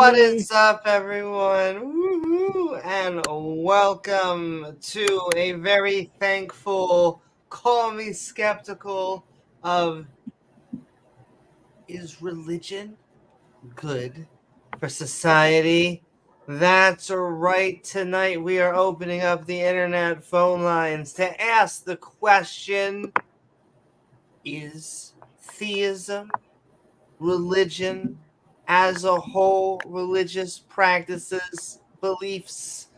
What is up, everyone? Woo-hoo. And welcome to a very thankful, call me skeptical of, is religion good for society? That's right. Tonight we are opening up the internet phone lines to ask the question, is theism, religion as a whole, religious practices, beliefs,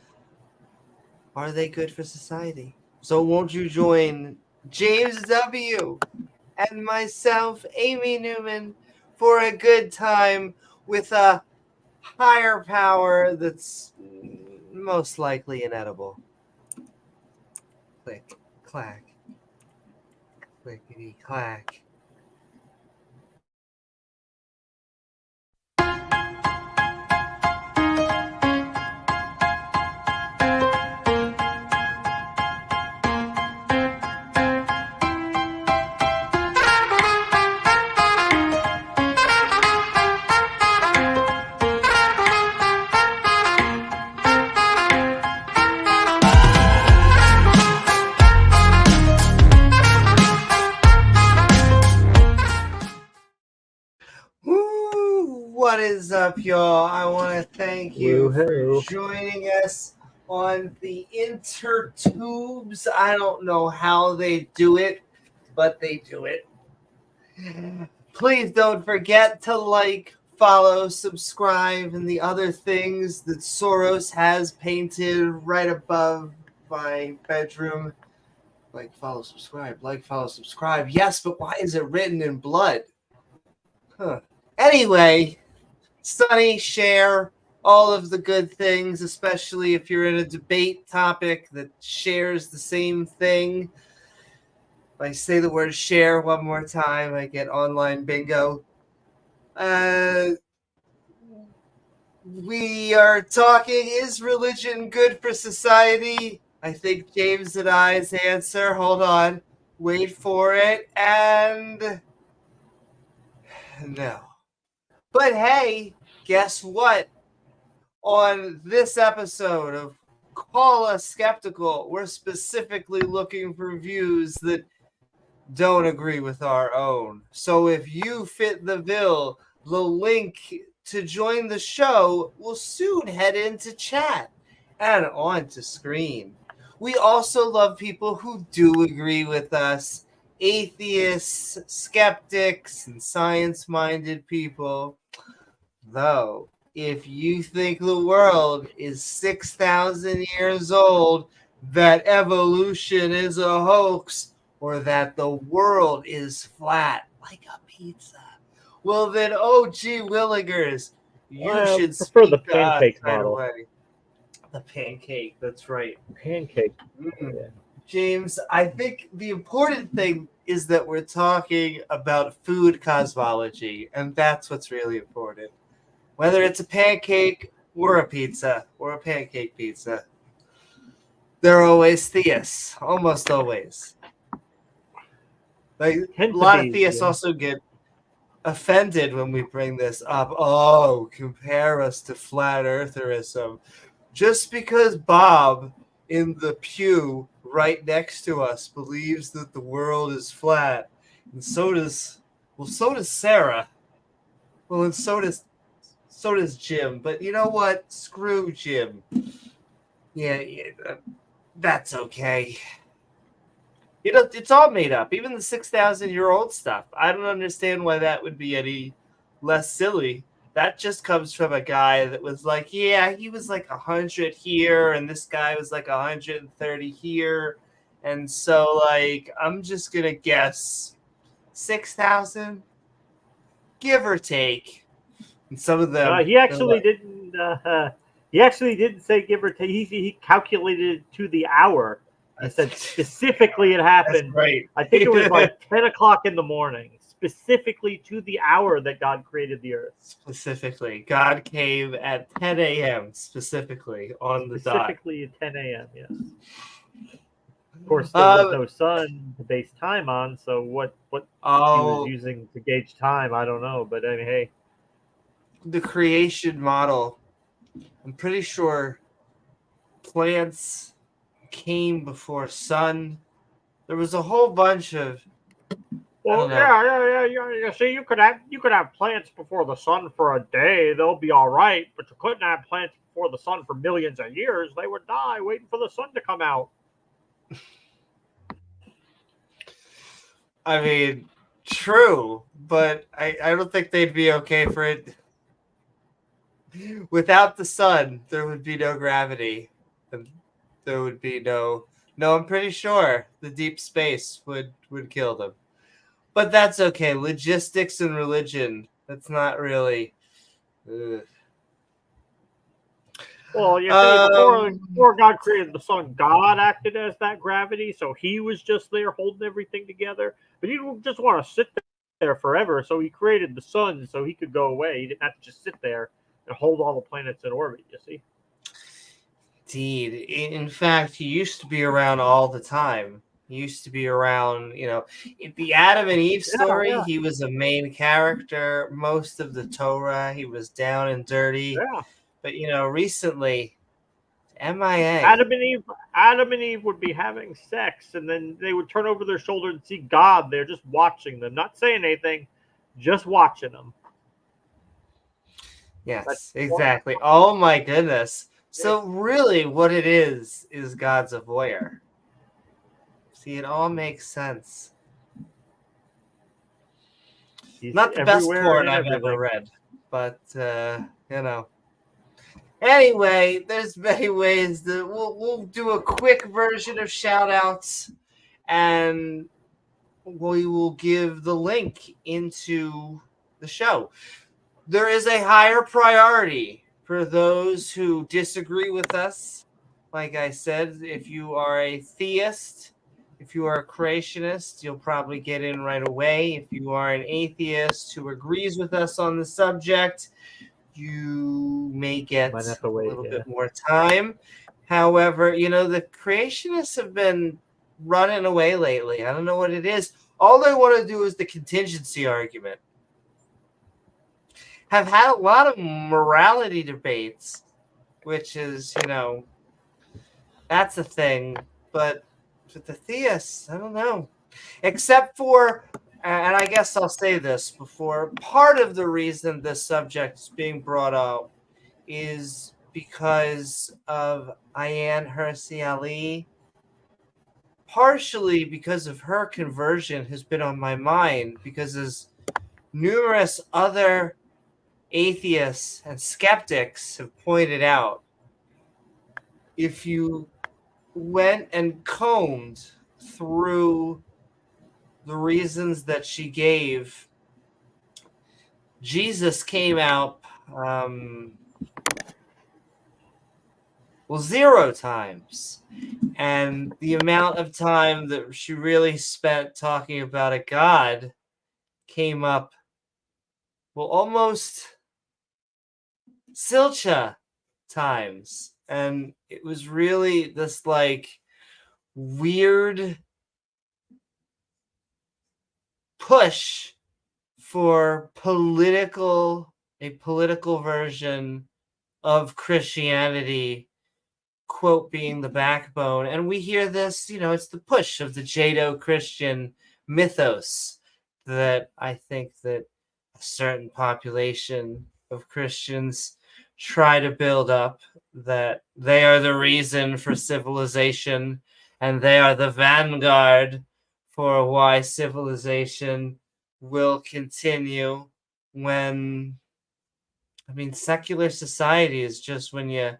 are they good for society? So won't you join James W. and myself, Amy Newman, for a good time with a higher power that's most likely inedible. Click, clack, clickety, clack. What is up, y'all? I want to thank you for joining us on the intertubes. I don't know how they do it, but they do it. Please don't forget to like, follow, subscribe, and the other things that Soros has painted right above my bedroom. Like, follow, subscribe. Yes, but why is it written in blood? Huh. Anyway, Sunny, share all of the good things, especially if you're in a debate topic that shares the same thing. If I say the word share one more time, I get online bingo. We are talking, is religion good for society? I think James and I's answer, hold on, wait for it, and no. But hey, guess what? On this episode of Call Us Skeptical, we're specifically looking for views that don't agree with our own. So if you fit the bill, the link to join the show will soon head into chat and onto screen. We also love people who do agree with us, atheists, skeptics, and science-minded people. Though, if you think the world is 6,000 years old, that evolution is a hoax, or that the world is flat like a pizza, well then, OG Willingers, you should prefer the speak to us pancake right model. away. The pancake, that's right. Pancake. Yeah. James, I think the important thing is that we're talking about food cosmology, and that's what's really important. Whether it's a pancake or a pizza or a pancake pizza, they're always theists, almost always. Like, a lot of theists also get offended when we bring this up. Oh, compare us to flat eartherism. Just because Bob in the pew right next to us believes that the world is flat, and so does Sarah. Well, and so does Jim. But you know what? Screw Jim. Yeah, that's okay. You know, it's all made up. Even the 6,000-year-old stuff. I don't understand why that would be any less silly. That just comes from a guy that was like, yeah, he was like 100 here, and this guy was like 130 here. And so, like, I'm just going to guess 6,000, give or take. And some of them... He actually didn't. He actually didn't say give or take. He calculated it to the hour. He said specifically it happened. Right. I think it was like 10 o'clock in the morning, specifically to the hour that God created the earth. Specifically, God came at 10 a.m. specifically on the dot. Specifically at 10 a.m. Yes. Of course, there was no sun to base time on, so what he was using to gauge time, I don't know. But I mean, hey. the creation model, I'm pretty sure plants came before sun. There was a whole bunch of I Well, don't know. yeah. See, you could have plants before the sun for a day; they'll be all right. But you couldn't have plants before the sun for millions of years; they would die waiting for the sun to come out. I mean, true, but I don't think they'd be okay for it. Without the sun, there would be no gravity. And there would be no. No, I'm pretty sure the deep space would kill them. But that's okay. Logistics and religion. That's not really. Ugh. Well, you see, Um. before God created the sun, God acted as that gravity, so He was just there holding everything together. But He didn't just want to sit there forever, so He created the sun so He could go away. He didn't have to just sit there and hold all the planets in orbit. You see? Indeed. In fact, he used to be around all the time. He used to be around, in the Adam and Eve story, Yeah, he was a main character. Most of the Torah, he was down and dirty. yeah. But, recently, MIA. Adam and Eve would be having sex, and then they would turn over their shoulder and see God there, just watching them, not saying anything, just watching them. Yes, exactly. Oh, my goodness. So, really, what it is God's a voyeur. See, it all makes sense. He's not the best porn I've ever read, but, Anyway, there's many ways that we'll do a quick version of shout-outs, and we will give the link into the show. There is a higher priority for those who disagree with us. Like I said, if you are a theist, if you are a creationist, you'll probably get in right away. If you are an atheist who agrees with us on the subject, you may get a little bit more time. However, the creationists have been running away lately. I don't know what it is. All they want to do is the contingency argument. Have had a lot of morality debates, which is, that's a thing. But with the theists, I don't know. Except for, and I guess I'll say this before, part of the reason this subject is being brought up is because of Ayaan Hirsi Ali. Partially because of her conversion has been on my mind, because as numerous other atheists and skeptics have pointed out, if you went and combed through the reasons that she gave, Jesus came out 0 times. And the amount of time that she really spent talking about a God came up, almost Silcha times. And it was really this weird push for a political version of Christianity, quote, being the backbone. And we hear this, it's the push of the Judeo-Christian mythos that I think that a certain population of Christians try to build up, that they are the reason for civilization and they are the vanguard for why civilization will continue, when, secular society is just when you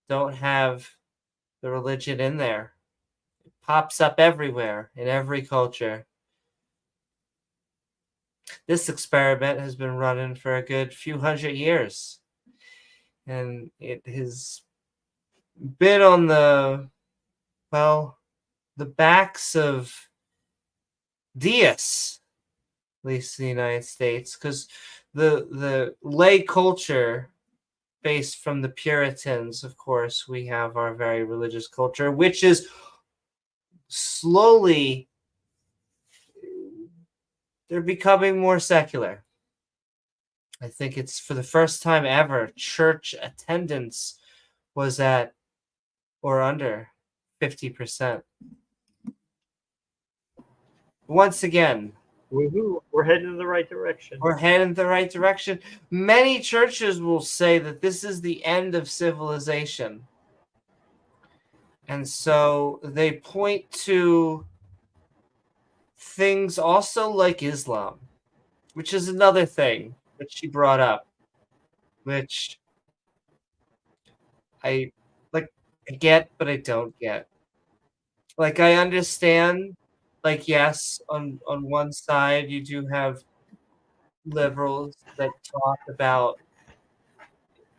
don't have the religion in there. It pops up everywhere, in every culture. This experiment has been running for a good few hundred years. And it has been on the backs of deists, at least in the United States, because the lay culture, based from the Puritans, of course, we have our very religious culture, which is slowly, they're becoming more secular. I think it's for the first time ever, church attendance was at or under 50%. Once again, Woohoo! We're heading in the right direction. we're heading in the right direction. Many churches will say that this is the end of civilization. And so they point to things also like Islam, which is another thing that she brought up, which I get, but I don't get. Like, I understand, like, yes, on one side you do have liberals that talk about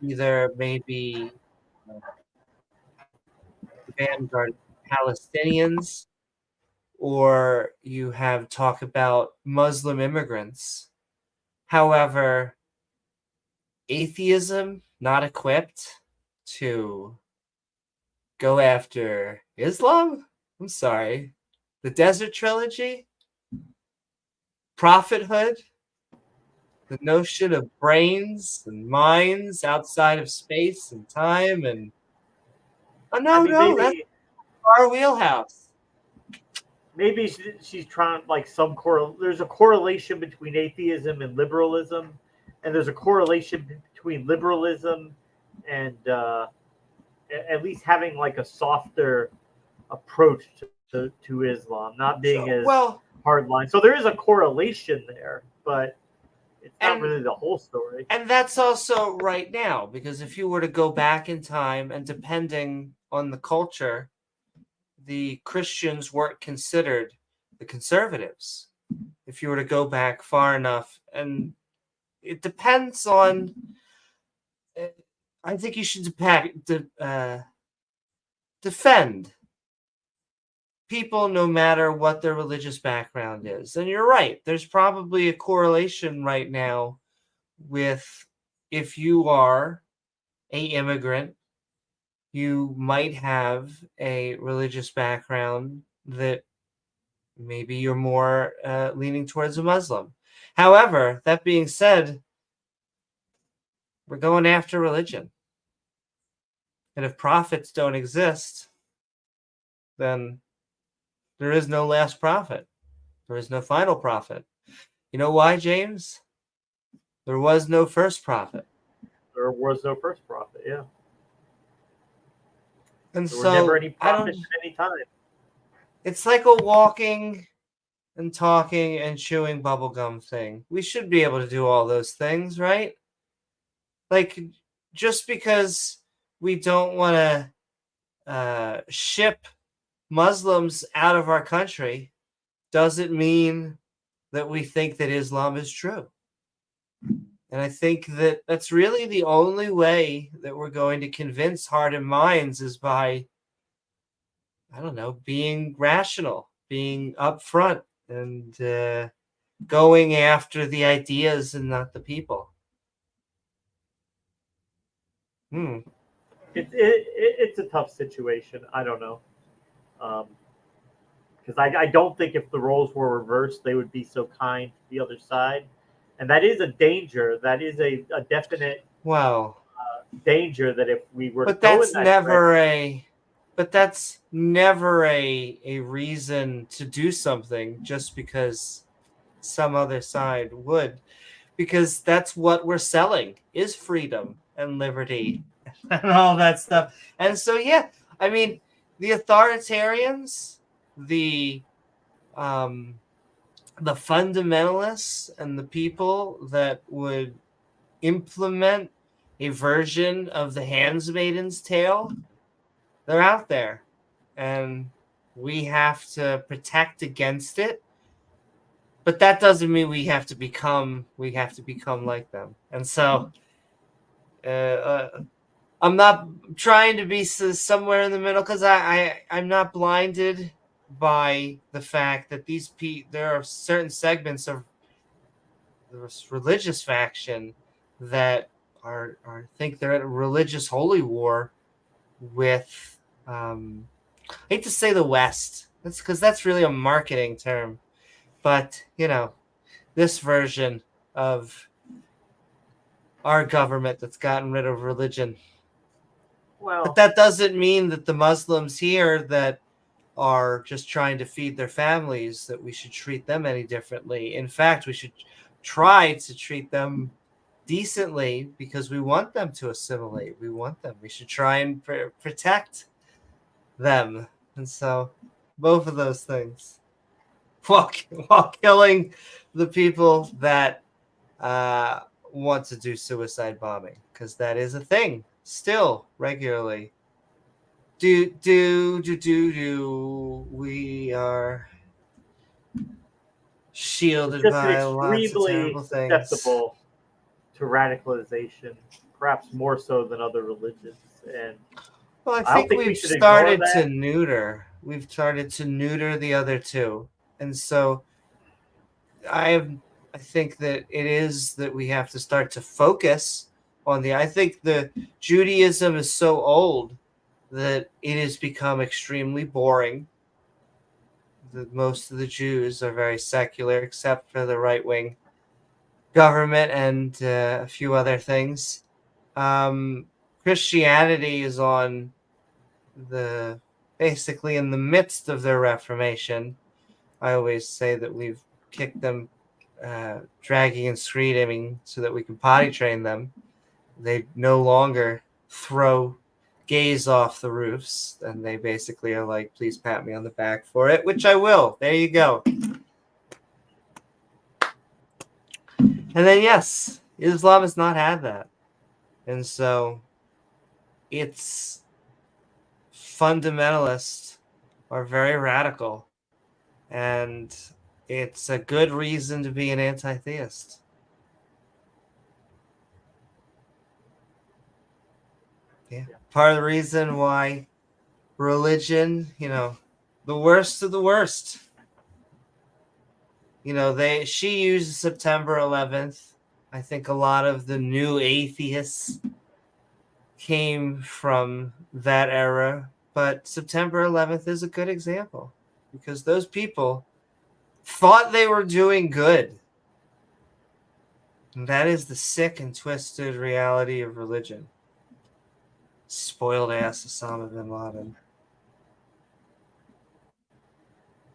either maybe the vanguard Palestinians, or you have talk about Muslim immigrants. However, atheism not equipped to go after Islam? I'm sorry. The Desert Trilogy? Prophethood? The notion of brains and minds outside of space and time and that's our wheelhouse. Maybe she's trying like there's a correlation between atheism and liberalism, and there's a correlation between liberalism and at least having like a softer approach to Islam, not being as hardline. So there is a correlation there, but it's not really the whole story. And that's also right now, because if you were to go back in time, and depending on the culture, the Christians weren't considered the conservatives. If you were to go back far enough, and it depends on. I think you should defend people no matter what their religious background is. And you're right. There's probably a correlation right now with if you are an immigrant, you might have a religious background that maybe you're more leaning towards a Muslim. However, that being said, we're going after religion. And if prophets don't exist, then there is no last prophet. There is no final prophet. You know why, James? There was no first prophet. There was no first prophet, yeah. And there were never any prophets at any time. It's like a walking and talking and chewing bubblegum thing. We should be able to do all those things, right? Like, just because we don't want to ship Muslims out of our country doesn't mean that we think that Islam is true. And I think that that's really the only way that we're going to convince heart and minds is by, I don't know, being rational, being upfront, and going after the ideas and not the people. It's a tough situation. I don't know. Because I don't think if the roles were reversed, they would be so kind to the other side. And that is a danger. That is a definite danger that if we were but that's never a reason to do something just because some other side would. Because that's what we're selling is freedom and liberty and all that stuff. And so, yeah, I mean, the authoritarians, the fundamentalists, and the people that would implement a version of the Handmaid's Tale, they're out there. And we have to protect against it. But that doesn't mean we have to become like them. And so I'm not trying to be somewhere in the middle, because I'm not blinded by the fact that there are certain segments of the religious faction that think they're at a religious holy war with I hate to say the West. That's because that's really a marketing term. But, this version of our government that's gotten rid of religion. Well, But that doesn't mean that the Muslims here that are just trying to feed their families, that we should treat them any differently. In fact, we should try to treat them decently because we want them to assimilate. We want them. We should try and protect them. And so both of those things while killing the people that want to do suicide bombing, because that is a thing still regularly. We are shielded just by lots of extremely terrible things. susceptible to radicalization, perhaps more so than other religions. And Well, I I don't think think we we've should ignore started that. to neuter. We've started to neuter the other two, and so I think that it is that we have to start to focus on the. I think the Judaism is so old that it has become extremely boring. Most of the Jews are very secular, except for the right-wing government and a few other things. Christianity is on basically in the midst of their Reformation. I always say that we've kicked them, dragging and screaming so that we can potty train them. They no longer throw gays off the roofs, and they basically are like, please pat me on the back for it, which I will. There you go. And then, yes, Islam has not had that. And so its fundamentalists are very radical. And it's a good reason to be an anti-theist. Yeah. Part of the reason why religion, the worst of the worst. She used September 11th. I think a lot of the new atheists came from that era, but September 11th is a good example because those people thought they were doing good. And that is the sick and twisted reality of religion. Spoiled ass Osama bin Laden.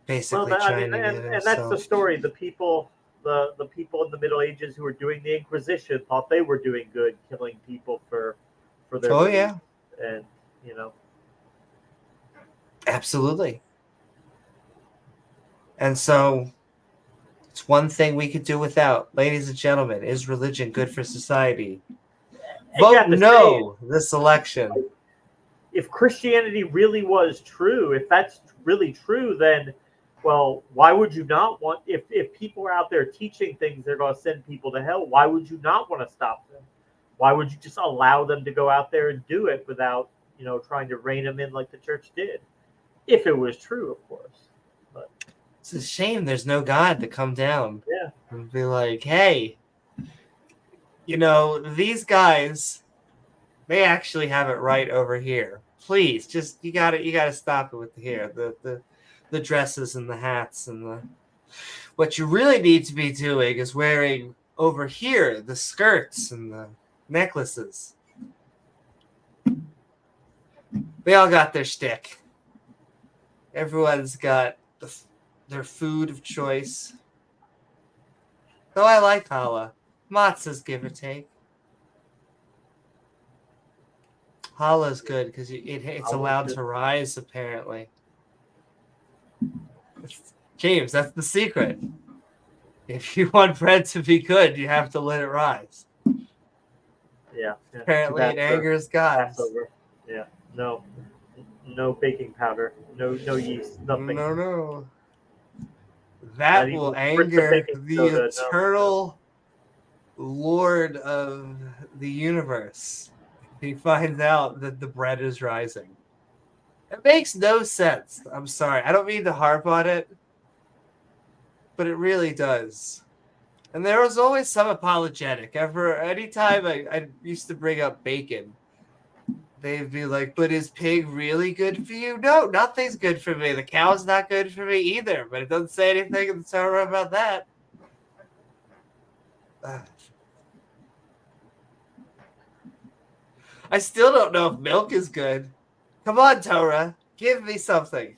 Basically trying to get himself. And that's the story. The people in the Middle Ages who were doing the Inquisition thought they were doing good, killing people for their beliefs. Yeah. And absolutely. And so it's one thing we could do without. Ladies and gentlemen, is religion good for society? Vote no this election. If Christianity really was true, if that's really true, then, well, why would you not want, if people are out there teaching things they're going to send people to hell, why would you not want to stop them? Why would you just allow them to go out there and do it without, trying to rein them in like the church did? If it was true, of course. But it's a shame there's no God to come down. Yeah. And be like, hey, these guys, they actually have it right over here. Please, just you gotta stop it with the dresses and the hats and what you really need to be doing is wearing over here the skirts and the necklaces. They all got their shtick. Everyone's got their food of choice. Though I like challah. Matzah's give or take. Challah's good because it's allowed to rise, apparently. James, that's the secret. If you want bread to be good, you have to let it rise. Yeah. Apparently it angers God. Yeah. No baking powder. No yeast. Nothing. No. That will anger the eternal Lord of the universe. He finds out that the bread is rising. It makes no sense. I'm sorry. I don't mean to harp on it, but it really does. And there was always some apologetic. Anytime I used to bring up bacon, they'd be like, but is pig really good for you? No, nothing's good for me. The cow's not good for me either, but it doesn't say anything in the Torah about that. I still don't know if milk is good. Come on, Torah. Give me something.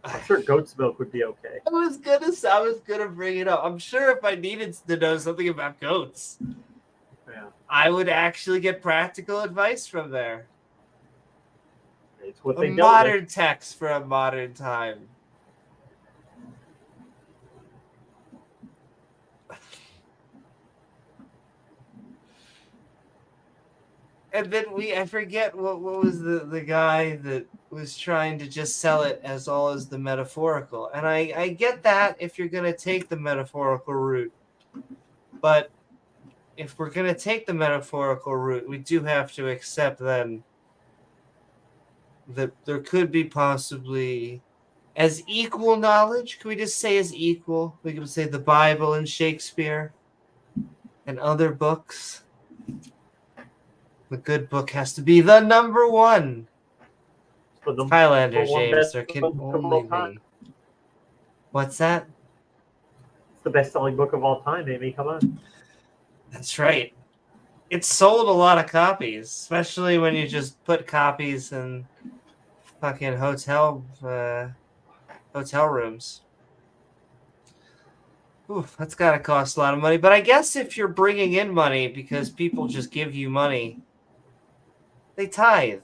I'm sure goat's milk would be okay. I was gonna bring it up. I'm sure if I needed to know something about goats, Yeah, I would actually get practical advice from there. it's what A they dealt modern text for a modern time. And then I forget what was the guy that was trying to just sell it as all as the metaphorical. And I get that if you're going to take the metaphorical route. But if we're going to take the metaphorical route, we do have to accept then that there could be possibly as equal knowledge. Can we just say as equal? We could say the Bible and Shakespeare and other books. The good book has to be the number one. with them. Highlander, one James. best There can book of all only time. be. What's that? It's the best-selling book of all time, Amy. Come on. That's right. It sold a lot of copies, especially when you just put copies in fucking hotel rooms. Oof, that's gotta cost a lot of money. But I guess if you're bringing in money because people just give you money, they tithe.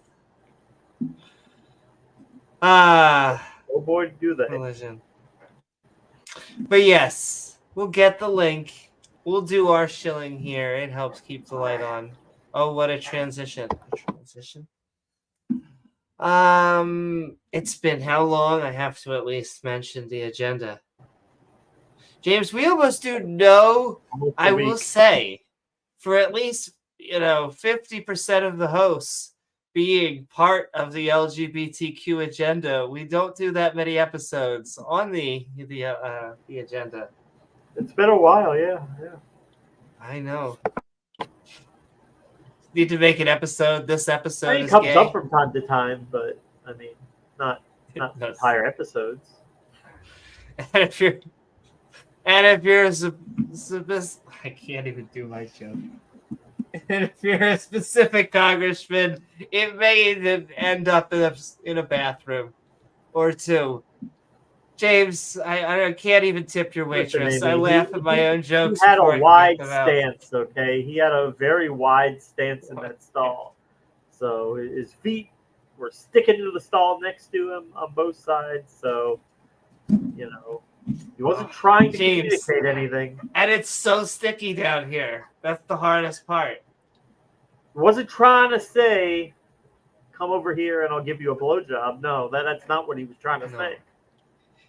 Oh boy, do that. Religion. But yes, we'll get the link. We'll do our shilling here. It helps keep the light on. Oh, what a transition. It's been how long? I have to at least mention the agenda. James, we almost do know, I will say, for at least, 50% of the hosts being part of the LGBTQ agenda, we don't do that many episodes on the agenda. It's been a while, yeah. I know. Need to make an episode. This episode It is comes gay. up from time to time, but I mean, not entire episodes. And if you're I can't even do my joke. And if you're a specific congressman, it may end up in a bathroom or two. James, I can't even tip your waitress. Listen, I Amy, laugh at my own jokes. He had before a I wide get them out. stance, okay? He had a very wide stance in that stall. So his feet were sticking to the stall next to him on both sides. So, he wasn't trying to communicate anything. And it's so sticky down here. That's the hardest part. He wasn't trying to say, come over here and I'll give you a blowjob. No, that's not what he was trying to say.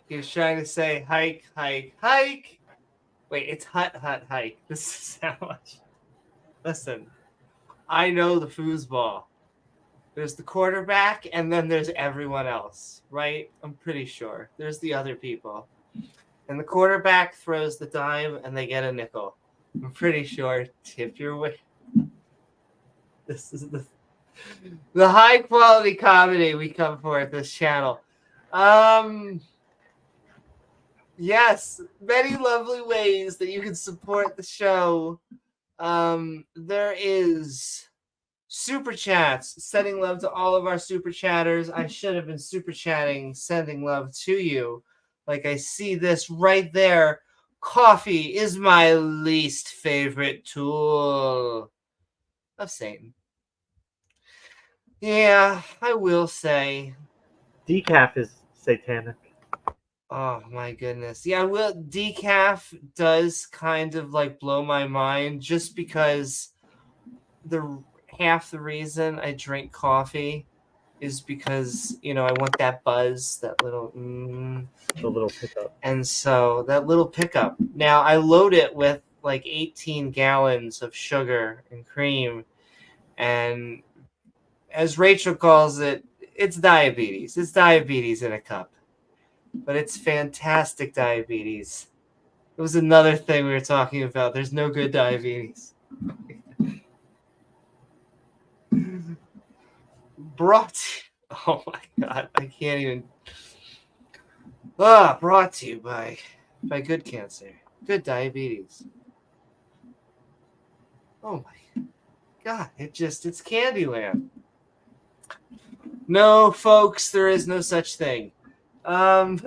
He was trying to say hike, hike, hike. Wait, it's hut, hut, hike. This is how much. Listen, I know the foosball. There's the quarterback, and then there's everyone else, right? I'm pretty sure. There's the other people. And the quarterback throws the dime, and they get a nickel. I'm pretty sure. Tip your way. This is the high-quality comedy we come for at this channel. Yes, many lovely ways that you can support the show. There is super chats, sending love to all of our super chatters. I should have been super chatting, sending love to you. Like I see this right there. Coffee is my least favorite tool of Satan. Yeah, I will say. Decaf is satanic. Oh my goodness. Yeah, decaf does kind of like blow my mind just because half the reason I drink coffee is because, I want that buzz, that little the little pickup. And so that little pickup. Now I load it with like 18 gallons of sugar and cream, and as Rachel calls it, it's diabetes. It's diabetes in a cup. But it's fantastic diabetes. It was another thing we were talking about. There's no good diabetes. Oh my God, I can't even. Brought to you by Good Cancer. Good diabetes. Oh my. God, it's Candyland. No, folks, there is no such thing.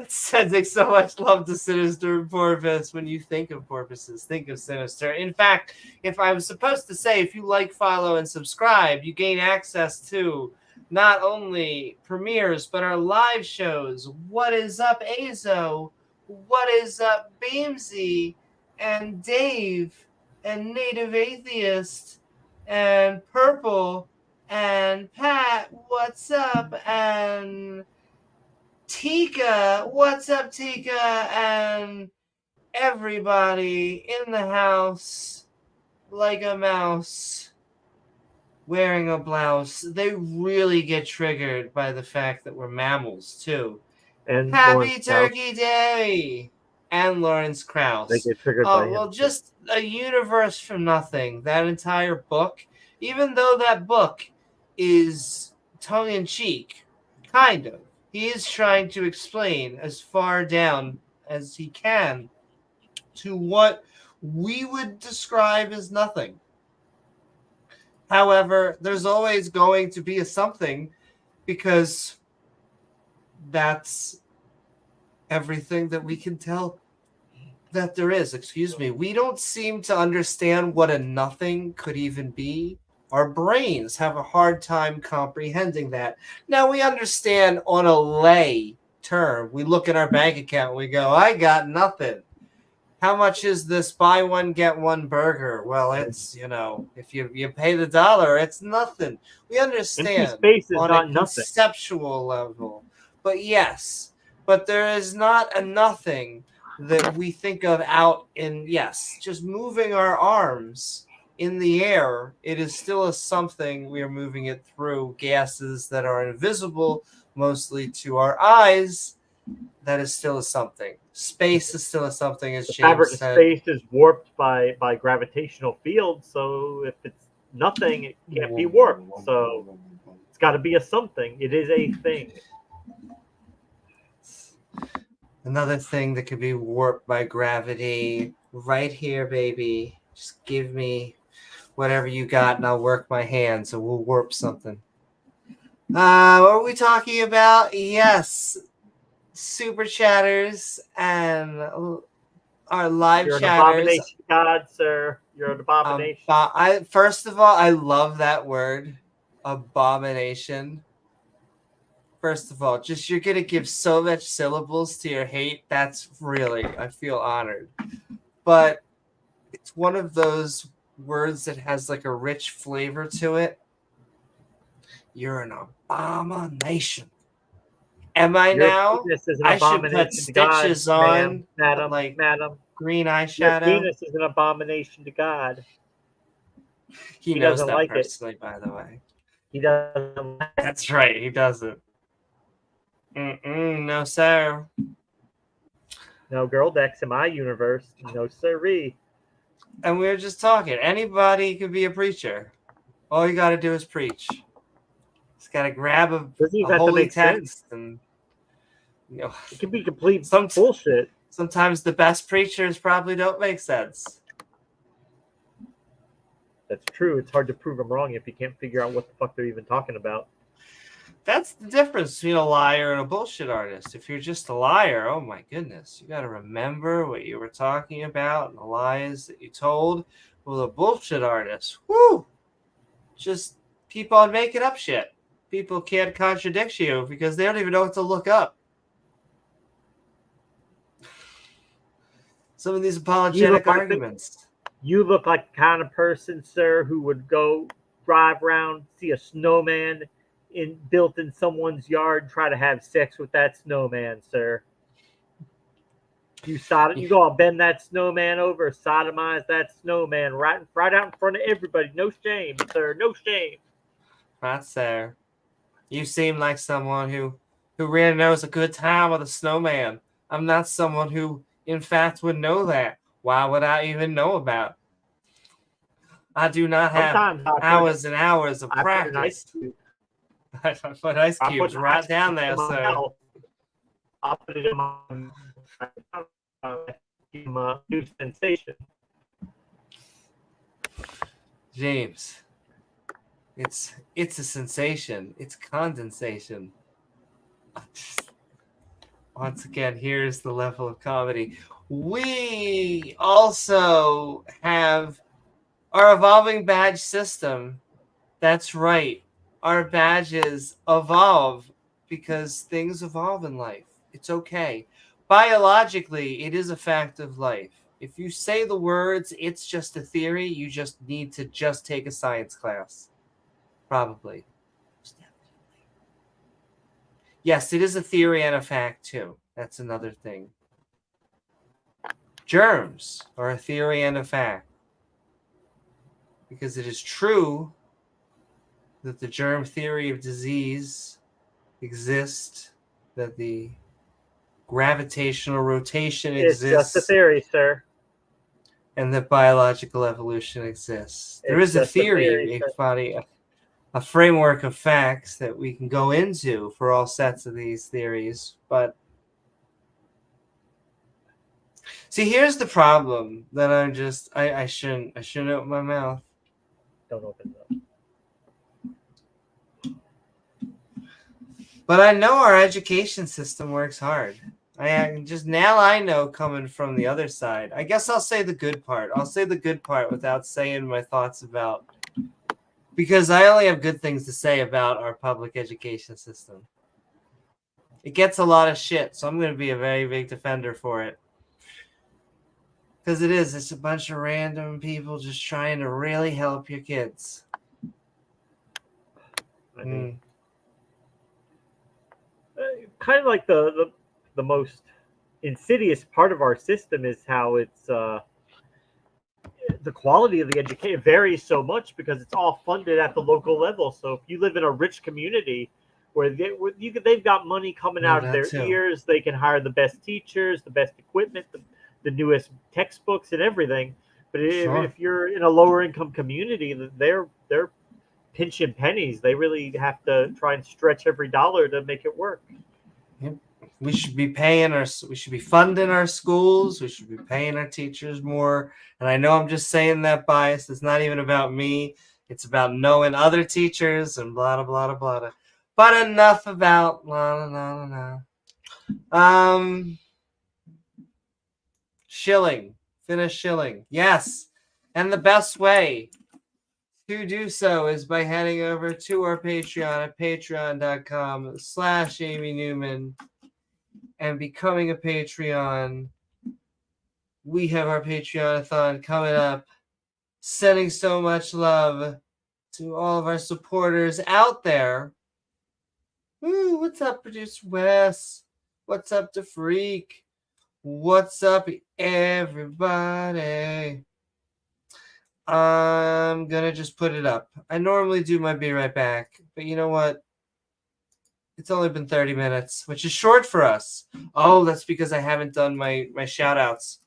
Sending so much love to Sinister Porpoise. When you think of porpoises, think of Sinister. In fact, if I was supposed to say, if you like, follow, and subscribe, you gain access to not only premieres, but our live shows. What is up, Azo? What is up, Beamsy? And Dave? And Native Atheist? And Purple? And Pat? What's up? And Tika? What's up, Tika? And everybody in the house like a mouse wearing a blouse. They really get triggered by the fact that we're mammals, too. And Happy Lawrence Turkey Krauss. Day! And Lawrence Krauss. They get triggered by him. Well, just a universe from nothing. That entire book, even though that book is tongue-in-cheek, kind of, he is trying to explain as far down as he can to what we would describe as nothing. However, there's always going to be a something, because that's everything that we can tell that there is. Excuse me. We don't seem to understand what a nothing could even be. Our brains have a hard time comprehending that. Now, we understand on a lay term. We look at our bank account and we go, I got nothing. How much is this buy one, get one burger? Well, it's, if you pay the $1, it's nothing. We understand empty space is on not a nothing. conceptual level. But yes, but there is not a nothing that we think of out in, just moving our arms in the air. It is still a something. We are moving it through gases that are invisible, mostly to our eyes. That is still a something. Space is still a something, as The James fabric said. of space is warped by gravitational fields, so if it's nothing, it can't be warped. So it's got to be a something. It is a thing. Another thing that could be warped by gravity. Right here, baby. Just give me whatever you got, and I'll work my hands, and we'll warp something. What are we talking about? Yes. Super chatters and our live You're an chatters. abomination, God, sir. You're an abomination. First of all, I love that word, abomination. First of all, just you're gonna give so much syllables to your hate. That's really, I feel honored. But it's one of those words that has like a rich flavor to it. You're an abomination. Am I Your now? penis is an I should put abomination to God, stitches on, madam, like madam. green Your eyeshadow. penis is an abomination to God. He knows doesn't that like it. personally, by the way. He doesn't. That's right. He doesn't. No, sir. No girl decks in my universe. No sirree. And we were just talking. Anybody could be a preacher. All you got to do is preach. Just got to grab a holy text and it can be complete bullshit. bullshit. Sometimes the best preachers probably don't make sense. That's true. It's hard to prove them wrong if you can't figure out what the fuck they're even talking about. That's the difference between a liar and a bullshit artist. If you're just a liar, oh my goodness, you got to remember what you were talking about and the lies that you told. Well, a bullshit artist, just keep on making up shit. People can't contradict you because they don't even know what to look up. Some of these apologetic arguments. You look like the kind of person, sir, who would go drive around, see a snowman built in someone's yard, try to have sex with that snowman, sir. You go and bend that snowman over, sodomize that snowman right out in front of everybody. No shame, sir. No shame. Right there. You seem like someone who really knows a good time with a snowman. I'm not someone who, in fact, would know that. Why would I even know about it? I do not have hours and hours of practice. I put ice cubes right down there, sir. I'll put it in my new sensation. James, It's a sensation. It's condensation. Once again, here's the level of comedy. We also have our evolving badge system. That's right. Our badges evolve because things evolve in life. It's okay. Biologically, it is a fact of life. If you say the words, it's just a theory, you just need to just take a science class. Probably. Yes, it is a theory and a fact, too. That's another thing. Germs are a theory and a fact. Because it is true that the germ theory of disease exists, that the gravitational rotation exists. It's just a theory, sir. And that biological evolution exists. There is a theory, a framework of facts that we can go into for all sets of these theories, but see, here's the problem that I shouldn't open my mouth. Don't open it up. But I know our education system works hard. I know coming from the other side. I guess I'll say the good part. I'll say the good part without saying my thoughts about, because I only have good things to say about our public education system. It gets a lot of shit, so I'm going to be a very big defender for it. Because it's a bunch of random people just trying to really help your kids. I mean, kind of like the most insidious part of our system is how it's the quality of the education varies so much because it's all funded at the local level. So if you live in a rich community where they've got money coming out of their ears, they can hire the best teachers, the best equipment, the newest textbooks and everything. But if you're in a lower income community, they're pinching pennies. They really have to try and stretch every dollar to make it work. Yep. We should be funding our schools. We should be paying our teachers more. And I know I'm just saying that bias. It's not even about me. It's about knowing other teachers and blah, blah, blah, blah, blah. But enough about blah, blah, blah, blah. Shilling. Finish shilling. Yes. And the best way to do so is by heading over to our Patreon at patreon.com/Amy Newman and becoming a Patreon. We have our Patreon-a-thon coming up, sending so much love to all of our supporters out there. Woo, what's up, Producer Wes? What's up to Freak? What's up, everybody? I'm gonna just put it up. I normally do my be right back, but you know what? It's only been 30 minutes, which is short for us. Oh, that's because I haven't done my shout outs.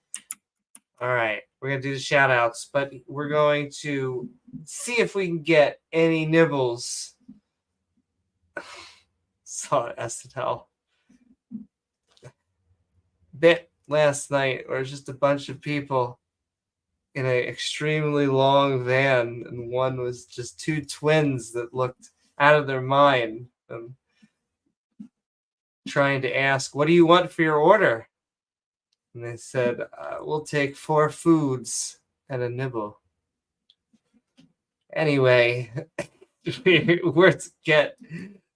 All right, we're gonna do the shout outs, but we're going to see if we can get any nibbles. Saw Estetel bit last night, or just a bunch of people in an extremely long van, and one was just two twins that looked out of their mind, trying to ask, "What do you want for your order?" And they said, "We'll take 4 foods and a nibble." Anyway, let's get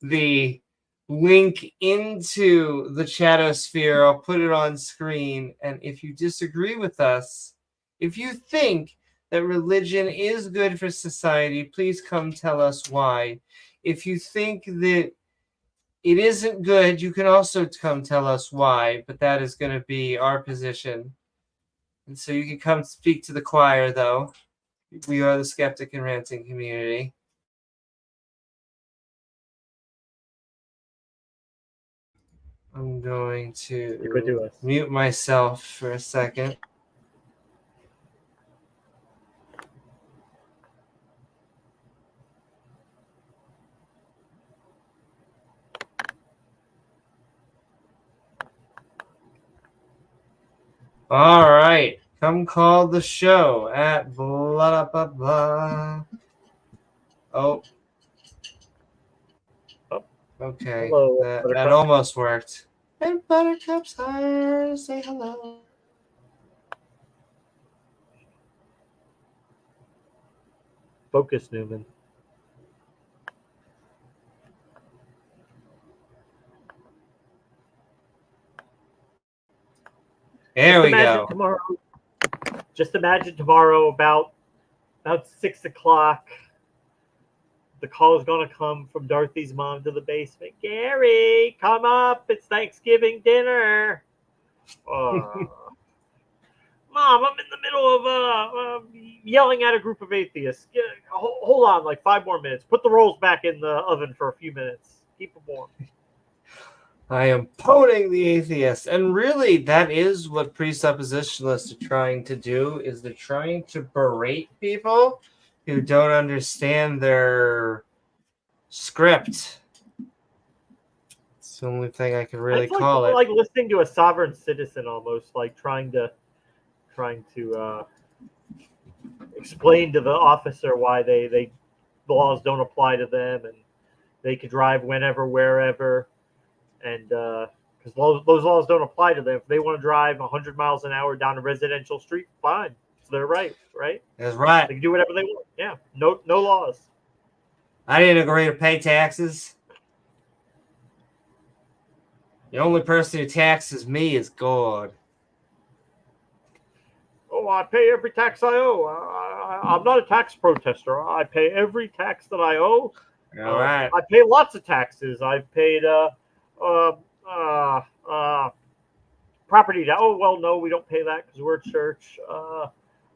the link into the chatosphere. I'll put it on screen. And if you disagree with us, if you think that religion is good for society, please come tell us why. If you think that it isn't good, you can also come tell us why, but that is going to be our position. And so you can come speak to the choir, though. We are the skeptic and ranting community. I'm going to mute myself for a second. All right. Come call the show at blah, blah, blah. Oh, Okay, Hello, that Buttercup. almost worked. And Buttercup's here. Say hello. Focus, Newman. There we go. Just imagine tomorrow about 6 o'clock. The call is going to come from Dorothy's mom to the basement. Gary, come up. It's Thanksgiving dinner. Mom, I'm in the middle of yelling at a group of atheists. Hold on, like 5 more minutes. Put the rolls back in the oven for a few minutes. Keep them warm. I am poning the atheist. And really, that is what presuppositionalists are trying to do, is they're trying to berate people who don't understand their script. It's the only thing I can really call it. Like listening to a sovereign citizen almost, like trying to explain to the officer why the laws don't apply to them and they could drive whenever, wherever. And because those laws don't apply to them. If they want to drive 100 miles an hour down a residential street, fine. It's their right, right? That's right. They can do whatever they want. Yeah, no laws. I didn't agree to pay taxes. The only person who taxes me is God. Oh, I pay every tax I owe. I'm not a tax protester. I pay every tax that I owe. All right. I pay lots of taxes. I've paid property tax. Oh, well, no, we don't pay that because we're a church.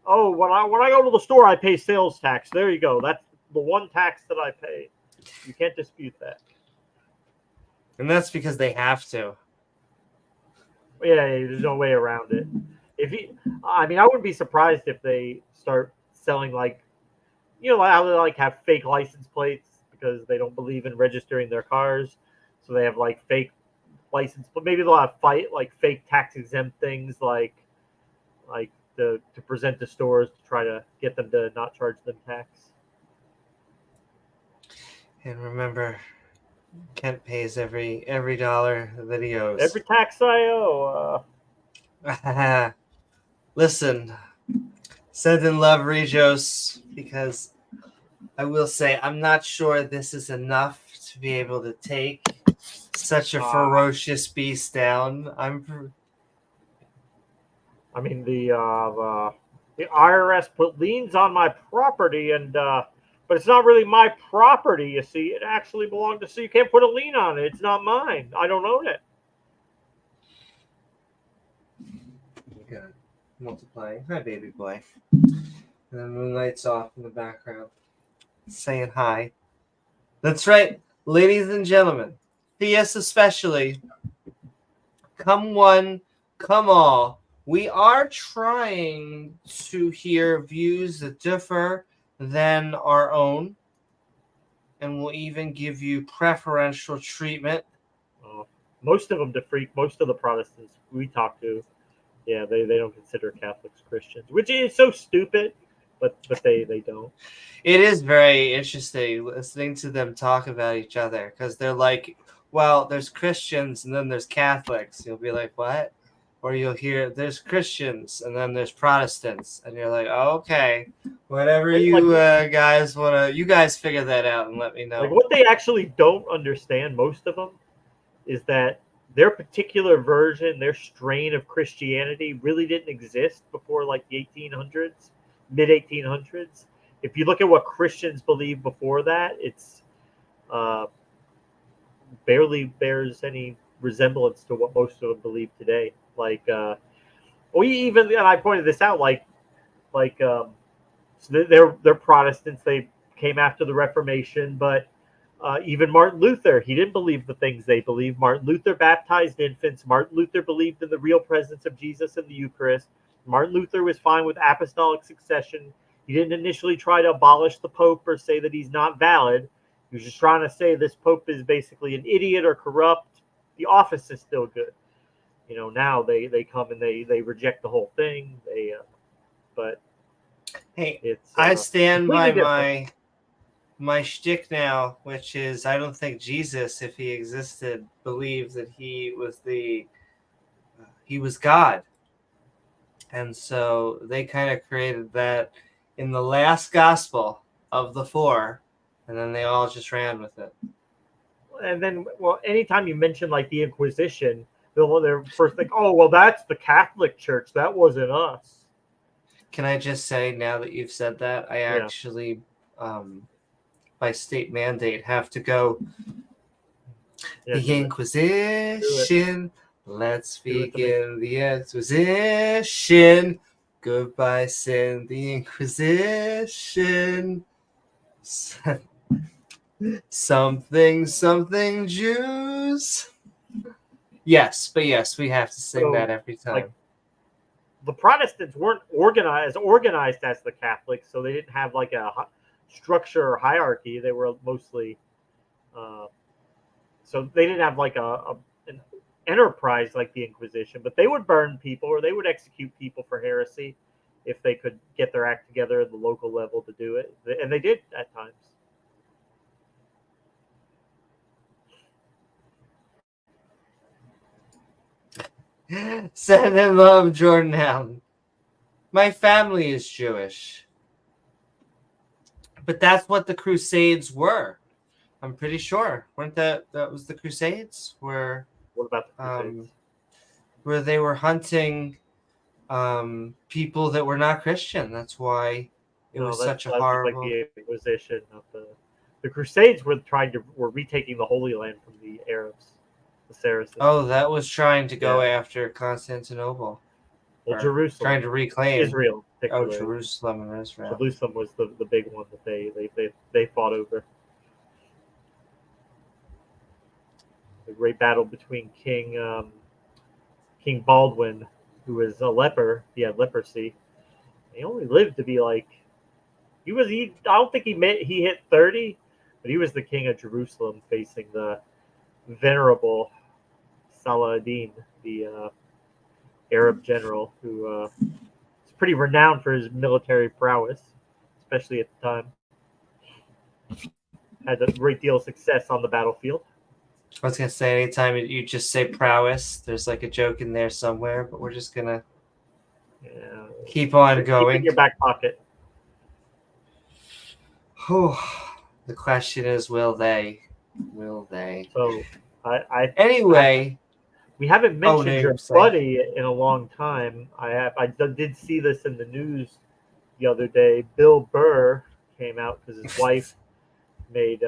When I go to the store, I pay sales tax. There you go. That's the one tax that I pay. You can't dispute that. And that's because they have to. Yeah, there's no way around it. I wouldn't be surprised if they start selling how they have fake license plates because they don't believe in registering their cars, so they have fake license. But maybe they'll have fake tax exempt things to present to stores to try to get them to not charge them tax. And remember, Kent pays every dollar that he owes. Every tax I owe. Listen, send in love, Regos, because I will say I'm not sure this is enough to be able to take such a ferocious beast down. The IRS put liens on my property, but it's not really my property. You see, it actually belonged to. So you can't put a lien on it. It's not mine. I don't own it. Okay. Multiplying. Hi, baby boy. And the moonlight's off in the background, saying hi. That's right, ladies and gentlemen, theists especially. Come one, come all. We are trying to hear views that differ than our own, and we'll even give you preferential treatment. Most of them most of the Protestants we talk to, yeah, they don't consider Catholics Christians, which is so stupid, but they don't. It is very interesting listening to them talk about each other because they're like, well, there's Christians and then there's Catholics. You'll be like, what? Or you'll hear there's Christians and then there's Protestants, and you're like, oh, okay, whatever you guys want to, you guys figure that out and let me know. What they actually don't understand, most of them, is that their particular version, their strain of Christianity really didn't exist before the 1800s, mid 1800s. If you look at what Christians believed before that, it's barely bears any resemblance to what most of them believe today. And I pointed this out, so they're Protestants. They came after the Reformation, but even Martin Luther, he didn't believe the things they believed. Martin Luther baptized infants. Martin Luther believed in the real presence of Jesus in the Eucharist. Martin Luther was fine with apostolic succession. He didn't initially try to abolish the Pope or say that he's not valid. He was just trying to say this Pope is basically an idiot or corrupt. The office is still good. Now they come and they reject the whole thing. Hey, I stand by my shtick now, which is I don't think Jesus, if he existed, believed that he was God. And so they kind of created that in the last gospel of the four, and then they all just ran with it. And then, well, anytime you mention like the Inquisition, they're first think, oh, well, that's the Catholic Church. That wasn't us. Can I just say, now that you've said that, I actually, by state mandate, have to go. Yeah, the Inquisition. Let's begin the Inquisition. Goodbye, sin. The Inquisition. Something Jews. Yes, but yes, we have to sing that every time. Like, the Protestants weren't organized as the Catholics, so they didn't have like a structure or hierarchy. They were mostly, so they didn't have like an enterprise like the Inquisition. But they would burn people or they would execute people for heresy if they could get their act together at the local level to do it, and they did at times. Send in love, Jordan Allen. My family is Jewish. But that's what the Crusades were. I'm pretty sure. Weren't that was the Crusades? What about the Crusades? Where they were hunting people that were not Christian. That's why it was such a horrible. Like the Inquisition of the Crusades were retaking the Holy Land from the Arabs. The Saracens. Oh, that was trying to go after Constantinople. Well, Jerusalem. Trying to reclaim Israel. Oh, Jerusalem and Israel. Jerusalem was the big one that they fought over. The great battle between King Baldwin, who was a leper. He had leprosy. He only lived to be like I don't think he hit 30, but he was the king of Jerusalem, facing the venerable Saladin, the Arab general, who was pretty renowned for his military prowess, especially at the time. Had a great deal of success on the battlefield. I was going to say, anytime you just say prowess, there's like a joke in there somewhere, but we're just going to keep on going. Keep it in your back pocket. The question is, will they? So, anyway, we haven't mentioned your buddy in a long time. I did see this in the news the other day. Bill Burr came out because his wife made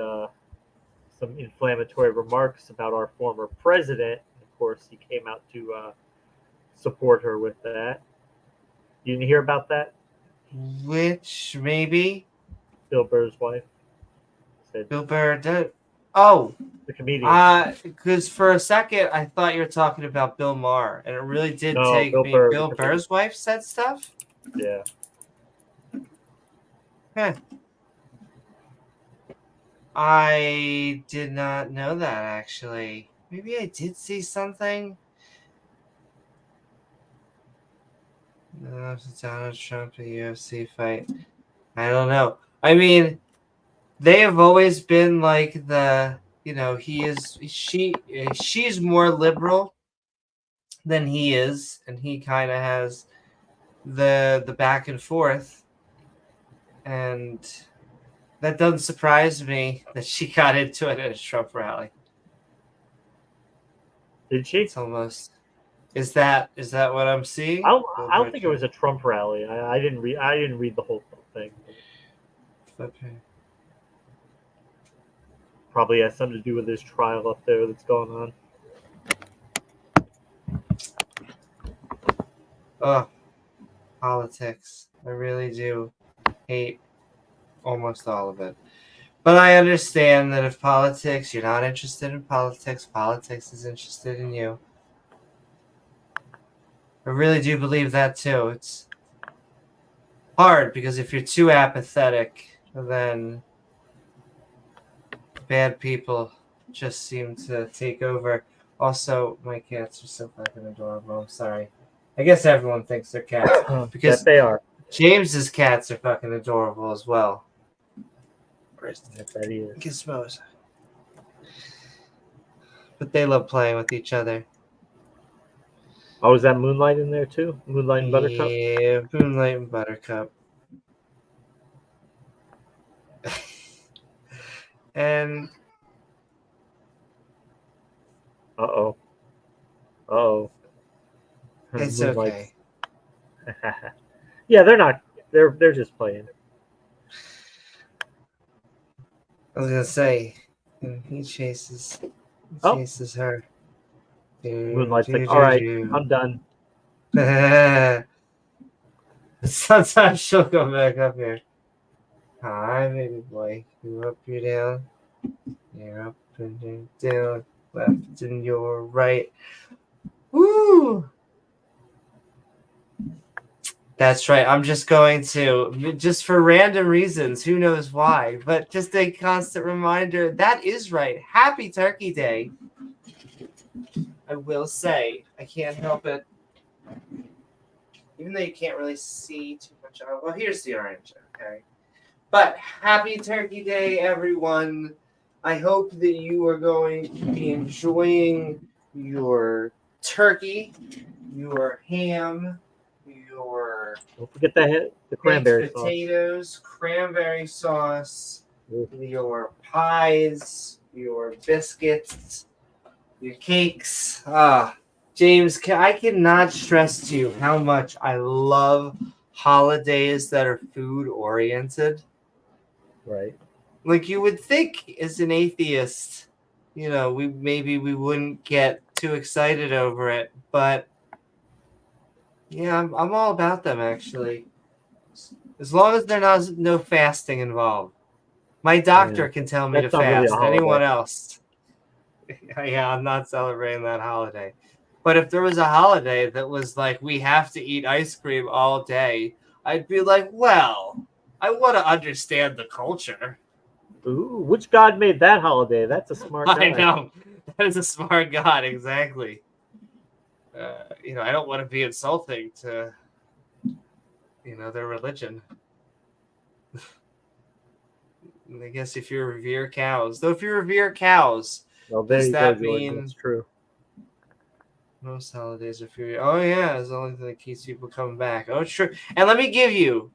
some inflammatory remarks about our former president. Of course, he came out to support her with that. You didn't hear about that? Which, maybe? Bill Burr's wife. Bill Burr did. Oh, the comedian. Because for a second I thought you were talking about Bill Maher, and it really did take Bill me. Burr, Bill Burr's wife said stuff. Yeah. Huh. I did not know that, actually. Maybe I did see something. No, it's Donald Trump a UFC fight. I don't know. I mean, they have always been like the, she's more liberal than he is, and he kind of has the back and forth, and that doesn't surprise me that she got into it at a Trump rally. Did she? It's almost. Is that what I'm seeing? I don't think it was a Trump rally. I didn't read the whole thing. Okay. Probably has something to do with his trial up there that's going on. Oh, politics. I really do hate almost all of it. But I understand that if you're not interested in politics is interested in you. I really do believe that too. It's hard because if you're too apathetic, then bad people just seem to take over. Also, my cats are so fucking adorable. I'm sorry. I guess everyone thinks they're cats because yes, they are. James's cats are fucking adorable as well. That's that he is. Gizmos. But they love playing with each other. Oh, is that Moonlight in there too? Moonlight and Buttercup? Yeah, Moonlight and Buttercup. And Uh-oh. Uh-oh. it's Moonlight's- okay. Yeah, they're not. They're just playing. I was gonna say, he chases her. Moonlight's like, all right, I'm done. Sometimes she'll go back up here. Hi, baby boy. You're up, you're down. You're up and you're down. Left and you're right. Woo! That's right. I'm just going to, just for random reasons, who knows why, but just a constant reminder. That is right. Happy Turkey Day. I will say, I can't help it. Even though you can't really see too much. Well, here's the orange, okay? But happy Turkey Day, everyone. I hope that you are going to be enjoying your turkey, your ham, your Don't forget the cranberry sauce. potatoes, cranberry sauce, your pies, your biscuits, your cakes. James, I cannot stress to you how much I love holidays that are food oriented. Right. Like you would think as an atheist, we wouldn't get too excited over it, but yeah, I'm all about them actually. As long as there's no fasting involved. My doctor can tell me That's to not really a fast. holiday. Anyone else? Yeah, I'm not celebrating that holiday. But if there was a holiday that was like, we have to eat ice cream all day, I'd be like, well, I want to understand the culture. Ooh, which god made that holiday? That's a smart guy. I know. That is a smart god, exactly. I don't want to be insulting to, their religion. I guess if you revere cows. Though if you revere cows, well, there does you that go, Jordan. mean That's true. most holidays are free? Oh, yeah. It's the only thing that keeps people coming back. Oh, true. And let me give you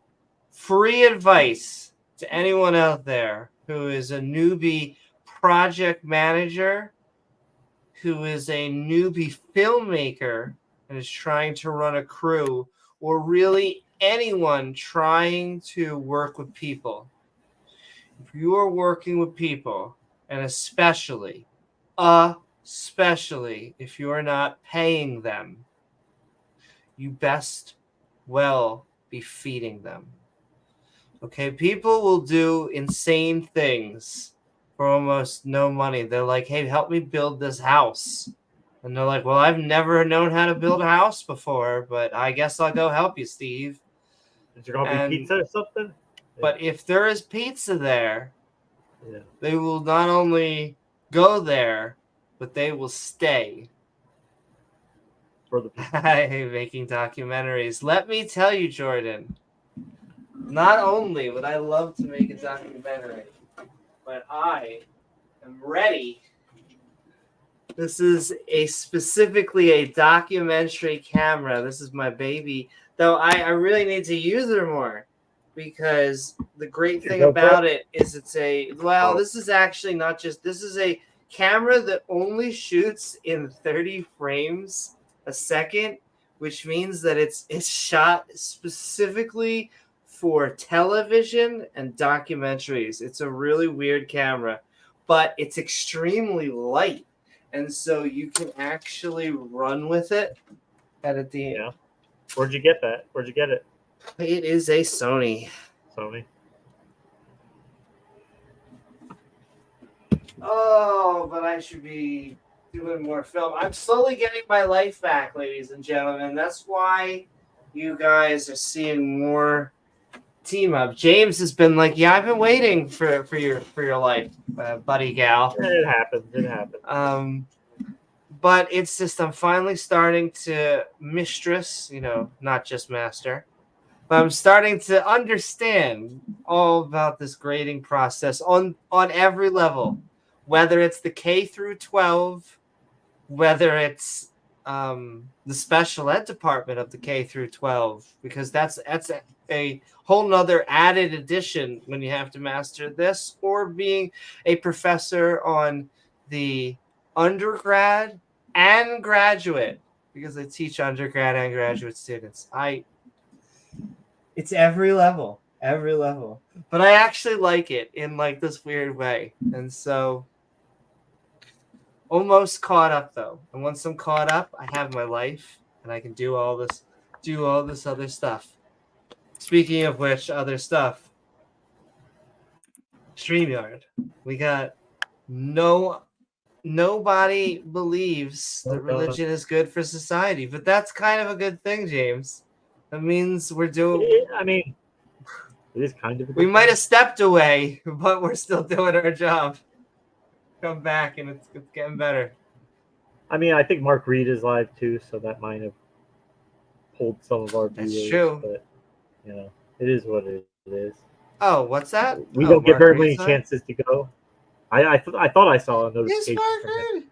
free advice to anyone out there who is a newbie project manager, who is a newbie filmmaker and is trying to run a crew, or really anyone trying to work with people. If you are working with people, and especially if you are not paying them, you best well be feeding them. Okay, people will do insane things for almost no money. They're like, hey, help me build this house. And they're like, well, I've never known how to build a house before, but I guess I'll go help you, Steve. Is there going to be pizza or something? But if there is pizza there, yeah, they will not only go there, but they will stay. For the making documentaries. Let me tell you, Jordan, not only would I love to make a documentary, but I am ready. This is specifically a documentary camera. This is my baby. Though I really need to use her more, because the great thing about it is this is actually not just, this is a camera that only shoots in 30 frames a second, which means that it's shot specifically for television and documentaries. It's a really weird camera, but it's extremely light, and so you can actually run with it at a DM. Yeah. Where'd you get that? Where'd you get it? It is a Sony. Oh, but I should be doing more film. I'm slowly getting my life back, ladies and gentlemen. That's why you guys are seeing more team up. James has been like, yeah, I've been waiting for your life, buddy gal. It happens. But it's just I'm finally starting to mistress, not just master, But I'm starting to understand all about this grading process on every level, whether it's the K through 12, whether it's the special ed department of the K through 12, because that's a whole nother added addition when you have to master this, or being a professor on the undergrad and graduate, because I teach undergrad and graduate students. It's every level. But I actually like it in like this weird way. And so almost caught up though. And once I'm caught up, I have my life and I can do all this other stuff. Speaking of which, other stuff. StreamYard. We got nobody believes that religion is good for society, but that's kind of a good thing, James. That means we're doing. I mean, it is kind of. We might have stepped away, but we're still doing our job. Come back, and it's getting better. I mean, I think Mark Reid is live too, so that might have pulled some of our viewers. That's true. But you know, it is what it is. Oh, what's that? We don't get very many chances to go. I thought I saw a notification. Yes, Mark Reid.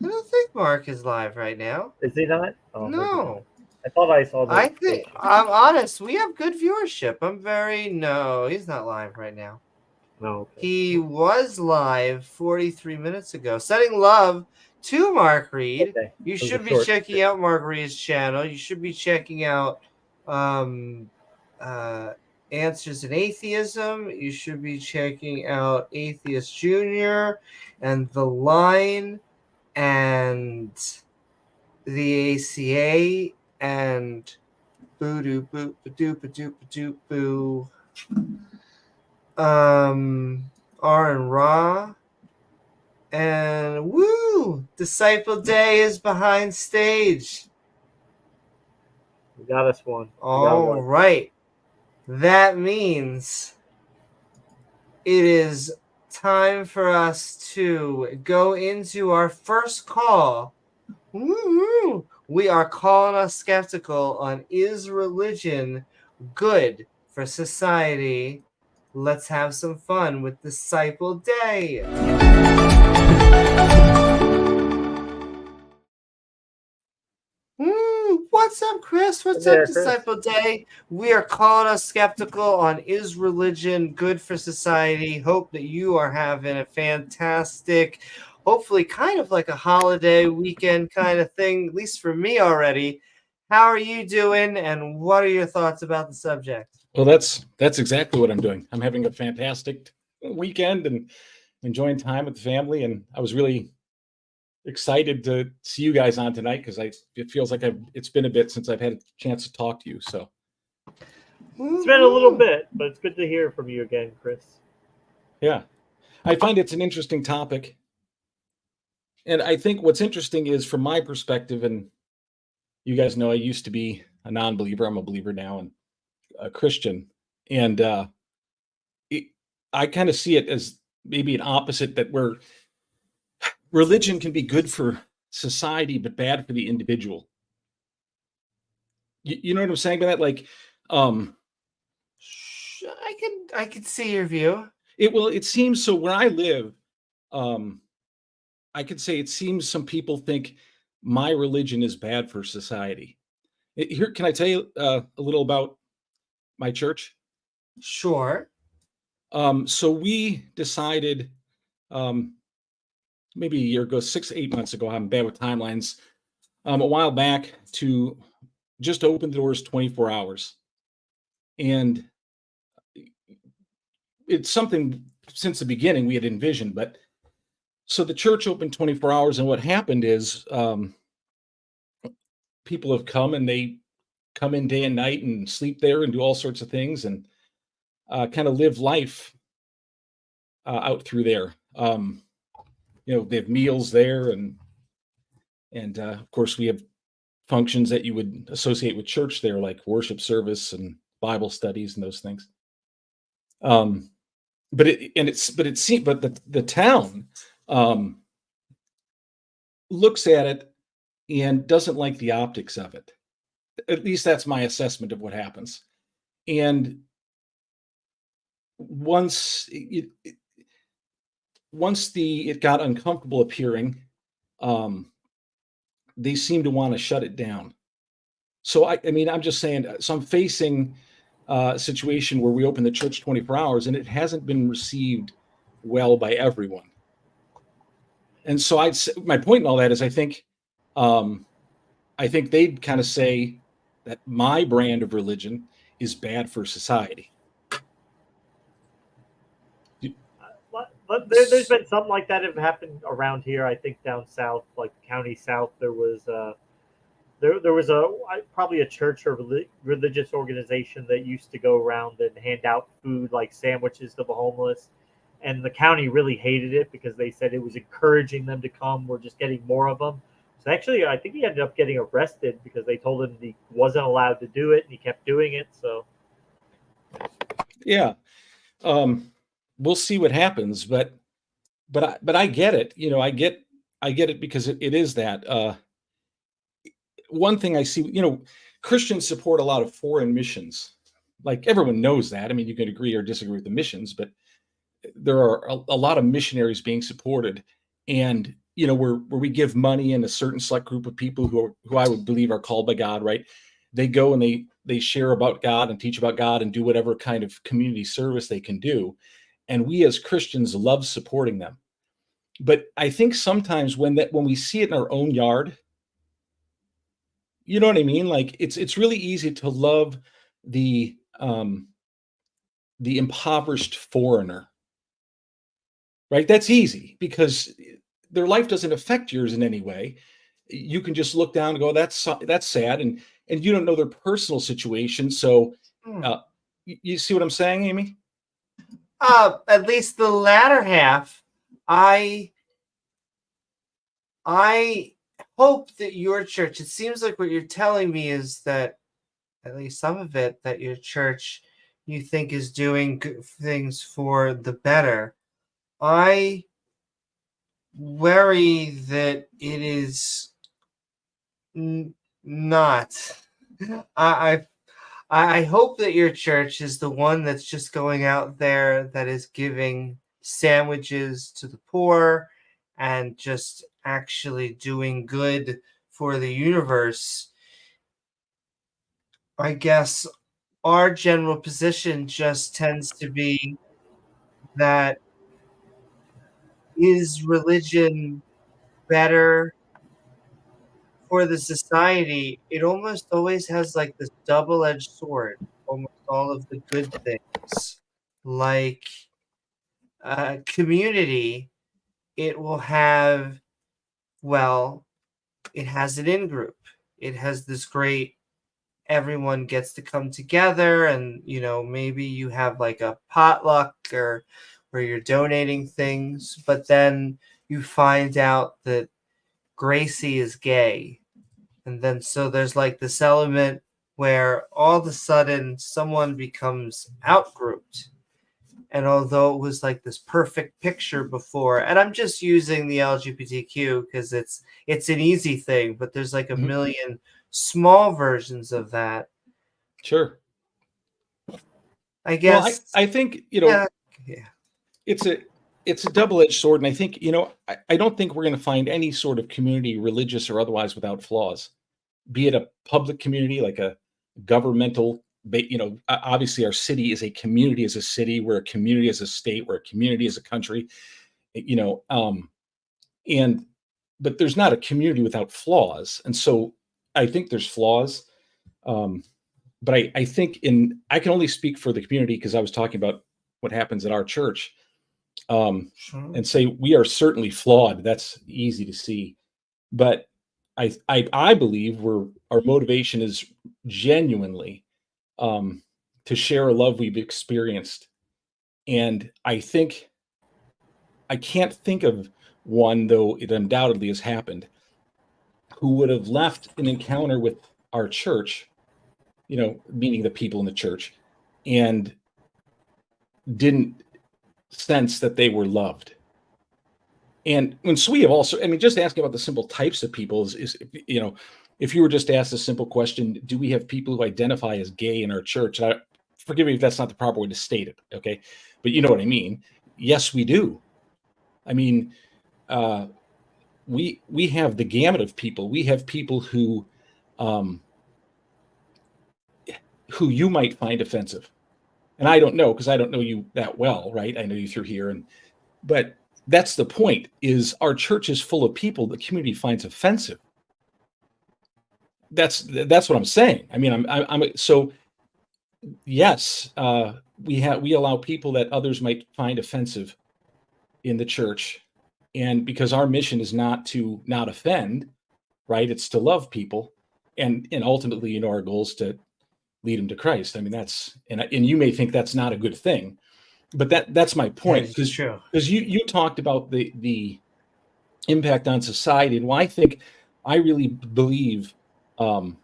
I don't think Mark is live right now. Is he not? Oh, no. I thought I saw. I think I'm honest. We have good viewership. No, he's not live right now. No. Okay. He was live 43 minutes ago. Sending love to Mark Reid. Okay. You should be checking out Mark Reid's channel. You should be checking out Answers in Atheism. You should be checking out Atheist Junior and The Line and the ACA and boo doo boo doo doo doo boo. R and Raw, and woo! Disciple Day is behind stage. We got us one. All right, that means it is time for us to go into our first call. Woo! We are calling us skeptical on, is religion good for society? Let's have some fun with Disciple Day. What's up, Chris? What's up, Disciple Day? We are calling us skeptical on, is religion good for society? Hope that you are having a fantastic, hopefully kind of like a holiday weekend kind of thing, at least for me already. How are you doing, and what are your thoughts about the subject? Well, that's exactly what I'm doing. I'm having a fantastic weekend and enjoying time with the family, and I was really excited to see you guys on tonight because it feels like it's been a bit since I've had a chance to talk to you. So it's been a little bit, but it's good to hear from you again, Chris. Yeah, I find it's an interesting topic, and I think what's interesting is from my perspective, and you guys know I used to be a non-believer. I'm a believer now and a Christian, and I kind of see it as maybe an opposite, that where religion can be good for society but bad for the individual. You know what I'm saying by that? Like, I could see your view. It seems so. Where I live, I could say it seems some people think my religion is bad for society. Here, can I tell you a little about my church? Sure. So we decided maybe a year ago, 6-8 months ago, I'm bad with timelines, a while back, to just open the doors 24 hours. And it's something since the beginning we had envisioned, but so the church opened 24 hours, and what happened is people have come, and they come in day and night and sleep there and do all sorts of things and kind of live life out through there. They have meals there, and of course we have functions that you would associate with church there, like worship service and Bible studies and those things. But the town looks at it and doesn't like the optics of it. at least that's my assessment of what happens. And once it got uncomfortable appearing, they seem to want to shut it down. So I mean, I'm just saying. So I'm facing a situation where we open the church 24 hours, and it hasn't been received well by everyone. And so my point in all that is, I think they'd kind of say that my brand of religion is bad for society. There's been something like that have happened around here. I think down south, like county south, there was probably a church or religious organization that used to go around and hand out food like sandwiches to the homeless, and the county really hated it because they said it was encouraging them to come. We're just getting more of them. So actually, I think he ended up getting arrested because they told him he wasn't allowed to do it, and he kept doing it. So yeah. We'll see what happens, but I get it. I get it because it is that. One thing I see, Christians support a lot of foreign missions. Like everyone knows that. I mean, you can agree or disagree with the missions, but there are a lot of missionaries being supported, and where we give money in a certain select group of people who I would believe are called by God, right? They go and they share about God and teach about God and do whatever kind of community service they can do. And we as Christians love supporting them. But I think sometimes when we see it in our own yard, you know what I mean? Like it's really easy to love the impoverished foreigner, right? That's easy because their life doesn't affect yours in any way. You can just look down and go, that's sad, and you don't know their personal situation. So you see what I'm saying, Amy? At least the latter half, I hope that your church, it seems like what you're telling me is that at least some of it, that your church you think is doing good things for the better. I worry that it is not. I hope that your church is the one that's just going out there, that is giving sandwiches to the poor and just actually doing good for the universe. I guess our general position just tends to be that, is religion better for the society? It almost always has like this double-edged sword. Almost all of the good things, like community, it will have, well, it has an in-group. It has this great, everyone gets to come together, and maybe you have like a potluck or where you're donating things, but then you find out that Gracie is gay. And then so there's like this element where all of a sudden someone becomes outgrouped. And although it was like this perfect picture before, and I'm just using the LGBTQ because it's an easy thing, but there's like a million small versions of that. Sure. I guess. Well, I think, yeah. It's a double-edged sword. And I think, I don't think we're going to find any sort of community, religious or otherwise, without flaws, be it a public community, like a governmental, obviously our city is a community as a city, we're a community as a state, we're a community as a country, but there's not a community without flaws. And so I think there's flaws. But I think I can only speak for the community because I was talking about what happens at our church, and say we are certainly flawed. That's easy to see. But I believe our motivation is genuinely to share a love we've experienced. And I think I can't think of one, though it undoubtedly has happened, who would have left an encounter with our church, meaning the people in the church, and didn't sense that they were loved. And so we have also, I mean, just asking about the simple types of people is you know, if you were just asked a simple question, do we have people who identify as gay in our church? And forgive me if that's not the proper way to state it, okay? But you know what I mean. Yes, we do. I mean, we have the gamut of people. We have people who you might find offensive. And I don't know, because I don't know you that well, right? I know you through here, but that's the point, is our church is full of people the community finds offensive. That's what I'm saying. I mean, so yes, we allow people that others might find offensive in the church, and because our mission is not to not offend, right? It's to love people, and ultimately, you know, our goal is to lead them to Christ. I mean, that's, and you may think that's not a good thing, but that's my point. Because you talked about the impact on society, and I really believe from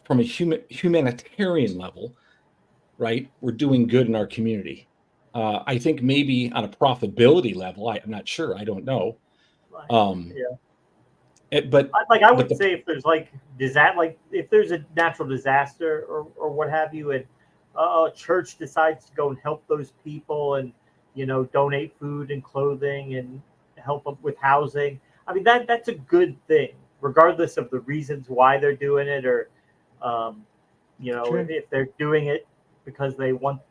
a humanitarian level, right, we're doing good in our community. I think maybe on a profitability level, I'm not sure, I don't know. But I would say if there's if there's a natural disaster or what have you, and a church decides to go and help those people and, you know, donate food and clothing and help them with housing, I mean, that's a good thing, regardless of the reasons why they're doing it, or you know, if they're doing it because they want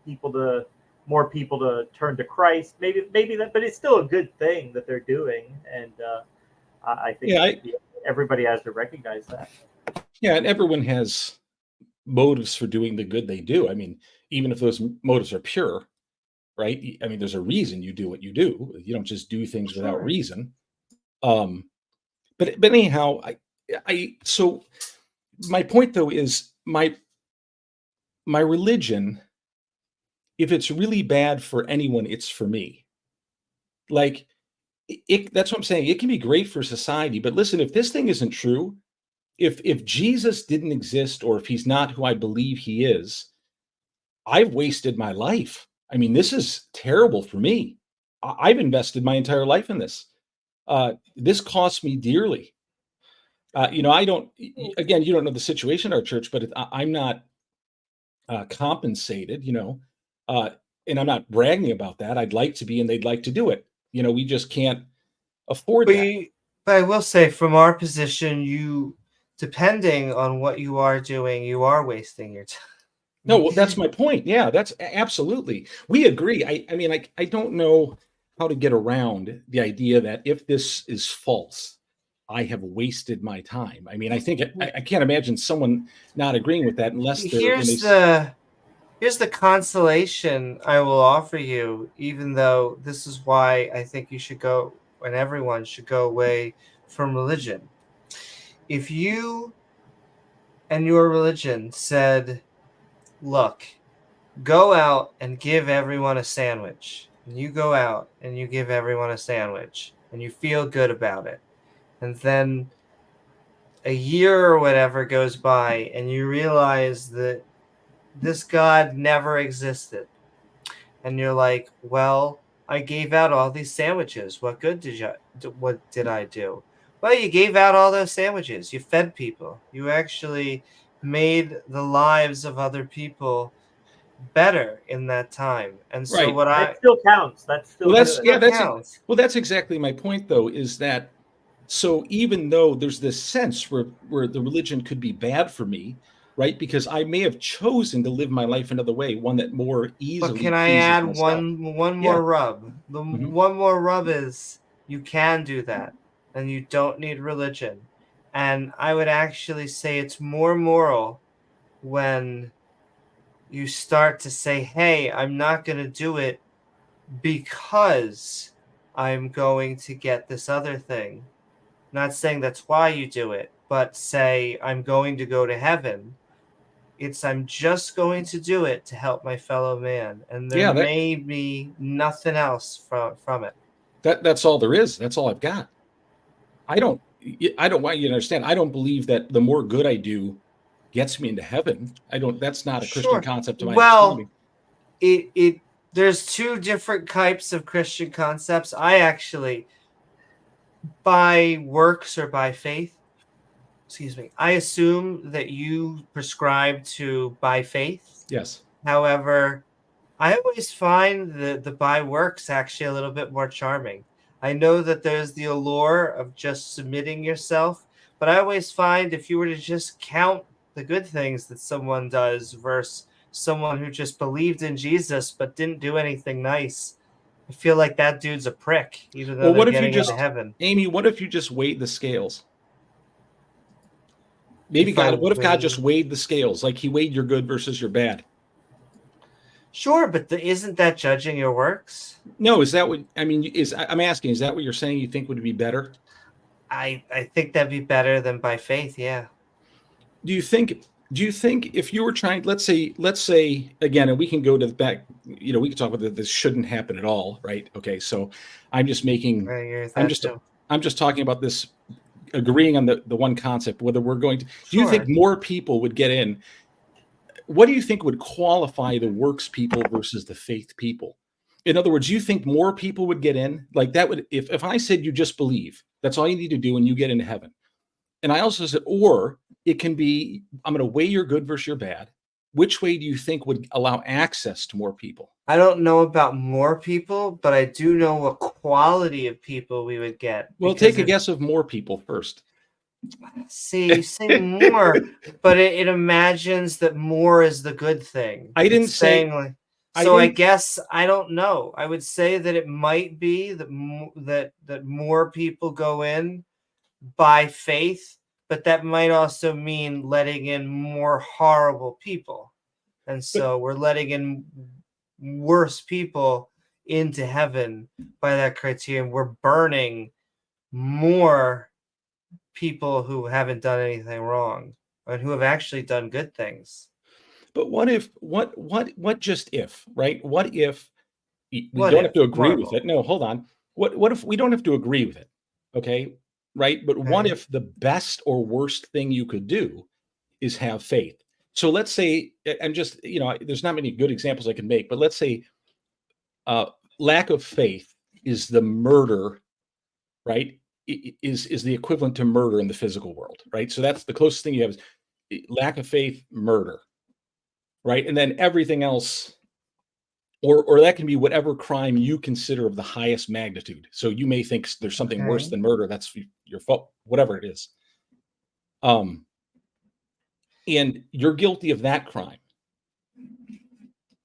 more people to turn to Christ, maybe that, but it's still a good thing that they're doing, and I think everybody has to recognize that. Yeah, and everyone has motives for doing the good they do. I mean, even if those motives are pure, right? I mean, there's a reason you do what you do. You don't just do things without reason. But anyhow, so my point though is my religion, if it's really bad for anyone, it's for me. Like, that's what I'm saying. It can be great for society, but listen, if this thing isn't true, if Jesus didn't exist, or if he's not who I believe he is, I've wasted my life. I mean, this is terrible for me. I've invested my entire life in this. This costs me dearly. You know, again, you don't know the situation in our church, but I'm not compensated, you know, and I'm not bragging about that. I'd like to be, and they'd like to do it. You know, we just can't afford that. But I will say, from our position, depending on what you are doing, you are wasting your time. No, well, that's my point. Yeah, that's absolutely. We agree. I mean, I don't know how to get around the idea that if this is false, I have wasted my time. I mean, I think I can't imagine someone not agreeing with that unless they're. Here's the consolation I will offer you, even though this is why I think you should go, and everyone should go away from religion. If you and your religion said, look, go out and give everyone a sandwich, and you go out and you give everyone a sandwich, and you feel good about it, and then a year or whatever goes by, and you realize that this God never existed. And you're like, well, I gave out all these sandwiches. What did I do? Well, you gave out all those sandwiches. You fed people. You actually made the lives of other people better in that time. And so that still counts. That's still counts. Well, that's exactly my point, though, is that, so even though there's this sense where the religion could be bad for me, right? Because I may have chosen to live my life another way, one that more easily. But can I add one more rub? One more rub is you can do that, and you don't need religion. And I would actually say it's more moral when you start to say, hey, I'm not going to do it because I'm going to get this other thing. Not saying that's why you do it, but say I'm going to go to heaven. I'm just going to do it to help my fellow man, and there may be nothing else from it. That's all there is. That's all I've got. I don't want you to understand. I don't believe that the more good I do gets me into heaven. That's not a Christian concept to my understanding. There's two different types of Christian concepts. I actually by works or by faith. Excuse me. I assume that you prescribe to by faith. Yes. However, I always find the by works actually a little bit more charming. I know that there's the allure of just submitting yourself, but I always find if you were to just count the good things that someone does versus someone who just believed in Jesus but didn't do anything nice, I feel like that dude's a prick, even though Well, they're what if you getting into just, heaven. Amy, what if you just weighed the scales? Maybe If I God, what if God weigh- just weighed the scales? Like he weighed your good versus your bad? Sure, but isn't that judging your works? No, is that what, I mean, I'm asking, is that what you're saying you think would be better? I think that'd be better than by faith, yeah. Do you think if you were trying, let's say again, and we can go to the back, we can talk about that this shouldn't happen at all, right? Okay, so I'm just making, I agree with I'm that just too. I'm just talking about this, agreeing on the one concept, whether we're going to, do you Sure. think more people would get in? What do you think would qualify the works people versus the faith people? In other words, you think more people would get in? Like that would, if I said you just believe, that's all you need to do and you get into heaven. And I also said, or it can be, I'm going to weigh your good versus your bad. Which way do you think would allow access to more people? I don't know about more people, but I do know what quality of people we would get. Well, because take a guess of more people first. See, you say more, but it imagines that more is the good thing. I didn't It's say- saying like. I So I didn't- guess I don't know. I would say that it might be that that more people go in by faith, but that might also mean letting in more horrible people. And so we're letting in worse people into heaven by that criterion. We're burning more people who haven't done anything wrong and who have actually done good things. But what if, what just if, right? What if we What don't if? have to agree with Marvel. it? No, hold on. What if we don't have to agree with it? Okay. Right. But what Okay. if the best or worst thing you could do is have faith? So let's say, I'm just, there's not many good examples I can make, but let's say lack of faith is the murder, right? Is the equivalent to murder in the physical world, right? So that's the closest thing you have is lack of faith, murder, right? And then everything else, or that can be whatever crime you consider of the highest magnitude. So you may think there's something worse Okay. than murder. That's your fault, whatever it is. And you're guilty of that crime.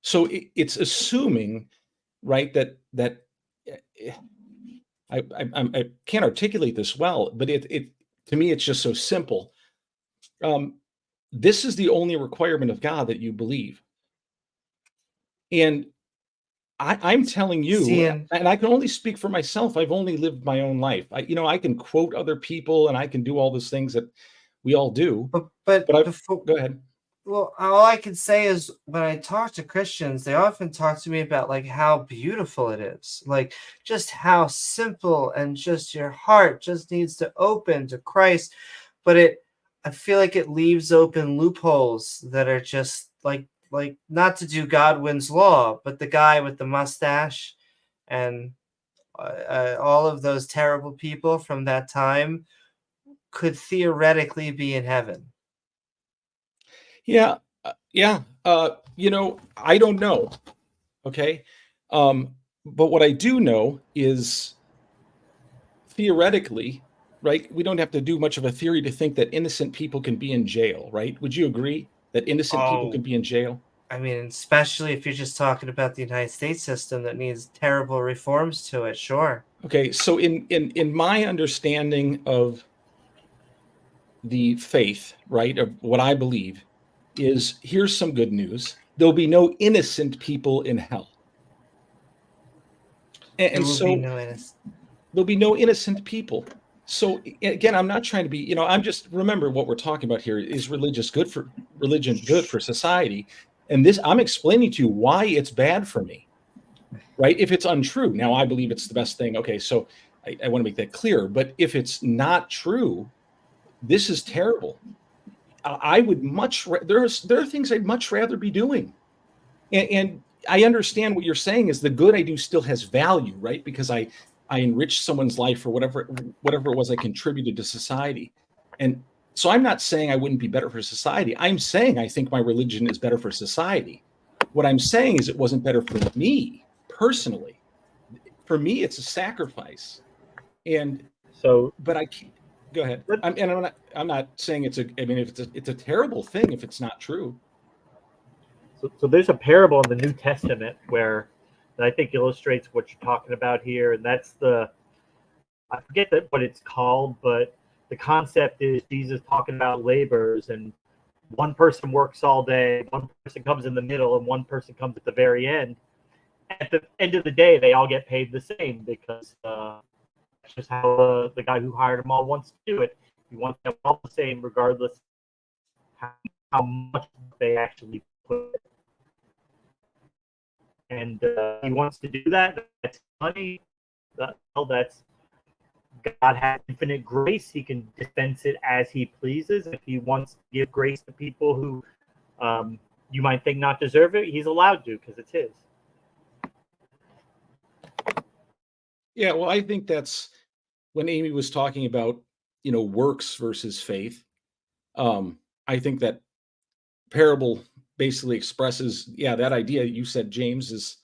So it's assuming, right, that I can't articulate this well, but it to me it's just so simple. This is the only requirement of God, that you believe. And I'm telling you, See, and I can only speak for myself. I've only lived my own life. I can quote other people and I can do all those things that we all do. But Go ahead. Well, all I can say is when I talk to Christians, they often talk to me about like how beautiful it is, like just how simple, and just your heart just needs to open to Christ. But I feel like it leaves open loopholes that are just like not to do Godwin's law, but the guy with the mustache and all of those terrible people from that time could theoretically be in heaven. Yeah. I don't know. Okay. But what I do know is theoretically, right? We don't have to do much of a theory to think that innocent people can be in jail, right? Would you agree that innocent people can be in jail? I mean, especially if you're just talking about the United States system that needs terrible reforms to it, sure. Okay. So in my understanding of the faith, right, of what I believe, is here's some good news. There'll be no innocent people in hell. And so there'll be no innocent people. So again, I'm not trying to be, I'm just, remember what we're talking about here is religion good for society. And this, I'm explaining to you why it's bad for me, right? If it's untrue. Now I believe it's the best thing. Okay. So I want to make that clear, but if it's not true, this is terrible. I would there are things I'd much rather be doing. And I understand what you're saying is the good I do still has value, right? Because I I enriched someone's life or whatever it was I contributed to society. And so I'm not saying I wouldn't be better for society. I'm saying I think my religion is better for society. What I'm saying is it wasn't better for me personally. For me, it's a sacrifice. And So, but I can't go ahead. I'm not saying it's a terrible thing if it's not true. So there's a parable in the New Testament that I think illustrates what you're talking about here, and that's I forget what it's called, but the concept is Jesus talking about laborers, and one person works all day, one person comes in the middle, and one person comes at the very end. At the end of the day, they all get paid the same because that's just how the guy who hired them all wants to do it. He wants them all the same, regardless how much they actually put. And he wants to do that. That's money. That's God has infinite grace. He can dispense it as he pleases. If he wants to give grace to people who you might think not deserve it, he's allowed to because it's his. Yeah, well, I think that's when Amy was talking about, works versus faith. I think that parable basically expresses, that idea you said, James, is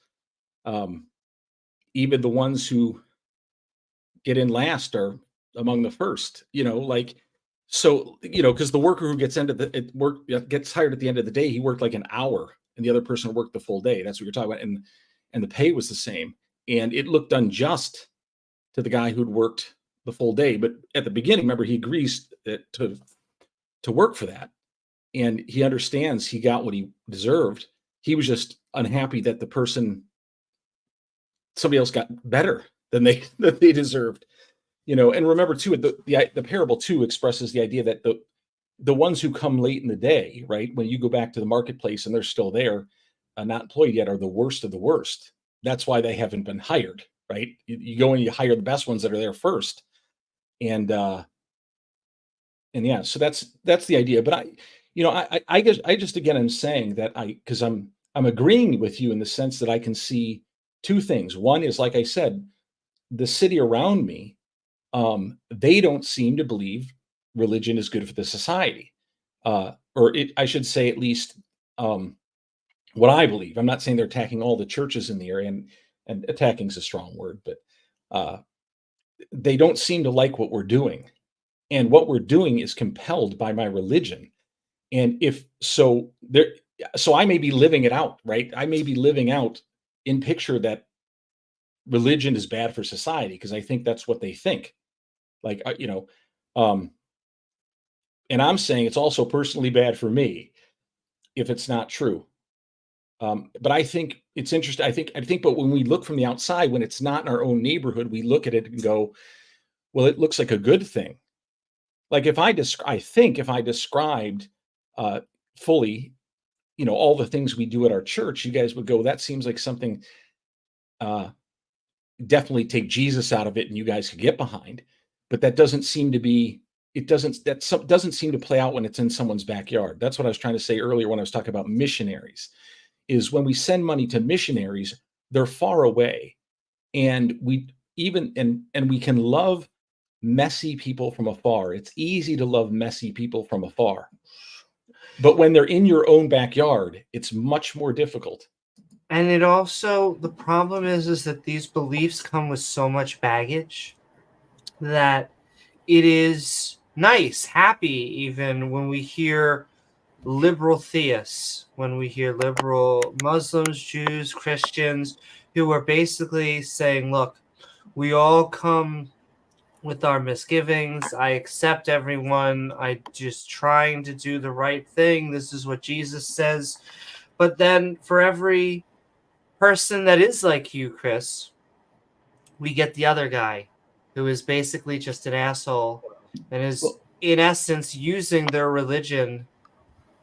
even the ones who get in last are among the first, so, because the worker who gets gets hired at the end of the day, he worked like an hour and the other person worked the full day. That's what you're talking about. And the pay was the same. And it looked unjust to the guy who'd worked the full day. But at the beginning, remember, he agrees to work for that. And he understands he got what he deserved. He was just unhappy that somebody else got better than they deserved. And remember too, the parable too expresses the idea that the ones who come late in the day, right, when you go back to the marketplace and they're still there, not employed yet, are the worst of the worst. That's why they haven't been hired, right? You go and you hire the best ones that are there first, and yeah, so that's the idea. But I guess I just again am saying that because I'm agreeing with you in the sense that I can see two things. One is, like I said, the city around me, they don't seem to believe religion is good for the society, I should say, at least what I believe. I'm not saying they're attacking all the churches in the area, and attacking is a strong word, but they don't seem to like what we're doing, and what we're doing is compelled by my religion. And so I may be living it out, right? I may be living out in picture that religion is bad for society because I think that's what they think. Like, and I'm saying it's also personally bad for me if it's not true. But I think it's interesting. I think, but when we look from the outside, when it's not in our own neighborhood, we look at it and go, well, it looks like a good thing. Like if I described fully, all the things we do at our church, you guys would go, that seems like something, definitely take Jesus out of it and you guys could get behind. But that doesn't seem to be, doesn't seem to play out when it's in someone's backyard. That's what I was trying to say earlier when I was talking about missionaries, is when we send money to missionaries, they're far away. And we can love messy people from afar. It's easy to love messy people from afar. But when they're in your own backyard, it's much more difficult. And it also, the problem is that these beliefs come with so much baggage that it is nice, happy, even when we hear liberal theists, when we hear liberal Muslims, Jews, Christians, who are basically saying, look, we all come with our misgivings. I accept everyone. I just trying to do the right thing. This is what Jesus says. But then for every person that is like you, Chris, we get the other guy who is basically just an asshole and is, in essence, using their religion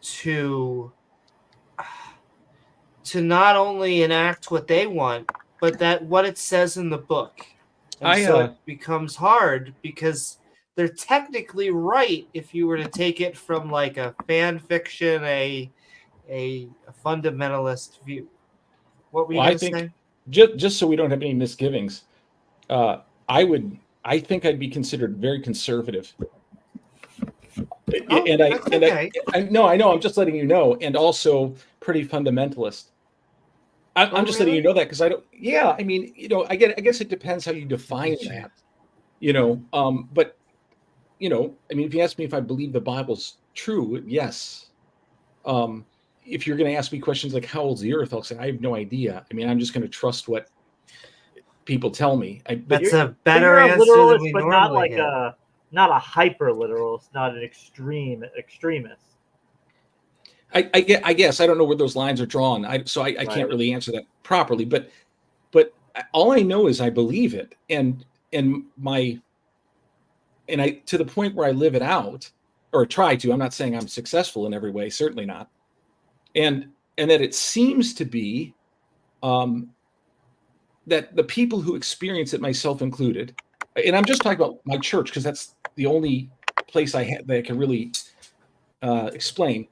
to not only enact what they want, but that what it says in the book. And so it becomes hard because they're technically right if you were to take it from like a fan fiction, a fundamentalist view. What were you going to say? Just so we don't have any misgivings, I think I'd be considered very conservative. Oh, and that's okay. I know, I'm just letting you know, and also pretty fundamentalist. I'm just letting you know that because I don't. Yeah, I mean, I guess it depends how you define that. But I mean, if you ask me if I believe the Bible's true, yes. If you're going to ask me questions like how old's the Earth, I'll say I have no idea. I mean, I'm just going to trust what people tell me. That's a you're better a answer than literalist, we but not normally like get. not a hyper literalist, not an extremist. I guess I don't know where those lines are drawn. I Right. can't really answer that properly. But all I know is I believe it, and I to the point where I live it out or try to. I'm not saying I'm successful in every way, certainly not. And that it seems to be that the people who experience it, myself included, and I'm just talking about my church because that's the only place that I can really explain.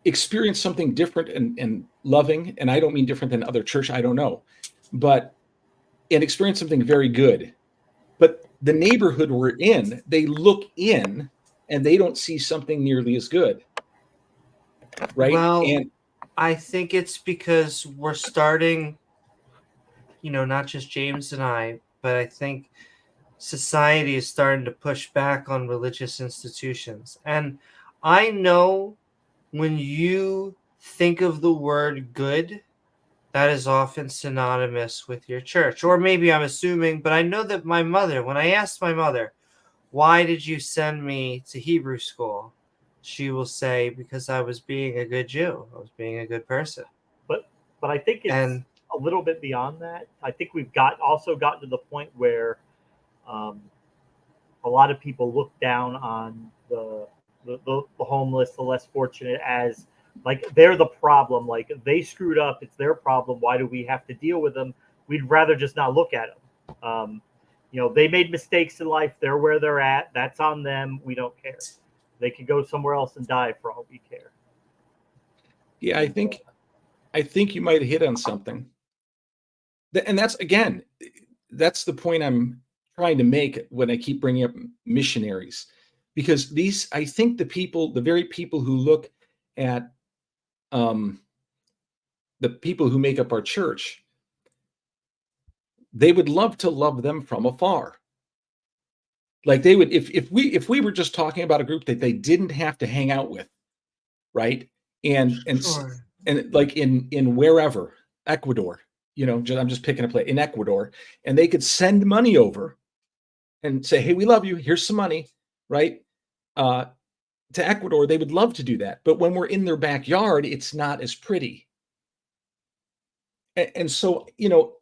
Experience something different and loving, and I don't mean different than other church. I don't know, and experience something very good. But the neighborhood we're in, they look in and they don't see something nearly as good, right? Well, And I think it's because we're starting, not just James and I, but I think society is starting to push back on religious institutions. And I know when you think of the word good, that is often synonymous with your church. Or maybe I'm assuming, but I know that when I asked my mother, why did you send me to Hebrew school? She will say, because I was being a good Jew. I was being a good person. But I think it's a little bit beyond that. I think we've also gotten to the point where a lot of people look down on the homeless, the less fortunate, as like they're the problem. Like they screwed up, it's their problem. Why do we have to deal with them? We'd rather just not look at them. They made mistakes in life. They're where they're at. That's on them. We don't care. They could go somewhere else and die for all we care. Yeah, I think you might have hit on something. And that's the point I'm trying to make when I keep bringing up missionaries, because I think the very people who look at the people who make up our church, they would love to love them from afar. Like they would, if we were just talking about a group that they didn't have to hang out with, right? And Sure. and like in wherever, Ecuador, I'm just picking a place in Ecuador, and they could send money over and say, hey, we love you, here's some money, right? To Ecuador, they would love to do that. But when we're in their backyard, it's not as pretty. And so,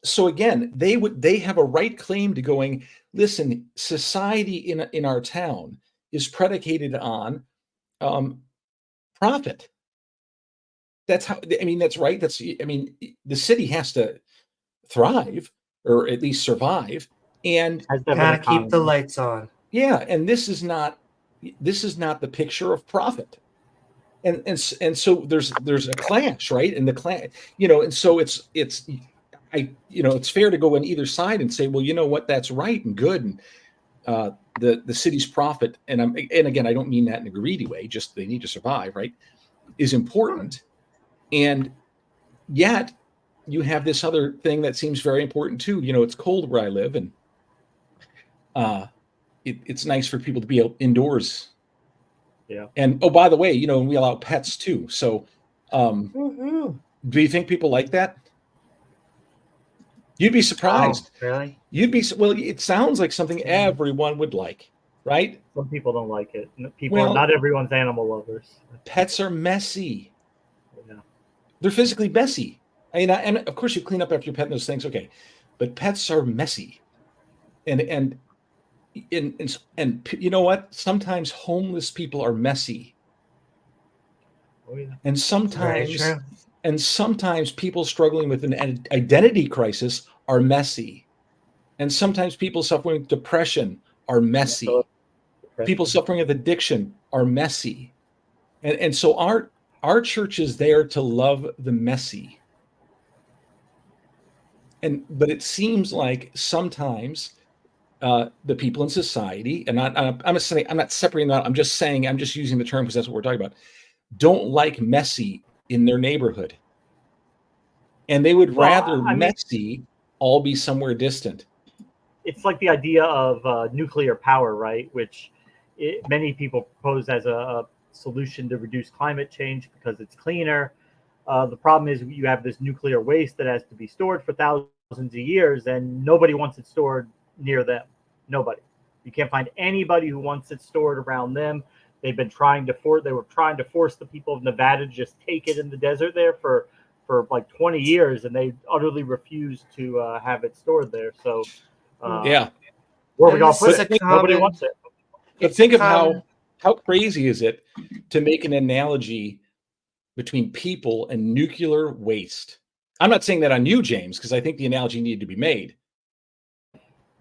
so again, they have a right claim to going, listen, society in our town is predicated on profit. That's how, I mean, that's right. The city has to thrive or at least survive. And gotta keep the lights on. Yeah. And this is not the picture of profit. And so there's a clash, right? And the clash, and so it's fair to go on either side and say, well, you know what, that's right and good. And the city's profit, and again, I don't mean that in a greedy way, just they need to survive, right, is important. And yet you have this other thing that seems very important too. It's cold where I live, and it's nice for people to be indoors. Yeah. And oh, by the way, we allow pets too. So do you think people like that? You'd be surprised. Oh, really? Well, it sounds like something everyone would like, right? Some people don't like it. Not everyone's animal lovers. Pets are messy. Yeah. They're physically messy. And of course you clean up after your pet and those things, okay. But pets are messy. And you know what? Sometimes homeless people are messy. Oh, yeah. And sometimes people struggling with an identity crisis are messy. And sometimes people suffering with depression are messy. People suffering with addiction are messy. And so our church is there to love the messy. but it seems like sometimes the people in society, and I'm not separating that. I'm just saying, I'm just using the term because that's what we're talking about, don't like messy in their neighborhood. And they would rather messy all be somewhere distant. It's like the idea of nuclear power, right? Which many people propose as a solution to reduce climate change because it's cleaner. The problem is you have this nuclear waste that has to be stored for thousands of years, and nobody wants it stored near them. Nobody. You can't find anybody who wants it stored around them. They've been trying to force the people of Nevada to just take it in the desert there for like 20 years, and they utterly refused to have it stored there. So, yeah, where we gonna put it? Nobody wants it. But think of how crazy is it to make an analogy between people and nuclear waste. I'm not saying that on you, James, because I think the analogy needed to be made.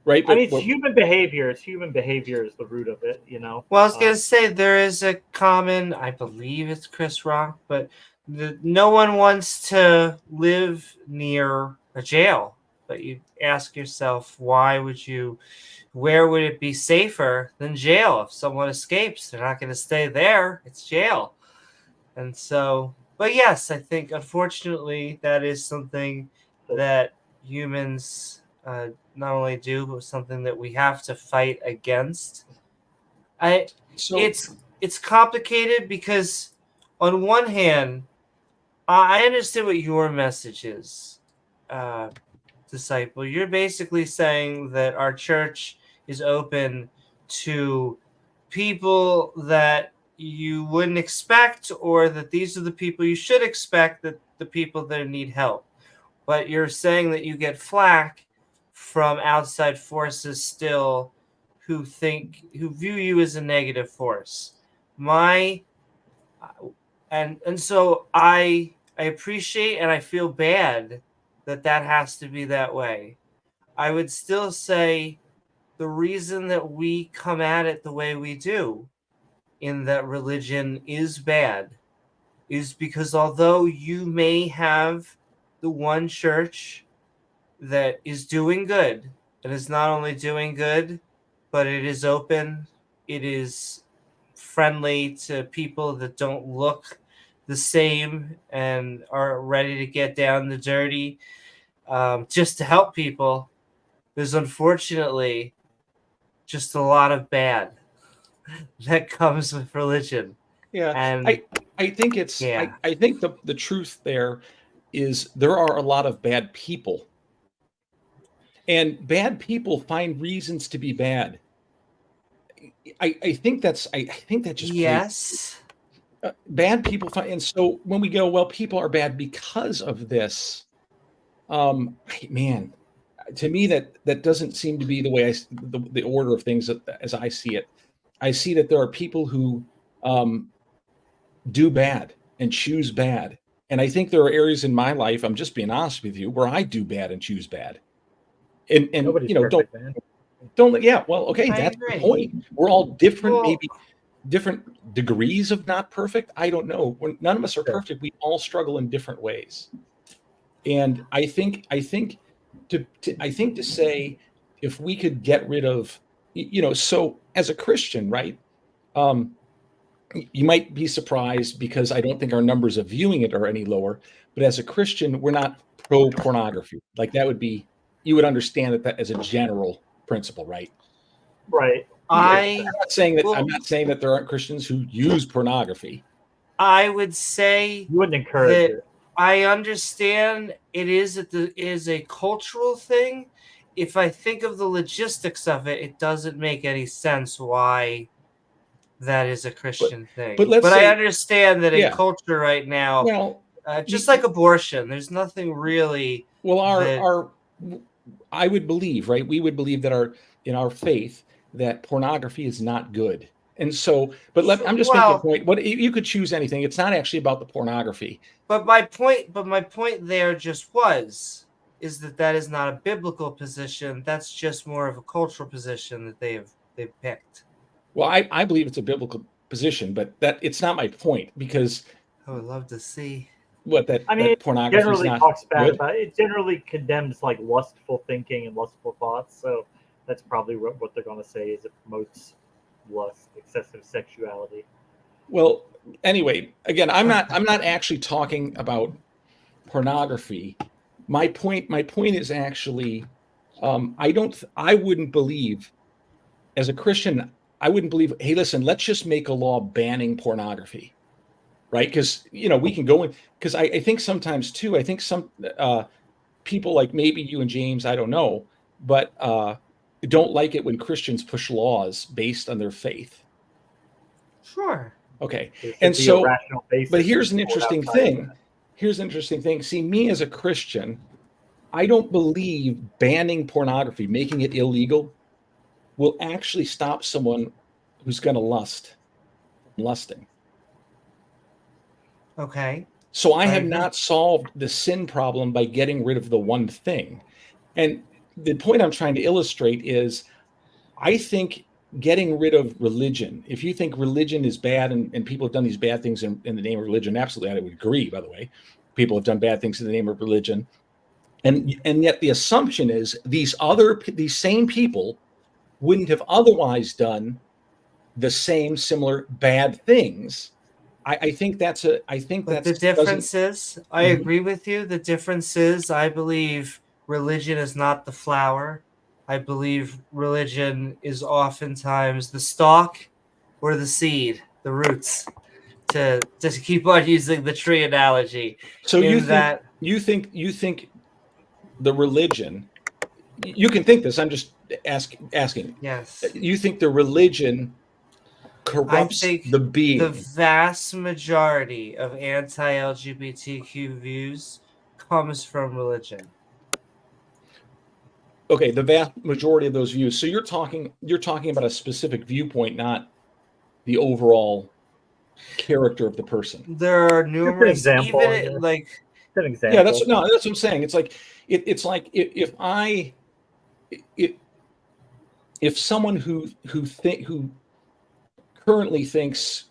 Right? But it's human behavior. It's human behavior is the root of it, you know? Well, I was going to say there is a common, I believe it's Chris Rock, but no one wants to live near a jail. But you ask yourself, where would it be safer than jail? If someone escapes, they're not going to stay there. It's jail. And so, but yes, I think unfortunately that is something that humans not only do, but something that we have to fight against. It's complicated because on one hand, I understand what your message is, Disciple. You're basically saying that our church is open to people that you wouldn't expect, or that these are the people you should expect, that the people that need help. But you're saying that you get flack from outside forces still who view you as a negative force. So I appreciate and I feel bad that has to be that way. I would still say the reason that we come at it the way we do, in that religion is bad, is because although you may have the one church that is doing good, and is not only doing good, but it is open, it is friendly to people that don't look the same and are ready to get down the dirty, just to help people, there's unfortunately just a lot of bad that comes with religion. Yeah, and I think it's I think the truth there is there are a lot of bad people, and bad people find reasons to be bad. I think that's just yes. Bad people find, and so when we go, well, people are bad because of this. Man, to me that doesn't seem to be the way the order of things as I see it. I see that there are people who do bad and choose bad. And I think there are areas in my life, I'm just being honest with you, where I do bad and choose bad. And nobody's you know, perfect, man. Okay, that's the point. We're all different, maybe different degrees of not perfect. I don't know. None of us are perfect. We all struggle in different ways. And I think to say, if we could get rid of, so as a Christian, right? You might be surprised because I don't think our numbers of viewing it are any lower. But as a Christian, we're not pro pornography. Like that would be, you would understand that as a general principle, right? Right. I'm not saying that there aren't Christians who use pornography. I would say you wouldn't encourage it. I understand it is a cultural thing. If I think of the logistics of it, it doesn't make any sense why that is a Christian thing. But I understand that in culture right now, just like abortion, there's nothing really. Well, I would believe, right? We would believe that in our faith that pornography is not good. And so, I'm just making a point. What you could choose anything. It's not actually about the pornography. But my point there just is that is not a biblical position. That's just more of a cultural position that they've picked. Well, I believe it's a biblical position, but that it's not my point, because I would love to see. what that, I mean, that it pornography is generally not talks bad good. about it. It generally condemns like lustful thinking and lustful thoughts. So that's probably what they're going to say is it promotes lust, excessive sexuality. Well, anyway, again, I'm not actually talking about pornography. My point is actually, I wouldn't believe, as a Christian, I wouldn't believe, hey, listen, let's just make a law banning pornography, right? Because, we can go in, because I think sometimes too, I think some people like maybe you and James, I don't know, but don't like it when Christians push laws based on their faith. Sure. Okay. There should And be a so, rational basis but here's an for it interesting outside of thing. that. Here's an interesting thing. See, me as a Christian, I don't believe banning pornography, making it illegal, will actually stop someone who's going to lust from lusting. Okay. So I have agree. not solved the sin problem by getting rid of the one thing. And the point I'm trying to illustrate is, I think getting rid of religion, if you think religion is bad and people have done these bad things in the name of religion, absolutely, I would agree, by the way. People have done bad things in the name of religion. And yet the assumption is these same people wouldn't have otherwise done the same similar bad things. I think But the doesn't. difference is, I Mhm. agree with you. The difference is, I believe religion is not the flower. I believe religion is oftentimes the stalk or the seed, the roots. To just keep on using the tree analogy, So in that, you think the religion, you can think this, I'm just asking, yes, you think the religion I corrupts think the the being? vast majority of anti-LGBTQ views comes from religion. Okay, the vast majority of those views. So you're talking about a specific viewpoint, not the overall character of the person. There are Just an numerous, example. even like, Just an Yeah, example. that's what I'm saying. It's like it's like if someone who currently thinks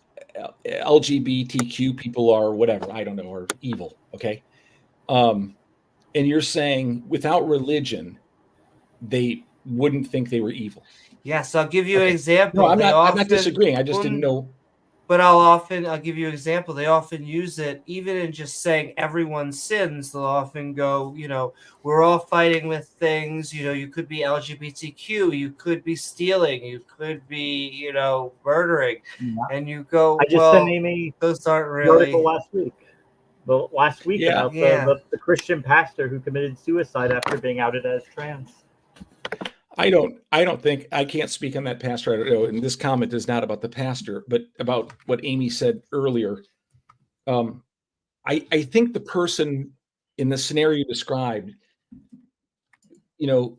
LGBTQ people are whatever, I don't know, are evil, okay? And you're saying without religion, they wouldn't think they were evil. yes, I'll give you an Okay. No, example. They I'm not often, disagreeing. I just didn't know. but I'll give you an example. They often use it, even in just saying everyone sins. They'll often go, we're all fighting with things. You could be LGBTQ, you could be stealing, you could be, murdering, Yeah. and you go, I just sent well, Amy those aren't the article really. last week Yeah. about the Christian pastor who committed suicide after being outed as trans. I don't think, I can't speak on that pastor. I don't know. And this comment is not about the pastor, but about what Amy said earlier. I think the person in the scenario you described,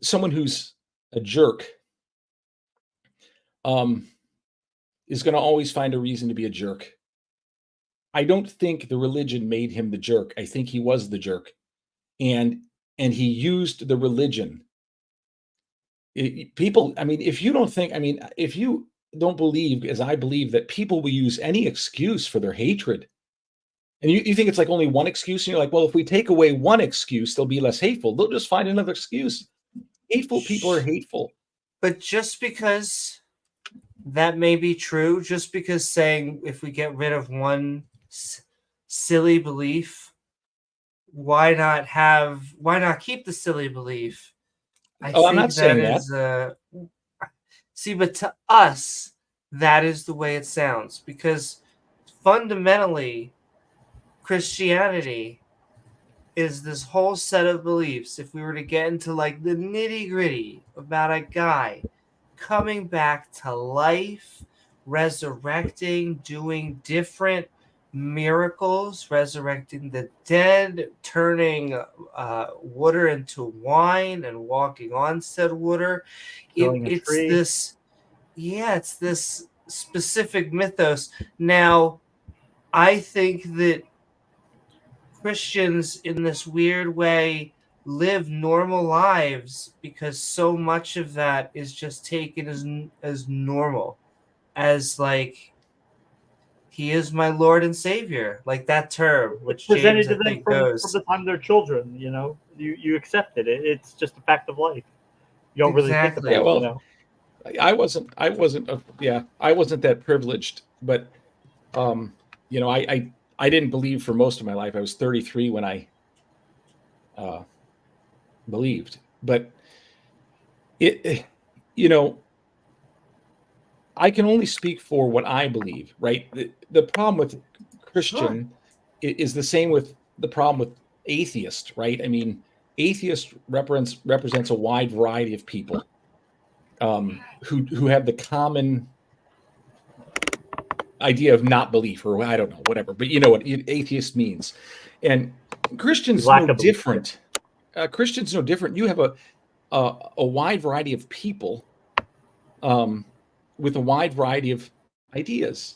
someone who's a jerk, is going to always find a reason to be a jerk. I don't think the religion made him the jerk. I think he was the jerk, and he used the religion. People, I mean, if you don't believe, as I believe, that people will use any excuse for their hatred, and you think it's like only one excuse, and you're like, well, if we take away one excuse, they'll be less hateful. They'll just find another excuse. Hateful people are hateful. But just because that may be true, just because saying if we get rid of one silly belief, why not keep the silly belief? I I'm not think that saying that. is see, but to us, that is the way it sounds, because fundamentally Christianity is this whole set of beliefs. If we were to get into like the nitty-gritty about a guy coming back to life, resurrecting, doing different miracles, resurrecting the dead, turning water into wine and walking on said water. Killing a It's tree. it's this specific mythos. Now, I think that Christians, in this weird way, live normal lives because so much of that is just taken as normal, as like he is my Lord and Savior. Like that term, which presented James, to I them think, from goes. the time they're children. You know, you accept it. It's just a fact of life. You don't really think about Exactly. Yeah, it. well, You know, I wasn't that privileged, but you know, I didn't believe for most of my life. I was 33 when I believed, but you know, I can only speak for what I believe, right? The problem with Christian is the same with the problem with atheist, right? I mean, atheist represents a wide variety of people who have the common idea of not belief, or I don't know, whatever. But you know what atheist means, and Christians lack no of belief. different. Christians no different. You have a wide variety of people with a wide variety of ideas,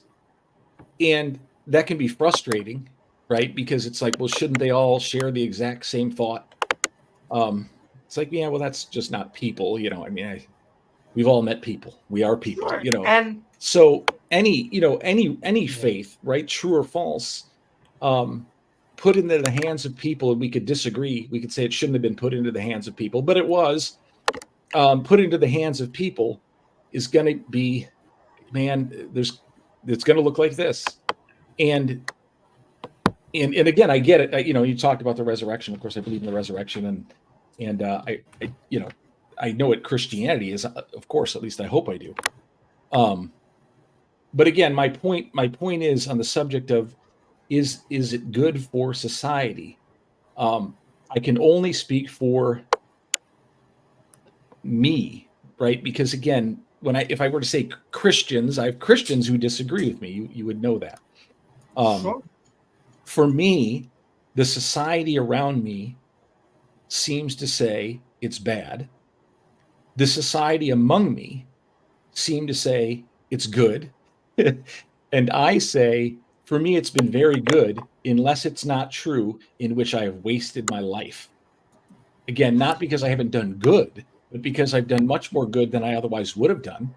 and that can be frustrating, right? Because it's like, well, shouldn't they all share the exact same thought? It's like, yeah, well, that's just not people, you know. I mean, we've all met people. We are people, Sure. you know. And So any faith, right, true or false, put into the hands of people, and we could disagree. We could say it shouldn't have been put into the hands of people, but it was put into the hands of people. Is going to be, man. It's going to look like this, and again, I get it. You know, you talked about the resurrection. Of course, I believe in the resurrection, and I you know, I know what Christianity is. Of course, at least I hope I do. But again, my point is on the subject of is it good for society? I can only speak for me, right? Because again, if I were to say Christians, I have Christians who disagree with me. You would know that. sure. For me, the society around me seems to say it's bad. The society among me seem to say it's good. And I say, for me, it's been very good, unless it's not true, in which I have wasted my life. Again, not because I haven't done good, but because I've done much more good than I otherwise would have done.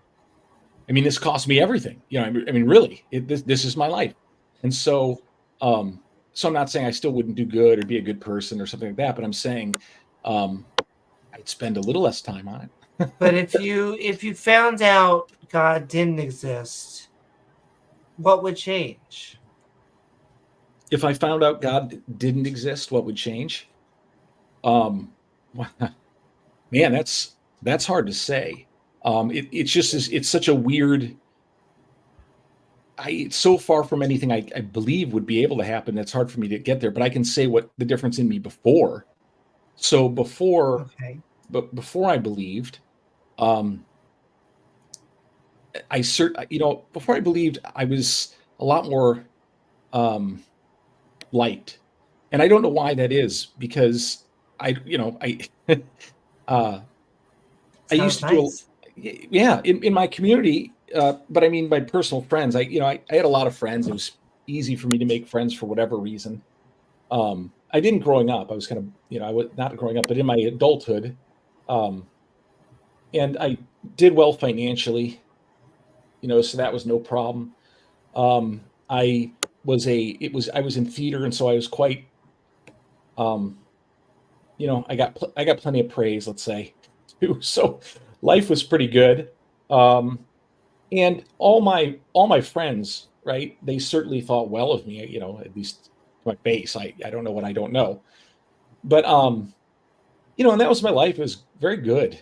I mean, this cost me everything. You know, I mean, really, this is my life. And so, so I'm not saying I still wouldn't do good or be a good person or something like that, but I'm saying I'd spend a little less time on it. But if you found out God didn't exist, what would change? If I found out God didn't exist, what would change? Um, man, that's hard to say. It's just it's such a weird. It's so far from anything I believe would be able to happen. It's hard for me to get there. But I can say what the difference in me before. So Okay. before I believed, um, before I believed, I was a lot more liked, and I don't know why that is, because I uh, I used Sounds to do nice. yeah, in my community, but I mean my personal friends. I had a lot of friends. It was easy for me to make friends for whatever reason. I didn't growing up. I was kind of, I was not growing up, but in my adulthood, um, and I did well financially, so that was no problem. I I was in theater, and so I was quite, um, I got plenty of praise, let's say, too. So life was pretty good. Um, and all my friends, right? They certainly thought well of me, at least to my base. I don't know what I don't know, but and that was my life. It was very good,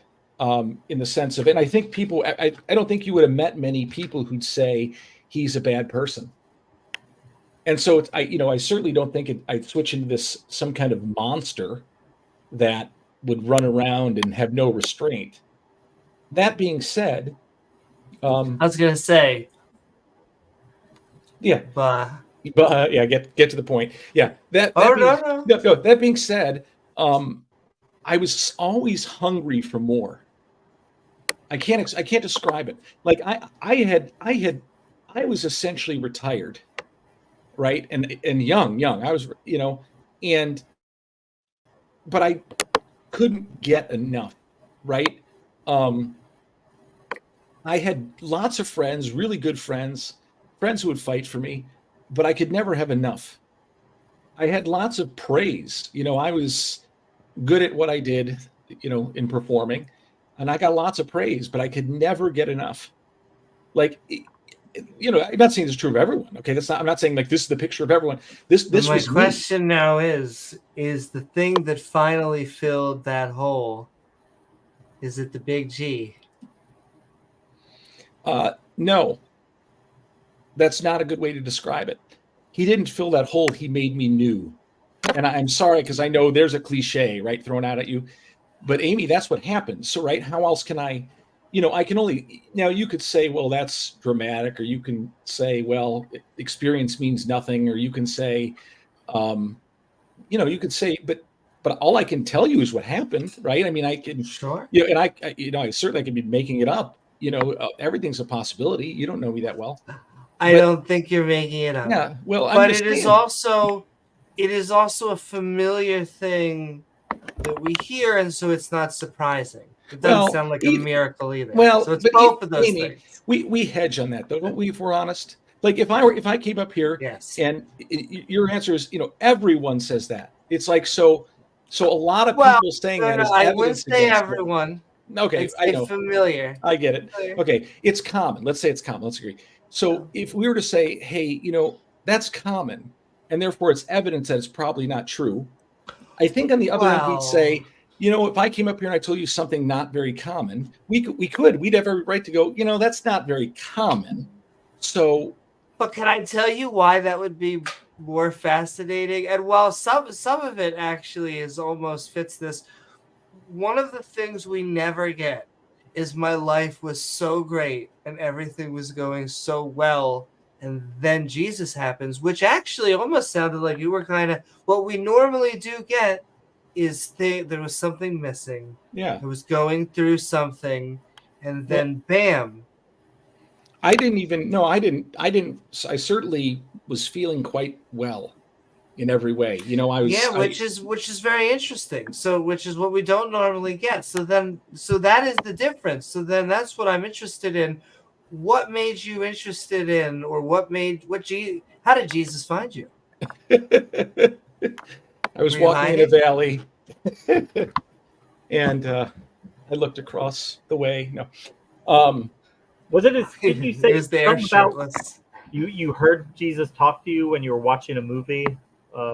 in the sense of, and I think people, I don't think you would have met many people who'd say he's a bad person. And so I certainly don't think I'd switch into this some kind of monster that would run around and have no restraint. That being said, I was gonna say, yeah, but but yeah, get to the point. Yeah, oh no. no, that being said, I was always hungry for more. I can't describe it. Like I was essentially retired, right? And young. I was, and but I couldn't get enough, right? Um, I had lots of friends, really good friends, friends who would fight for me, but I could never have enough. I had lots of praise. I was good at what I did, in performing, and I got lots of praise, but I could never get enough. Like, I'm not saying it's true of everyone. Okay, I'm not saying like this is the picture of everyone. This my was question now is the thing that finally filled that hole, is it the big G? No, that's not a good way to describe it. He didn't fill that hole. He made me new. And I'm sorry, because I know there's a cliche, right, thrown out at you. But Amy, that's what happens. So, right, how else can I can only, now you could say, well, that's dramatic, or you can say, well, experience means nothing, or you can say, you could say, but all I can tell you is what happened, right? I mean, I can, Sure. and I certainly could be making it up. Everything's a possibility. You don't know me that well. I don't think you're making it up. Yeah, well, but it is also a familiar thing that we hear, and so it's not surprising. It doesn't sound like a miracle either. Well, so it's both of those Amy, things. We hedge on that, though, don't we? If we're honest, like if I came up here, yes, and your answer is, everyone says that. It's like so a lot of people saying that is I wouldn't evidence say against everyone. It. Okay, I know. Familiar. I get it. Okay, it's common. Let's say it's common. Let's agree. So if we were to say, hey, that's common, and therefore it's evidence that it's probably not true, I think on the other end we'd say, if I came up here and I told you something not very common, we'd have every right to go, that's not very common. So, but can I tell you why that would be more fascinating? And while some of it actually almost fits this, one of the things we never get is my life was so great and everything was going so well, and then Jesus happens, which actually almost sounded like you were kind of, what we normally do get is there was something missing. Yeah. It was going through something, and then bam. I certainly was feeling quite well in every way. Which is very interesting. So, which is what we don't normally get. So that is the difference. So then that's what I'm interested in. What made you interested in, or how did Jesus find you? I was walking in a valley and I looked across the way. No. Was it did you say something about you heard Jesus talk to you when you were watching a movie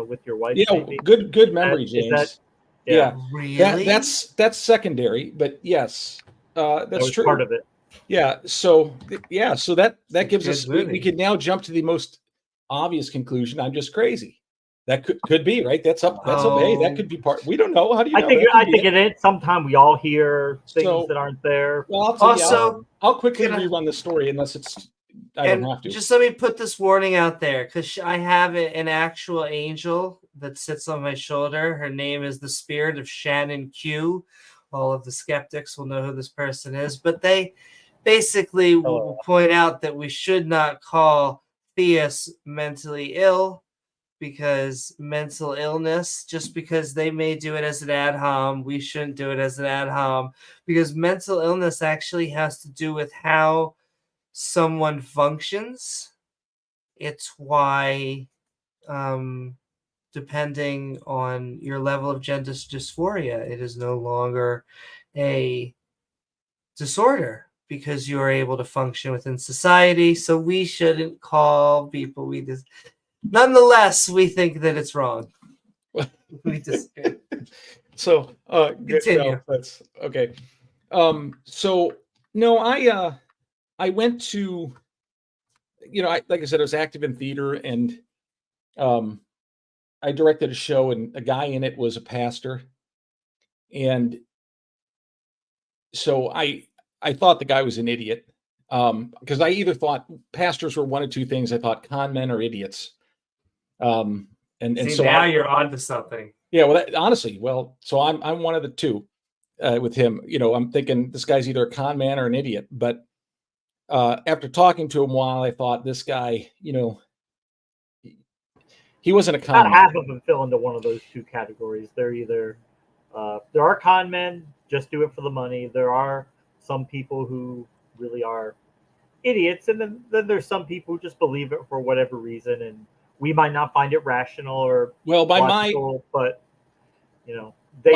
with your wife? Maybe? Good memory, James. Really? That's secondary, but yes, that's true. Part of it. Yeah. So that gives us. We can now jump to the most obvious conclusion. I'm just crazy. That could be right. That's up. A. That could be part. We don't know. How do you know? I think it is. Sometimes we all hear things that aren't there. Well, I'll quickly rerun the story unless it's. I don't have to. Just let me put this warning out there, because I have an actual angel that sits on my shoulder. Her name is the Spirit of Shannon Q. All of the skeptics will know who this person is, but they basically will point out that we should not call theists mentally ill, because mental illness, just because they may do it as an ad hom, we shouldn't do it as an ad hom, because mental illness actually has to do with how someone functions. It's why, depending on your level of gender dysphoria, it is no longer a disorder, because you are able to function within society. So we shouldn't call people nonetheless, we think that it's wrong. We disagree. So continue. No, that's okay. So no, I went to, like I said, I was active in theater, and I directed a show, and a guy in it was a pastor, and so I thought the guy was an idiot, because I either thought pastors were one of two things. I thought con men or idiots. And so now you're onto something. Yeah, well, honestly, so I'm one of the two with him. I'm thinking this guy's either a con man or an idiot. But after talking to him a while, I thought this guy, he wasn't a con man. About half of them fill into one of those two categories. They're either there are con men, just do it for the money. There are some people who really are idiots, and then there's some people who just believe it for whatever reason, and we might not find it rational or logical, but they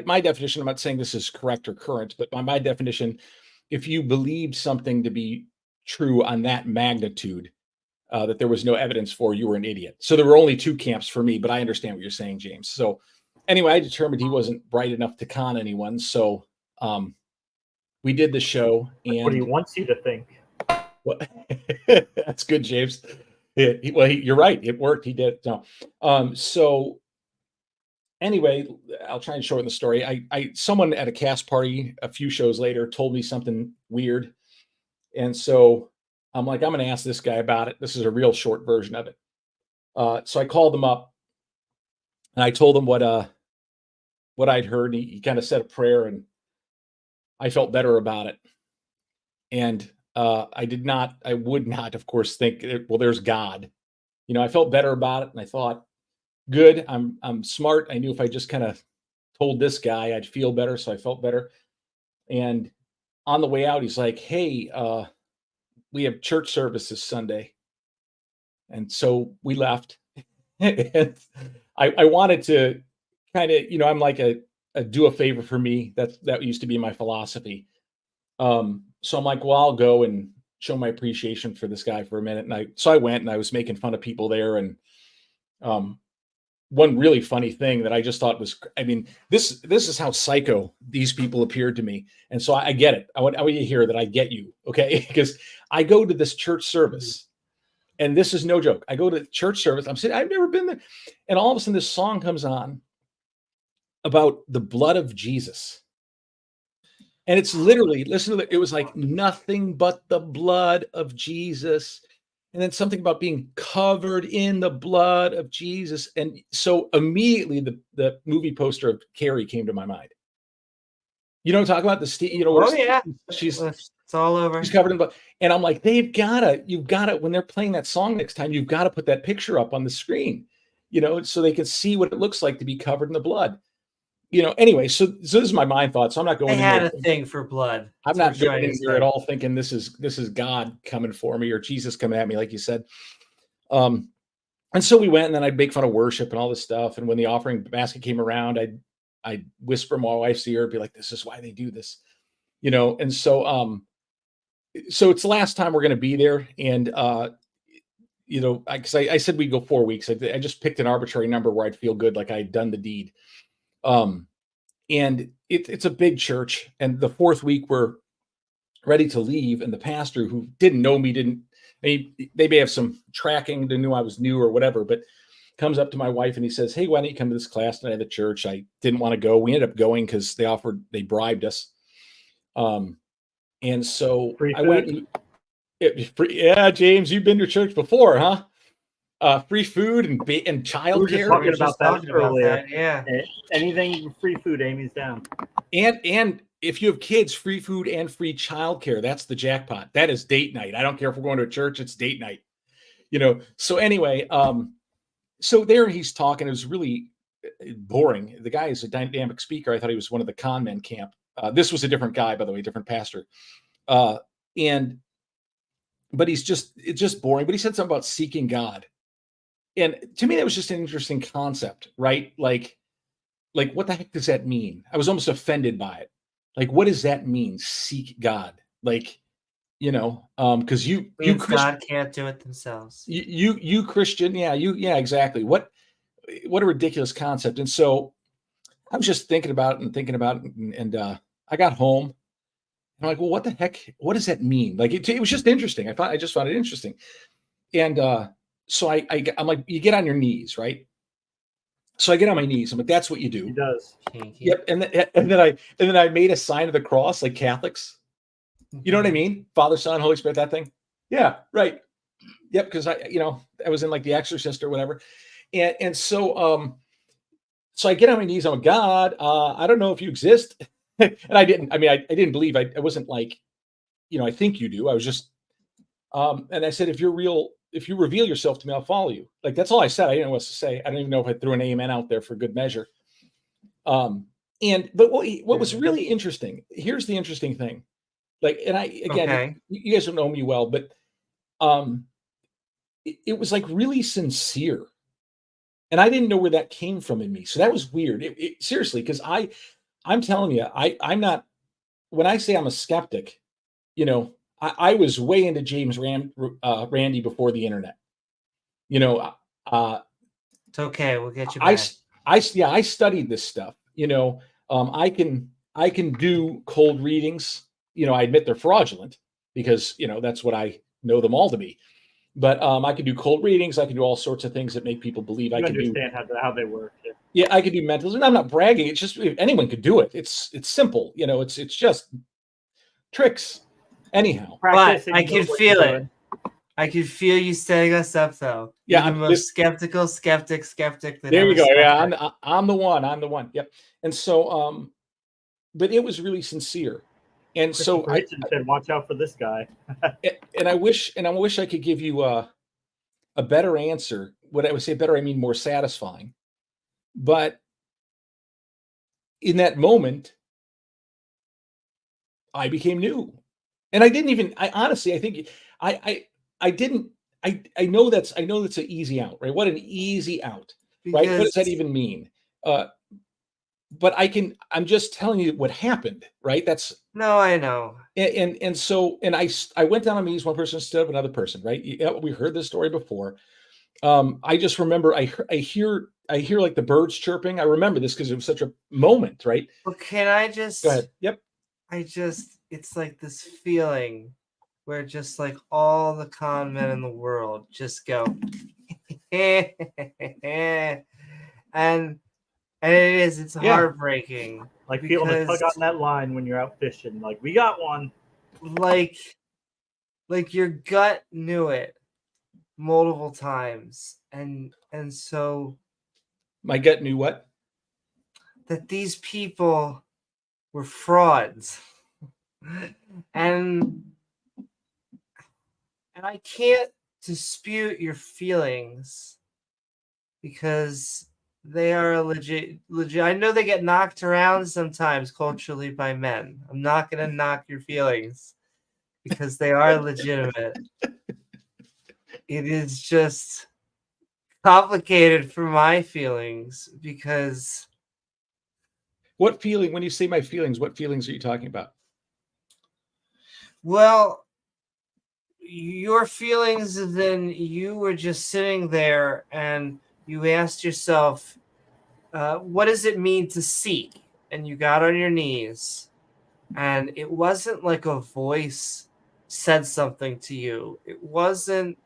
my definition, I'm not saying this is correct or current, but by my definition, if you believed something to be true on that magnitude, that there was no evidence for, you were an idiot. So there were only two camps for me, but I understand what you're saying, James. So anyway, I determined he wasn't bright enough to con anyone. So we did the show. And what he wants you to think. Well, that's good, James. You're right. It worked. He did. No. So anyway, I'll try and shorten the story. Someone at a cast party a few shows later told me something weird. And so I'm like, I'm going to ask this guy about it. This is a real short version of it. So I called him up and I told him what I'd heard. He kind of said a prayer and I felt better about it. And I would not, of course, think, well, there's God. I felt better about it. And I thought, good, I'm smart. I knew if I just kind of told this guy, I'd feel better. So I felt better. And on the way out, he's like, hey, we have church service this Sunday. And so we left. And I wanted to kind of, I'm like a do a favor for me. That used to be my philosophy. So I'm like, well, I'll go and show my appreciation for this guy for a minute. And so I went and I was making fun of people there. And one really funny thing that I just thought was, this is how psycho these people appeared to me. And so I get it. I want you to hear that I get you. Okay. Because I go to this church service and this is no joke. I go to church service. I'm saying, I've never been there. And all of a sudden this song comes on about the blood of Jesus. And it's literally, listen to it. It was like nothing but the blood of Jesus. And then something about being covered in the blood of Jesus. And so immediately the movie poster of Carrie came to my mind. Talk about the she's it's all over. She's covered in blood. And I'm like, you've got to, when they're playing that song next time, you've got to put that picture up on the screen, so they can see what it looks like to be covered in the blood. Anyway, so this is my mind thought. So I'm not going. I had a thing for blood. I'm not going in here at all thinking this is God coming for me or Jesus coming at me, like you said. And so we went, and then I'd make fun of worship and all this stuff. And when the offering basket came around, I'd whisper my wife's ear, be like, "This is why they do this," And so, so it's the last time we're going to be there, and because I said we'd go 4 weeks. I just picked an arbitrary number where I'd feel good, like I'd done the deed. And it's a big church, and the fourth week we're ready to leave, and the pastor, who didn't know me, they may have some tracking to know I was new or whatever, but comes up to my wife and he says, "Hey, why don't you come to this class tonight at the church?" I didn't want to go. We ended up going because they bribed us. And so I went. Yeah, James, you've been to church before, huh? Free food and childcare. We were just talking about that earlier. Yeah. Anything free food, Amy's down. And if you have kids, free food and free childcare. That's the jackpot. That is date night. I don't care if we're going to a church; it's date night. So anyway, so there he's talking. It was really boring. The guy is a dynamic speaker. I thought he was one of the con men camp. This was a different guy, by the way, different pastor. But it's just boring. But he said something about seeking God. And to me, that was just an interesting concept, right? Like what the heck does that mean? I was almost offended by it. Like, what does that mean? Seek God. Like, because you God can't do it themselves. You Christian. Yeah, exactly. What a ridiculous concept. And so I was just thinking about it and I got home. I'm like, well, what the heck? What does that mean? Like, it was just interesting. I just found it interesting. And so I'm like, you get on your knees, right? So I get on my knees. I'm like, that's what you do. He does. Yep. And then I made a sign of the cross, like Catholics. You know what I mean? Father, Son, Holy Spirit, that thing. Yeah, right. Yep. Because I was in like The Exorcist or whatever. And so I get on my knees. I'm like, God, I don't know if you exist. And I didn't I believe. I wasn't like, I think you do. I was just, and I said, if you reveal yourself to me, I'll follow you. Like, that's all I said. I didn't know what to say. I don't even know if I threw an amen out there for good measure. But what was really interesting, here's the interesting thing. Like, and Okay. you guys don't know me well, but it was like really sincere. And I didn't know where that came from in me. So that was weird. Seriously, because I'm telling you, I'm not, when I say I'm a skeptic, I was way into James Randi before the internet. It's okay. We'll get you I back. I studied this stuff. I can do cold readings. I admit they're fraudulent because that's what I know them all to be. But I can do cold readings. I can do all sorts of things that make people believe I can do. Understand how they work. Yeah, I could do mentals, and I'm not bragging. It's just anyone could do it. It's simple. It's just tricks. Anyhow, But I can feel it. I can feel you setting us up, though. Yeah, You're the most skeptical skeptic. There you go. Yeah, I'm the one. I'm the one. Yep. And so, but it was really sincere. And so I said, "Watch out for this guy." and I wish I could give you a better answer. What I would say better, I mean more satisfying. But in that moment, I became new, and I didn't even. I honestly, I think I didn't. I know that's an easy out, right? What an easy out, right? What does that even mean? But I'm just telling you what happened, right? No, I know. And so I went down on my knees. One person stood up, another person, right? Yeah, we heard this story before. I just remember I hear like the birds chirping. I remember this because it was such a moment, right? Well, can I just go ahead? Yep. It's like this feeling where just like all the con men in the world just go and it's heartbreaking. Like feeling the tug on that line when you're out fishing. Like, we got one. Like your gut knew it multiple times. And so my gut knew what? That these people were frauds. And I can't dispute your feelings because they are legit. I know they get knocked around sometimes culturally by men. I'm not going to knock your feelings because they are legitimate. It is just complicated for my feelings because. What feeling? When you say my feelings, what feelings are you talking about? Well, your feelings, then you were just sitting there and you asked yourself, what does it mean to seek? And you got on your knees, and it wasn't like a voice said something to you. It wasn't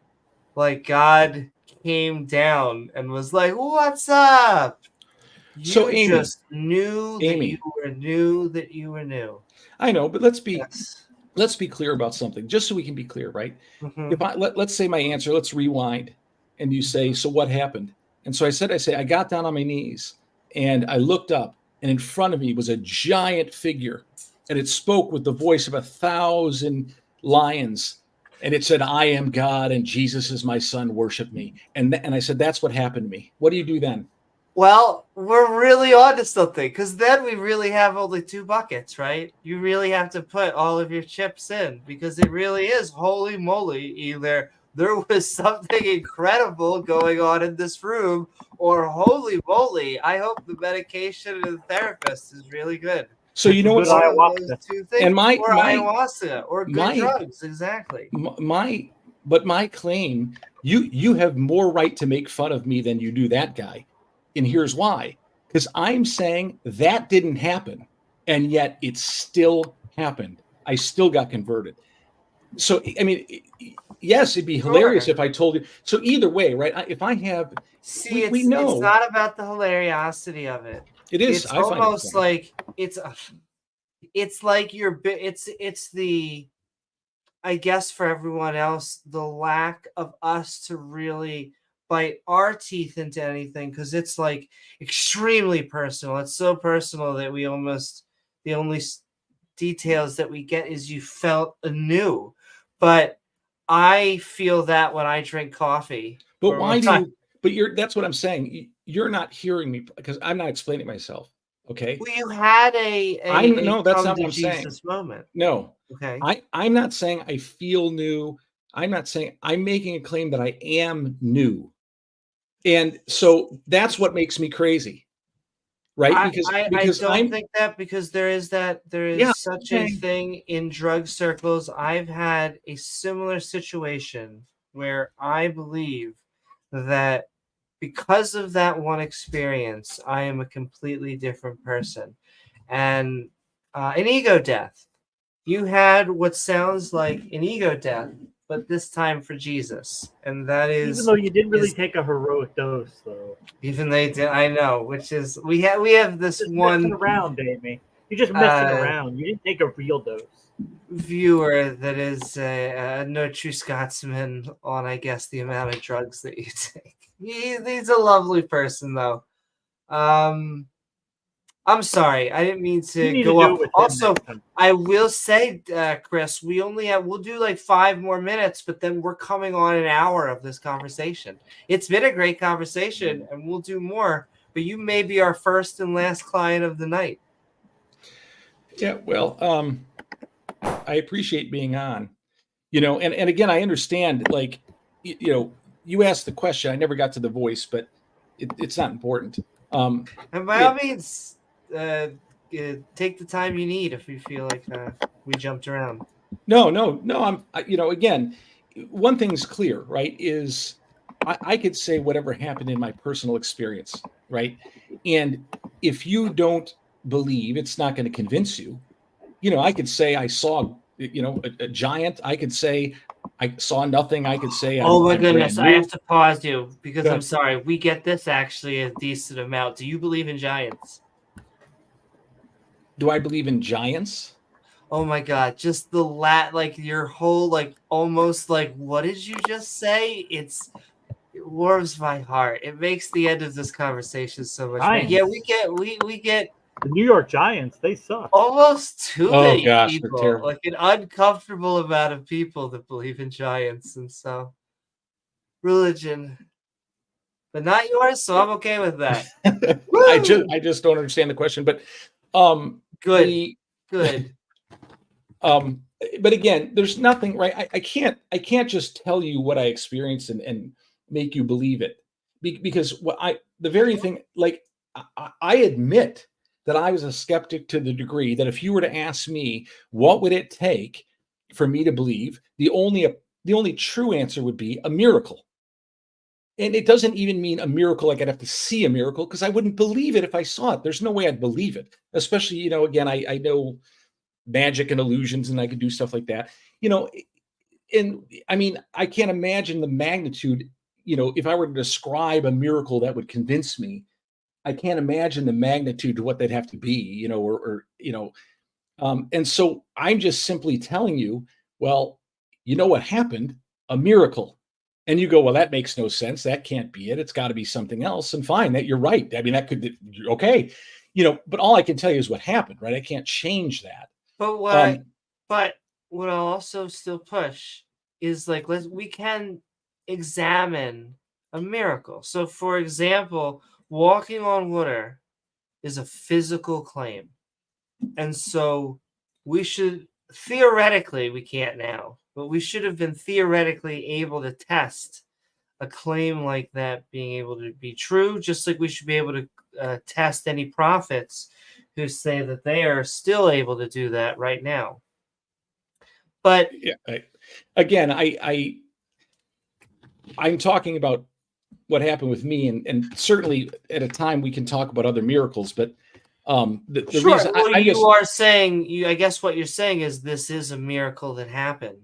like God came down and was like, what's up? You Amy, just knew that you were new, that you were new. I know, but let's be clear about something, just so we can be clear, right? Mm-hmm. If let's say my answer, let's rewind, and you say, so what happened? And so I got down on my knees and I looked up, and in front of me was a giant figure, and it spoke with the voice of 1,000 lions, and it said, I am God and Jesus is my son, worship me. And I said, that's what happened to me. What do you do then? Well, we're really onto something, because then we really have only 2 buckets, right? You really have to put all of your chips in, because it really is, holy moly, either there was something incredible going on in this room, or holy moly, I hope the medication and the therapist is really good. So you know what's ayahuasca. 2 things, and my ayahuasca or good drugs, exactly. But my claim, you have more right to make fun of me than you do that guy. And here's why. Because I'm saying that didn't happen, and yet it still happened. I still got converted. So, I mean, yes, it'd be hilarious if I told you. So either way, right? If I have, see, we know it's not about the hilariosity of it. It is. It's almost like it's like it's the, I guess for everyone else, the lack of us to really bite our teeth into anything, because it's like extremely personal. It's so personal that we almost, the only details that we get is you felt anew. But I feel that when I drink coffee. But why do you? But that's what I'm saying. You're not hearing me because I'm not explaining myself. Okay. Well, you had No, that's come not to what I'm saying. Jesus moment. No, Okay. I'm not saying I feel new. I'm not saying I'm making a claim that I am new. And so that's what makes me crazy. Right? I Because don't I'm think that, because there is yeah, such a okay. thing in drug circles. I've had a similar situation where I believe that because of that one experience, I am a completely different person. And an ego death. You had what sounds like an ego death, but this time for Jesus. And that Even though you didn't really is take a heroic dose, though. even they did. I know, which is we have this Just messing one around, Amy. You're just messing around. You didn't take a real dose. viewer that is no true Scotsman on, I guess, the amount of drugs that you take. He's a lovely person, though. I'm sorry, I didn't mean You to need to go do up. it with him Also, next time. I will say, Chris, we'll do like 5 more minutes, but then we're coming on an hour of this conversation. It's been a great conversation, and we'll do more. But you may be our first and last client of the night. Yeah, well, I appreciate being on. And again, I understand, like, you asked the question. I never got to the voice, but it's not important. And by all means, take the time you need if you feel like we jumped around. No. Again, one thing's clear, right? Is I could say whatever happened in my personal experience, right? And if you don't believe, it's not going to convince you. I could say I saw, a giant. I could say I saw nothing. I could say Oh my I'm goodness, brand I new. have to pause you because Go I'm ahead. sorry. We get this actually a decent amount. Do you believe in giants? Do I believe in giants? Oh my god, just the like your whole like almost like what did you just say? It warms my heart. It makes the end of this conversation so much better. Giants. Yeah, we get The New York Giants, they suck. almost too Oh many gosh, they're people, terrible. like an uncomfortable amount of people that believe in giants, and so religion, but not yours. So I'm okay with that. I just don't understand the question, but Good. but again, there's nothing, right? I can't just tell you what I experienced and make you believe it, because the very thing, like, I admit that I was a skeptic to the degree that if you were to ask me what would it take for me to believe, the only true answer would be a miracle. And it doesn't even mean a miracle like I'd have to see a miracle, because I wouldn't believe it if I saw it. There's no way I'd believe it. Especially, again, I know magic and illusions, and I could do stuff like that. And I mean, I can't imagine the magnitude, if I were to describe a miracle that would convince me, I can't imagine the magnitude of what they'd have to be, and so I'm just simply telling you, well, what happened? A miracle. And you go, well, that makes no sense. That can't be it. It's got to be something else. And fine, that you're right. I mean, that could, okay. But all I can tell you is what happened, right? I can't change that. But what I'll also still push is like we can examine a miracle. So for example, walking on water is a physical claim. And so we should theoretically, we can't now, but we should have been theoretically able to test a claim like that being able to be true, just like we should be able to test any prophets who say that they are still able to do that right now. But yeah, I'm talking about what happened with me, and certainly at a time we can talk about other miracles, but the sure, reason well, I just are saying, I guess what you're saying is this is a miracle that happened.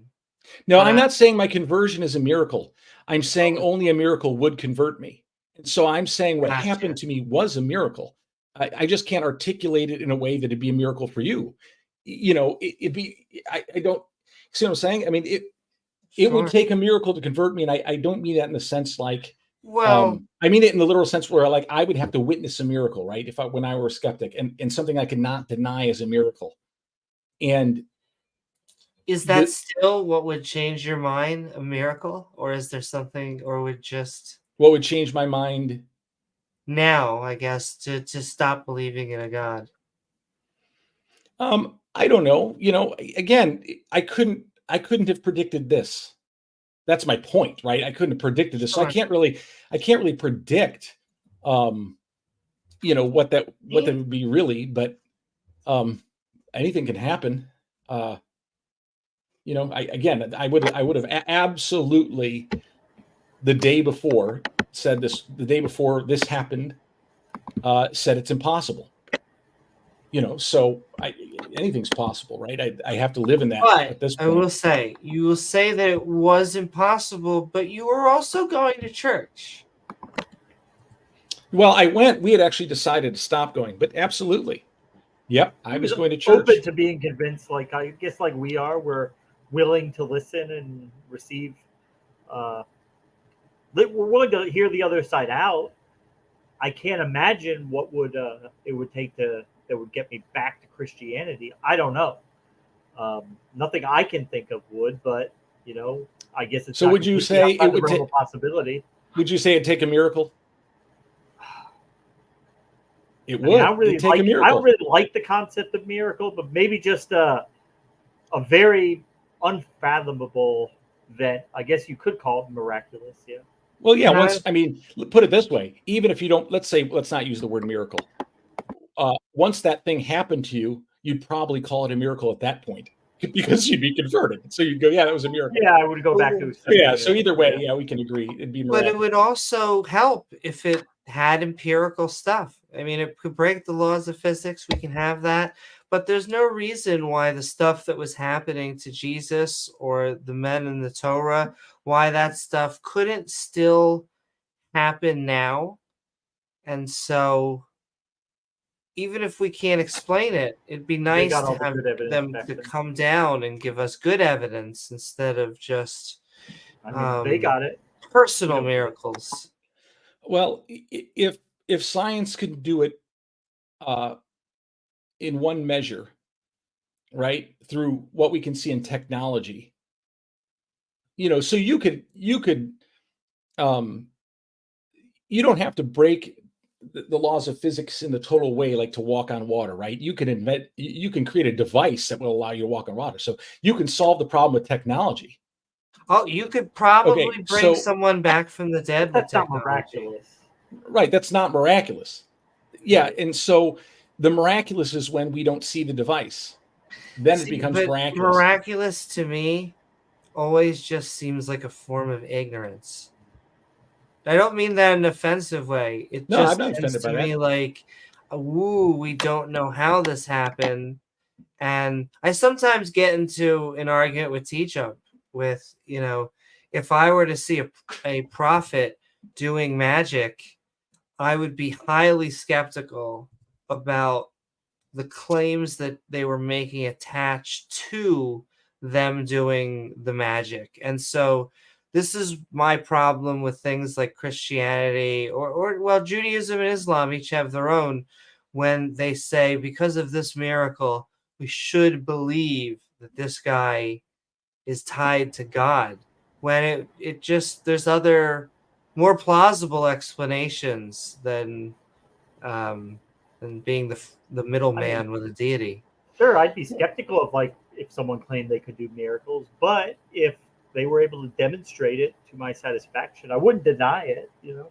no, I'm not saying my conversion is a miracle. I'm saying only a miracle would convert me. And so I'm saying what happened to me was a miracle. I just can't articulate it in a way that it'd be a miracle for you. It'd be, I don't see what I'm saying. I mean, it would take a miracle to convert me. And I don't mean that in the sense like, well, I mean it in the literal sense where like I would have to witness a miracle, right? When I were a skeptic, and something I could not deny as a miracle. And is that still what would change your mind, a miracle? Or is there something, or would just... What would change my mind? now, I guess, to stop believing in a God? I don't know. Again, I couldn't have predicted this. That's my point, right? I couldn't have predicted this. So Sure. I can't really predict what that would be really, but anything can happen. I would have absolutely the day before this happened, said it's impossible. So anything's possible, right? I have to live in that at this But I point. will say, you will say that it was impossible, but you were also going to church. Well, we had actually decided to stop going, but absolutely. Yep, I was going to church. Open to being convinced, like I guess like we are. We're willing to listen and receive. We're willing to hear the other side out. I can't imagine what it would take that would get me back to Christianity. I don't know. Nothing I can think of would, but I guess it's. So would you say it would take a possibility? Would you say it'd take a miracle? It would. I don't really take a miracle. I don't really like the concept of miracle, but maybe just a very unfathomable event. I guess you could call it miraculous. Yeah. Well, yeah. Put it this way: even if you don't, let's not use the word miracle. Once that thing happened to you, you'd probably call it a miracle at that point because you'd be converted. So you'd go, "Yeah, that was a miracle." Yeah, I would go back to. Yeah. So either way, yeah, we can agree it'd be miraculous. But it would also help if it had empirical stuff. I mean, it could break the laws of physics. We can have that. But there's no reason why the stuff that was happening to Jesus or the men in the Torah, why that stuff couldn't still happen now. And so even if we can't explain it, it'd be nice to have them to come down and give us good evidence instead of just they got it. Personal miracles. Well, if science could do it in one measure, right, through what we can see in technology, so you don't have to break the laws of physics in the total way, like to walk on water, right? You can create a device that will allow you to walk on water. So you can solve the problem with technology. Oh, you could probably bring someone back from the dead. That's not miraculous. Right, that's not miraculous. Yeah, and so the miraculous is when we don't see the device. Then it becomes miraculous. Miraculous to me always just seems like a form of ignorance. I don't mean that in an offensive way. It just seems to me like, ooh, we don't know how this happened. And I sometimes get into an argument with Teachup with, if I were to see a prophet doing magic, I would be highly skeptical about the claims that they were making attached to them doing the magic. And so this is my problem with things like Christianity or Judaism and Islam each have their own, when they say because of this miracle, we should believe that this guy is tied to God, when it just, there's other more plausible explanations than being the middleman with a deity. Sure, I'd be skeptical of if someone claimed they could do miracles, but if they were able to demonstrate it to my satisfaction, I wouldn't deny it. Yeah,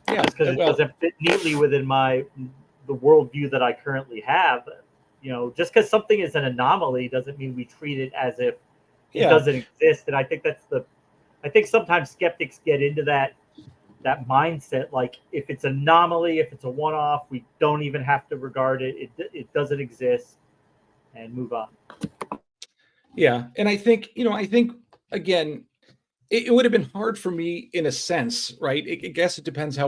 just because it doesn't fit neatly within the worldview that I currently have. Just because something is an anomaly doesn't mean we treat it as if it doesn't exist. And I think I think sometimes skeptics get into that mindset, like if it's an anomaly, if it's a one-off, we don't even have to regard it. It doesn't exist, and move on. Yeah, and I think again, it would have been hard for me in a sense, right? I guess it depends how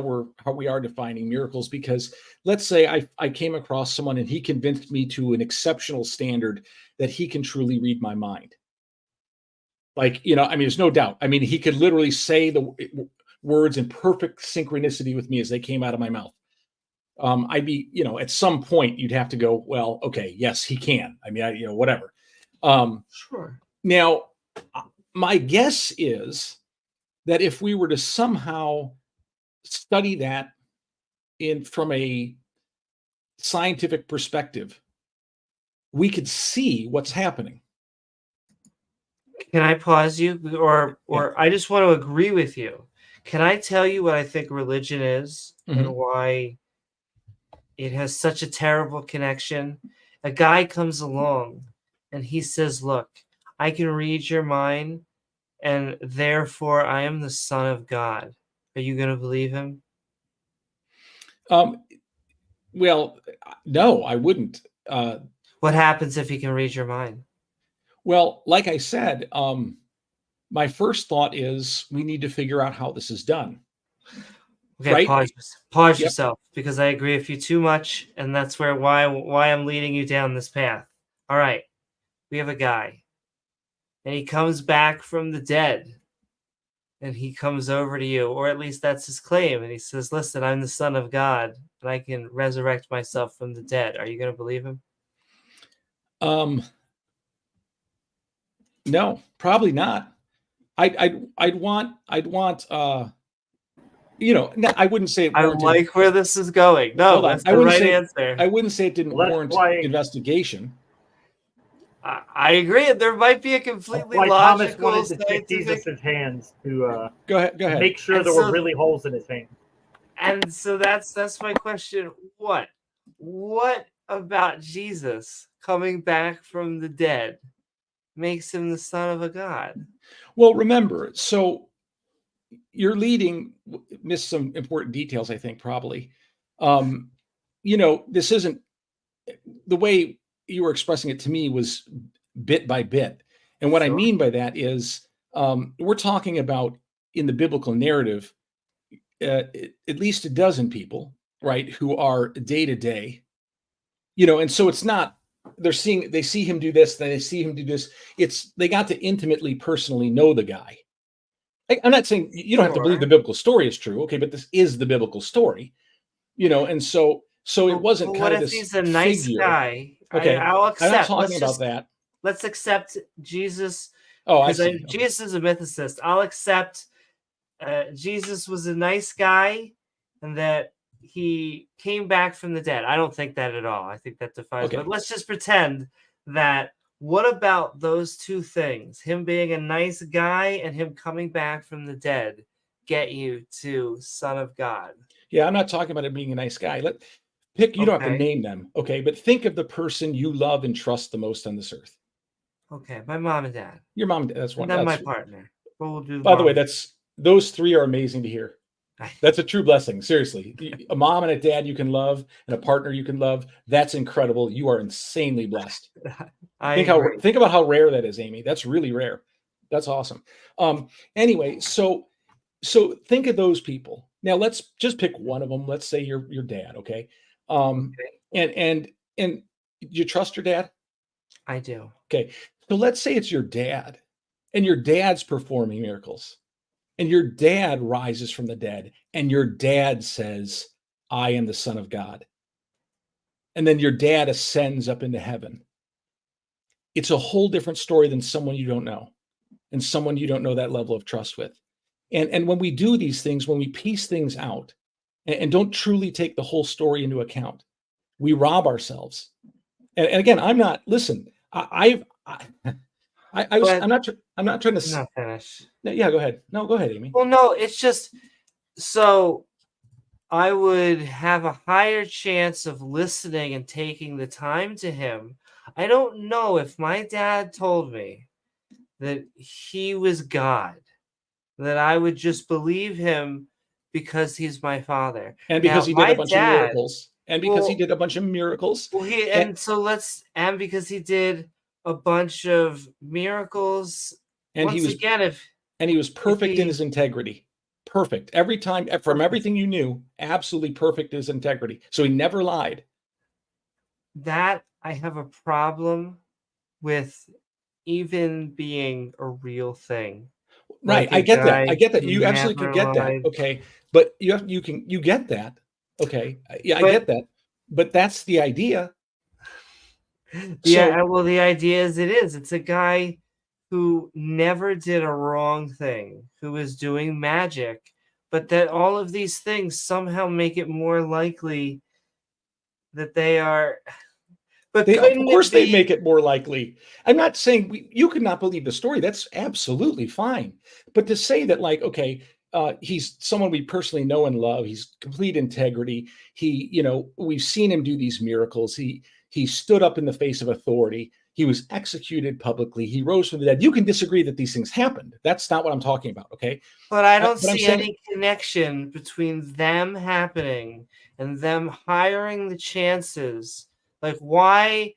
we are defining miracles, because let's say I came across someone and he convinced me to an exceptional standard that he can truly read my mind. There's no doubt. He could literally say the words in perfect synchronicity with me as they came out of my mouth. I'd be, at some point you'd have to go, well, okay, yes, he can. Whatever. Sure. Now, my guess is that if we were to somehow study that from a scientific perspective, we could see what's happening. Can I pause you? Or I just want to agree with you. Can I tell you what I think religion is and why it has such a terrible connection? A guy comes along and he says, look, I can read your mind and therefore I am the Son of God. Are you going to believe him? Well, no, I wouldn't. What happens if he can read your mind? Well, like I said, my first thought is we need to figure out how this is done. Okay, right? Pause yourself, because I agree with you too much, and that's why I'm leading you down this path. All right, we have a guy, and he comes back from the dead, and he comes over to you, or at least that's his claim, and he says, listen, I'm the Son of God, and I can resurrect myself from the dead. Are you going to believe him? No, probably not. I'd want I wouldn't say it warranted. I like where this is going. No, that's the right answer. I wouldn't say it didn't warrant investigation. I agree. There might be a completely logical, Thomas wanted to stick Jesus' hands to go ahead. Make sure there were really holes in his hand. And so that's my question. What about Jesus coming back from the dead makes him the Son of a God? Well, remember, so you're missed some important details, I think, probably. This isn't the way you were expressing it to me was bit by bit. And what I mean by that is we're talking about in the biblical narrative, at least a dozen people, right, who are day to day, and so it's not, they see him do this, then they see him do this. They got to intimately, personally know the guy. I'm not saying you don't have to believe the biblical story is true. Okay. But this is the biblical story, and so it wasn't kind of this. What if he's a nice guy? Okay. I'll accept. I'm not talking about that. Let's accept Jesus. Oh, I see. Jesus is a mythicist. I'll accept Jesus was a nice guy and that he came back from the dead. I don't think that at all. I think that defies. But let's just pretend that. What about those two things? Him being a nice guy and him coming back from the dead get you to Son of God? Yeah, I'm not talking about him being a nice guy. You don't have to name them, okay? But think of the person you love and trust the most on this earth. Okay, my mom and dad. Your mom and dad, that's one. And then my partner. We'll do by the way, those three are amazing to hear. That's a true blessing. Seriously. A mom and a dad you can love and a partner you can love. That's incredible. You are insanely blessed. Think about how rare that is, Amy. That's really rare. That's awesome. Anyway, so think of those people. Now let's just pick one of them. Let's say your dad, okay? And you trust your dad? I do. Okay. So let's say it's your dad and your dad's performing miracles. And your dad rises from the dead, and your dad says, I am the Son of God. And then your dad ascends up into heaven. It's a whole different story than someone you don't know, and someone you don't know that level of trust with. And when we do these things, when we piece things out and don't truly take the whole story into account, we rob ourselves. And again, I'm not, listen, I'm not trying to. Not finish. Yeah, go ahead. No, go ahead, Amy. Well, no, it's just so I would have a higher chance of listening and taking the time to him. I don't know if my dad told me that he was God, that I would just believe him because he's my father. And because he did a bunch of miracles. And because he did a bunch of miracles. Well, and because he did a bunch of miracles. And he was perfect in his integrity. Perfect. Every time, from everything you knew, absolutely perfect in his integrity. So he never lied. That I have a problem with even being a real thing. Right. I get that. I get that. You absolutely could get that. Okay. But you get that. Okay. Yeah, I get that. But that's the idea. Yeah, well, the idea is it's a guy who never did a wrong thing, who is doing magic but that all of these things somehow make it more likely that they are. But Of couldn't course, it they be? make it more likely. I'm not saying you could not believe the story. That's absolutely fine. But to say that, like, okay, he's someone we personally know and love. He's complete integrity. We've seen him do these miracles. He stood up in the face of authority. He was executed publicly. He rose from the dead. You can disagree that these things happened. That's not what I'm talking about. Okay. But I don't But I'm see saying, any connection between them happening and them hiring the chances. Like, why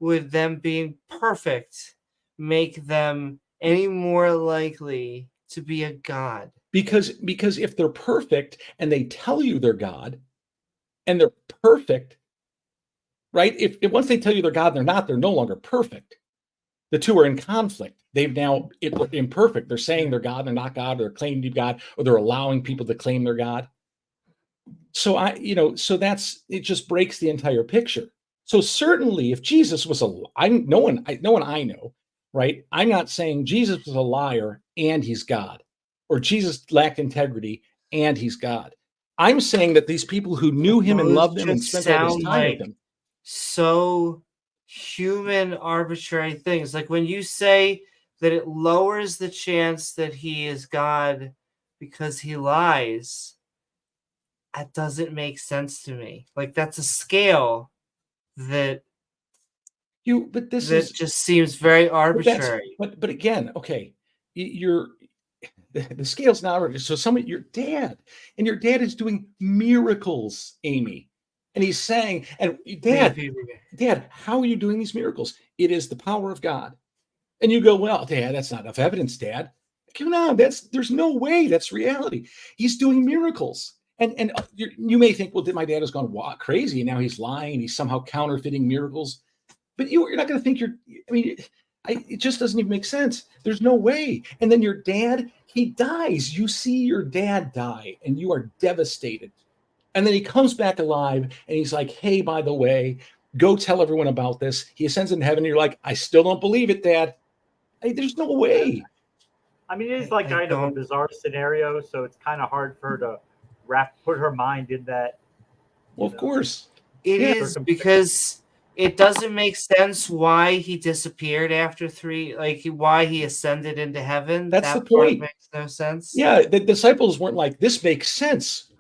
would them being perfect make them any more likely to be a god? because if they're perfect and they tell you they're God and they're perfect, right? If once they tell you they're God, they're no longer perfect. The two are in conflict. They've now they're imperfect. They're saying they're God, they're not God, or they're claiming to be God, or they're allowing people to claim they're God. So it just breaks the entire picture. So certainly, if Jesus was no one I know, right? I'm not saying Jesus was a liar and he's God, or Jesus lacked integrity and he's God. I'm saying that these people who knew him and Those loved him and just spent all this sound time with like him. so human arbitrary things. Like when you say that it lowers the chance that he is God because he lies, that doesn't make sense to me. Like that's a scale that just seems very arbitrary. But again, okay, you're the scale's not right. So your dad is doing miracles, Amy, and he's saying, and Dad, how are you doing these miracles? It is the power of God. And you go, well, Dad, that's not enough evidence, Dad. Come on, there's no way that's reality. He's doing miracles. And you may think, well, my dad has gone crazy and now he's lying. He's somehow counterfeiting miracles. But you're not going to think it just doesn't even make sense. There's no way. And then your dad, he dies. You see your dad die and you are devastated. And then he comes back alive and he's like, hey, by the way, go tell everyone about this. He ascends into heaven. And you're like, I still don't believe it, Dad. There's no way. I mean, it is like kind of a bizarre scenario, so it's kind of hard for her to put her mind in that. Well, of course. It is, because it doesn't make sense why he disappeared after 3, like why he ascended into heaven. That's the point. Makes no sense. Yeah, the disciples weren't like, this makes sense.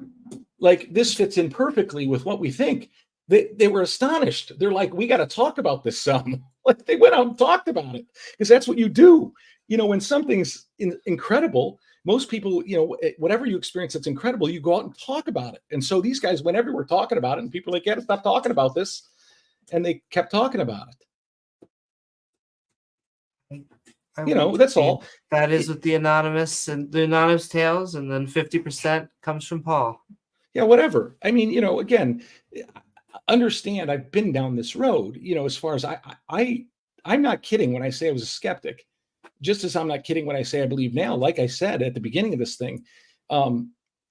Like, this fits in perfectly with what we think. They were astonished. They're like, we got to talk about this some. Like, they went out and talked about it, because that's what you do. When something's incredible, most people, whatever you experience that's incredible, you go out and talk about it. And so these guys went everywhere talking about it, and people are like, yeah, stop talking about this. And they kept talking about it. That's all. That is with the anonymous tales, and then 50% comes from Paul. Yeah, whatever. I mean, again, understand, I've been down this road, as far as I'm not kidding when I say I was a skeptic, just as I'm not kidding when I say I believe now. Like I said at the beginning of this thing,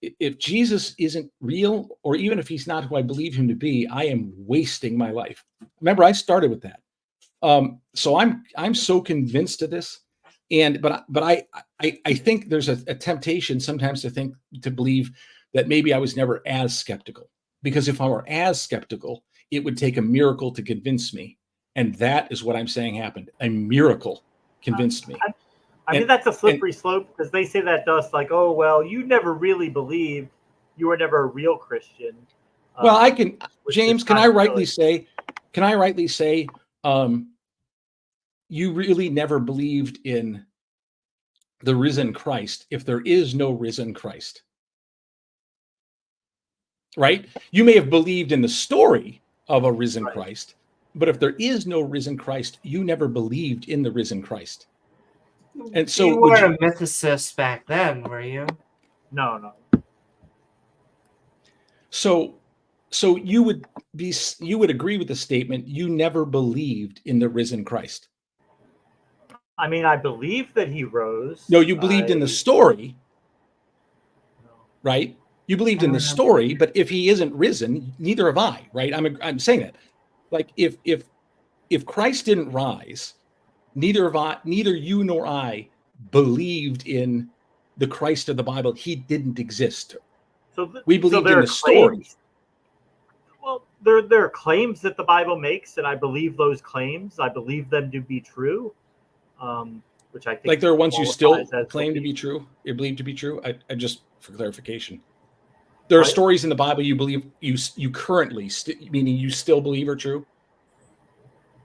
if Jesus isn't real, or even if he's not who I believe him to be, I am wasting my life. Remember, I started with that. So I'm so convinced of this, but I think there's a temptation sometimes to believe that maybe I was never as skeptical, because if I were as skeptical, it would take a miracle to convince me, and that is what I'm saying happened. A miracle convinced me. I mean, that's a slippery slope, because they say that to us, like, oh, well, you never really believed, you were never a real Christian. Well, James, can I rightly say, you really never believed in the risen Christ if there is no risen Christ, right? You may have believed in the story of a risen Christ, but if there is no risen Christ, you never believed in the risen Christ. And so you weren't a mythicist back then, were you? No. So you would agree with the statement, you never believed in the risen Christ. I mean, I believe that he rose. No, you believed in the story, right? You believed in the story, but if he isn't risen, neither have I, right? I'm saying that. Like, if Christ didn't rise, neither you nor I believed in the Christ of the Bible, he didn't exist. So We believed in the story. Well, there are claims that the Bible makes, and I believe those claims. I believe them to be true, which I think Like there are ones you still qualifies as claim to belief. be true, you believe to be true. I just for clarification, there are Right. stories in the Bible you believe you currently, meaning you still believe are true.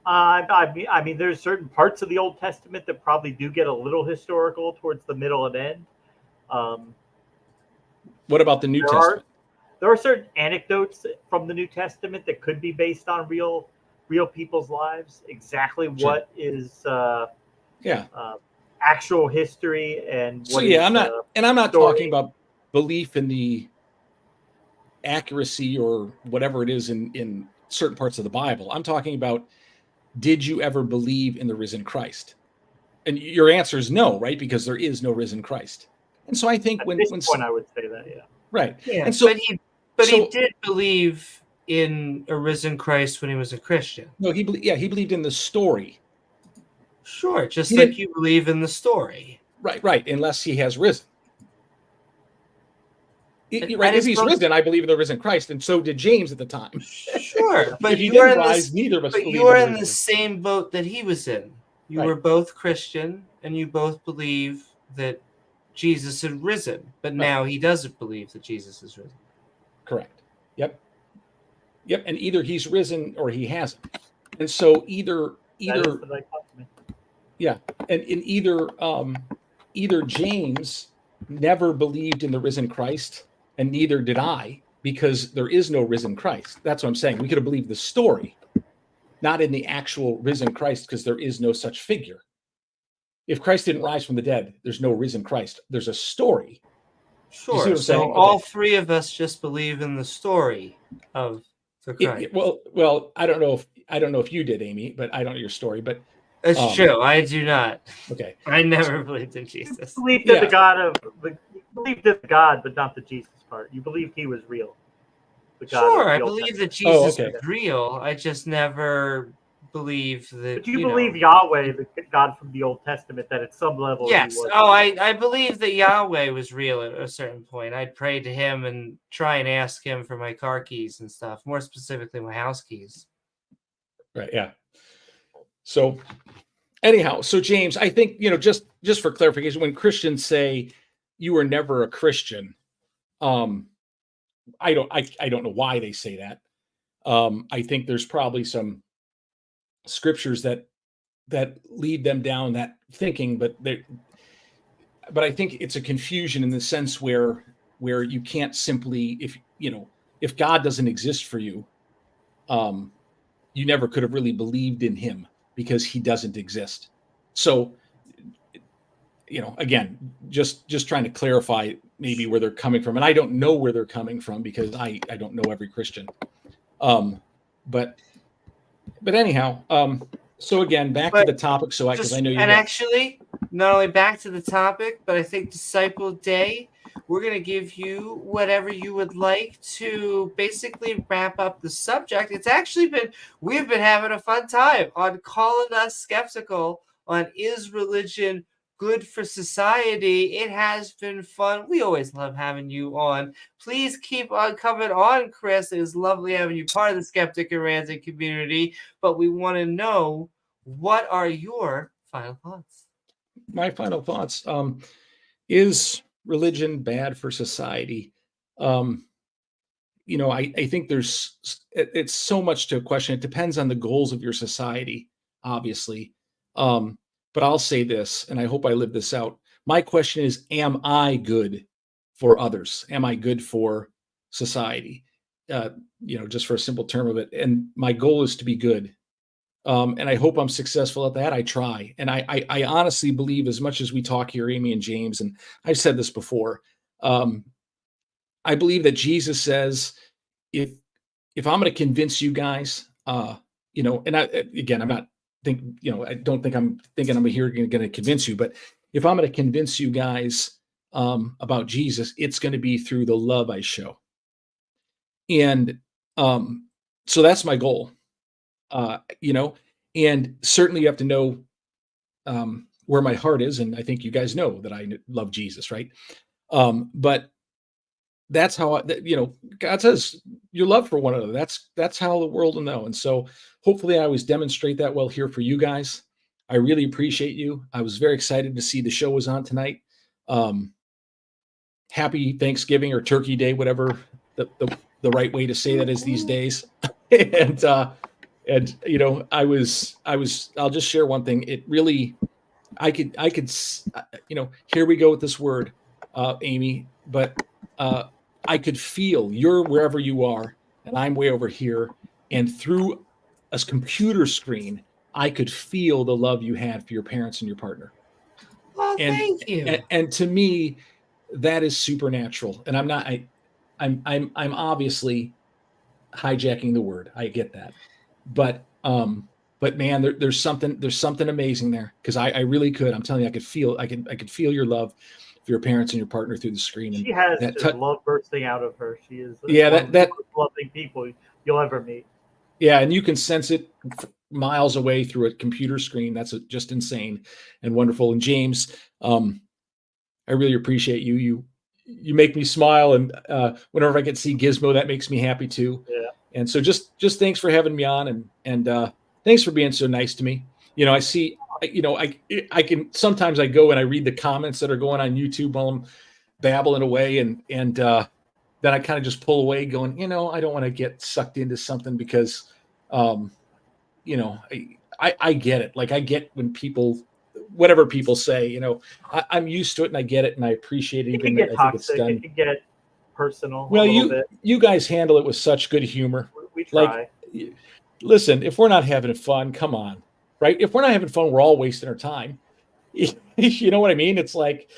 I mean, there's certain parts of the Old Testament that probably do get a little historical towards the middle and end. What about the New Testament? There are certain anecdotes from the New Testament that could be based on real people's lives. Exactly what is actual history and what so yeah, I'm not story. talking about belief in the accuracy or whatever it is in certain parts of the Bible. I'm talking about, did you ever believe in the risen Christ? And your answer is no, right? Because there is no risen Christ. And so I think At this point, I would say that, yeah. Right. Yeah, and so, he did believe in a risen Christ when he was a Christian. No, he believed in the story. Sure, just like you believe in the story. Right, unless he has risen. Right, if he's most... risen, I believe in the risen Christ, and so did James at the time. Sure, but if he didn't rise, neither of us. But you are in the same boat that he was in. You were both Christian, and you both believe that Jesus had risen, but now he doesn't believe that Jesus is risen. Correct. Yep. And either he's risen or he hasn't. And so either yeah, and in either James never believed in the risen Christ, and neither did I, because there is no risen Christ. That's what I'm saying. We could have believed the story, not in the actual risen Christ, because there is no such figure. If Christ didn't rise from the dead, there's no risen Christ. There's a story. Sure. So all three of us just believe in the story of the Christ. Well, I don't know if you did, Amy, but I don't know your story. But it's true. I do not. Okay. I never believed in Jesus. You believed in believed in God, but not the Jesus part. You believed he was real. Sure, I believe that Jesus is real. I just never believe that. But you believe Yahweh, the God from the Old Testament, that at some level. Yes. I believe that Yahweh was real at a certain point. I'd pray to him and try and ask him for my car keys and stuff. More specifically, my house keys. Right. Yeah. So, anyhow, James, I think just for clarification, when Christians say you were never a Christian, I don't know why they say that. I think there's probably some scriptures that lead them down that thinking, but I think it's a confusion in the sense where you can't simply, if God doesn't exist for you, you never could have really believed in him because he doesn't exist. So, again, just trying to clarify maybe where they're coming from. And I don't know where they're coming from because I don't know every Christian. But anyhow, so again, back to the topic. So because I know you. And actually, not only back to the topic, but I think Disciple Day, we're going to give you whatever you would like to basically wrap up the subject. It's actually we've been having a fun time on Calling Us Skeptical on Is Religion Good for Society? It has been fun. We always love having you on. Please keep on coming on, Chris. It is lovely having you part of the Skeptic and Ranting community. But we want to know, what are your final thoughts? My final thoughts. Is religion bad for society? I think it's so much to a question. It depends on the goals of your society, obviously. But I'll say this, and I hope I live this out. My question is, am I good for others? Am I good for society? Just for a simple term of it. And my goal is to be good. And I hope I'm successful at that. I try. And I honestly believe, as much as we talk here, Amy and James, and I've said this before, I believe that Jesus says, if I'm going to convince you guys, and I'm not I don't think I'm thinking I'm here going to convince you, but if I'm going to convince you guys about Jesus, it's going to be through the love I show. And so that's my goal. And certainly you have to know where my heart is, and I think you guys know that I love Jesus, right? But that's how God says your love for one another. That's how the world will know. And so hopefully I always demonstrate that well here for you guys. I really appreciate you. I was very excited to see the show was on tonight. Happy Thanksgiving or Turkey Day, whatever the right way to say that is these days. and I'll just share one thing. It really, I could, here we go with this word, Amy, but I could feel you're wherever you are and I'm way over here. And through a computer screen, I could feel the love you had for your parents and your partner. Oh, thank you. And to me, that is supernatural. And I'm obviously hijacking the word. I get that. But man, there's something amazing there. Because I really could. I'm telling you, I could feel your love for your parents and your partner through the screen. And she has love bursting out of her. She is one of that the most loving people you'll ever meet. Yeah, and you can sense it miles away through a computer screen. That's just insane and wonderful. And James, I really appreciate you. You make me smile, and whenever I get to see Gizmo, that makes me happy too. Yeah. And so just thanks for having me on, and thanks for being so nice to me. I see, I can sometimes I go and I read the comments that are going on YouTube while I'm babbling away, and then I kind of just pull away, going, I don't want to get sucked into something because, I get it. Like I get when people, whatever people say, I'm used to it and I get it and I appreciate it. It can get toxic. It can get personal. Well, you guys handle it with such good humor. We try. Like, listen, if we're not having fun, come on, right? If we're not having fun, we're all wasting our time. You know what I mean? It's like,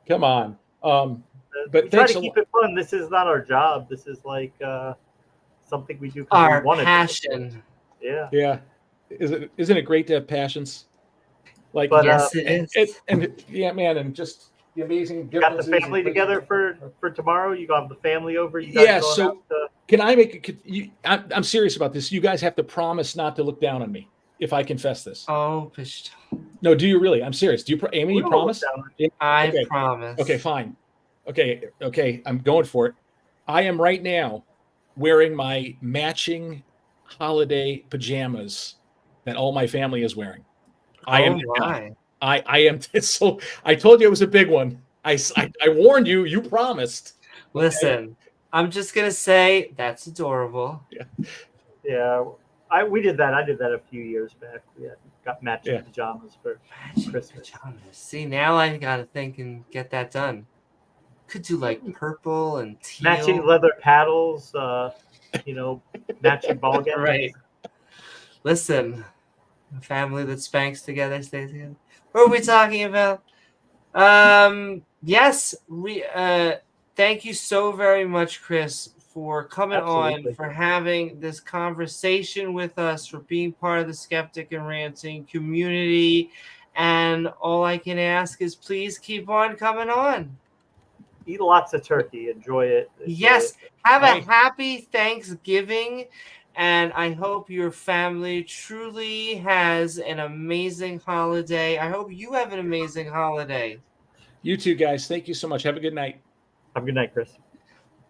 come on. But we try to keep it fun. This is not our job. This is like something we do because we want it. Passion. Yeah. Isn't it great to have passions? Like, but, yes, it is. And yeah, man, and just the amazing differences. Got the family together for tomorrow. You got the family over. You guys so can I make it? I'm serious about this. You guys have to promise not to look down on me if I confess this. Oh, no, do you really? I'm serious. Do you, Amy? You promise? I promise. Okay, fine. Okay, I'm going for it. I am right now wearing my matching holiday pajamas that all my family is wearing. I am. So I told you it was a big one. I warned you. You promised. Listen, okay. I'm just gonna say that's adorable. Yeah. We did that. I did that a few years back. We got matching pajamas for Christmas. Pajamas. See, now I gotta think and get that done. Could do like purple and teal. Matching leather paddles. Matching ball games. Right. Listen. A family that spanks together stays together. What are we talking about? Yes, thank you so very much, Chris, for coming on, for having this conversation with us, for being part of the Skeptic and Ranting community. And all I can ask is please keep on coming on. Eat lots of turkey. Enjoy it. Yes. Have a happy Thanksgiving. And I hope your family truly has an amazing holiday. I hope you have an amazing holiday. You too, guys. Thank you so much. Have a good night. Have a good night, Chris.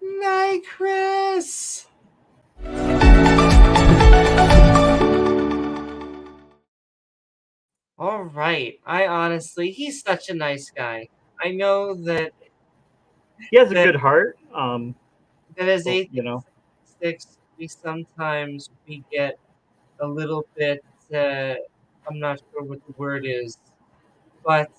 Night, Chris. All right. He's such a nice guy. I know that he has a good heart. That is sometimes we get a little bit, I'm not sure what the word is, but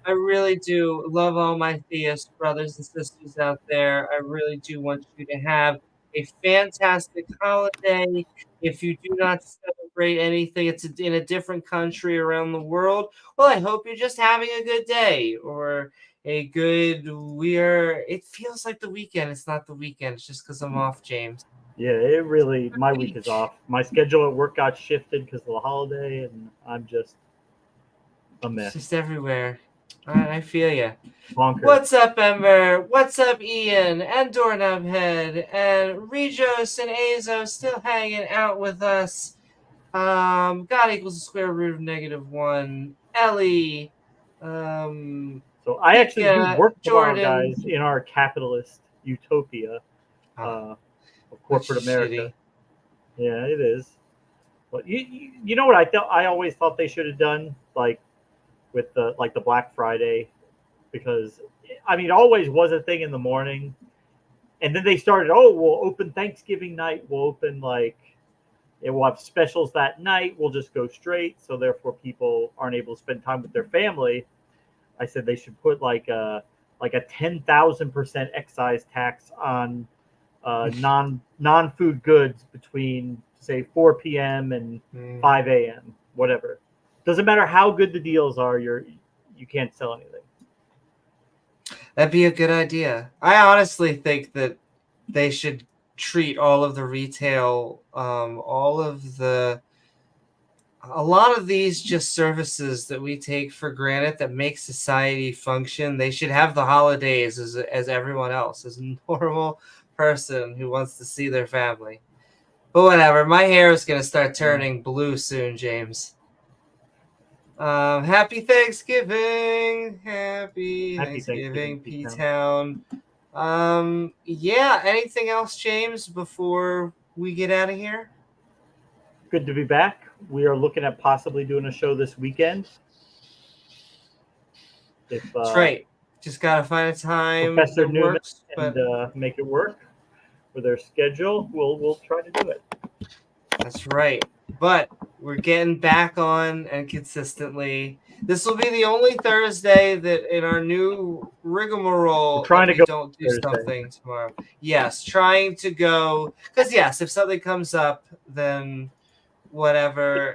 I really do love all my theist brothers and sisters out there. I really do want you to have a fantastic holiday. If you do not celebrate anything, it's in a different country around the world, well, I hope you're just having a good day or a good, it feels like the weekend. It's not the weekend. It's just because I'm off, James. Yeah, my week is off. My schedule at work got shifted because of the holiday, and I'm just a mess. It's just everywhere. All right, I feel you. Bonkers. What's up, Ember? What's up, Ian? And Doorknob Head? And Regis and Azo still hanging out with us. God equals the square root of -1. Ellie. So I actually do work tomorrow, Jordan. guys, in our capitalist utopia of corporate America. Shitty. Yeah, it is. But you know what I always thought they should have done, like with the Black Friday, because I mean, it always was a thing in the morning, and then they started. Oh, we'll open Thanksgiving night. We'll open we'll have specials that night. We'll just go straight, so therefore people aren't able to spend time with their family. I said they should put like a 10,000% excise tax on non-food goods between say 4 p.m. and 5 a.m. whatever. Doesn't matter how good the deals are, you can't sell anything. That'd be a good idea. I honestly think that they should treat all of the retail, a lot of these just services that we take for granted that make society function. They should have the holidays as everyone else, as a normal person who wants to see their family. But whatever, my hair is going to start turning blue soon, James. Happy Thanksgiving. Happy Thanksgiving, P-Town. Yeah, anything else, James, before we get out of here? Good to be back. We are looking at possibly doing a show this weekend. That's right. Just gotta find a time Professor that Newman works, and make it work for their schedule. We'll try to do it. That's right. But we're getting back on and consistently. This will be the only Thursday that in our new rigmarole we don't do something tomorrow. Yes, trying to go, because yes, if something comes up, then whatever,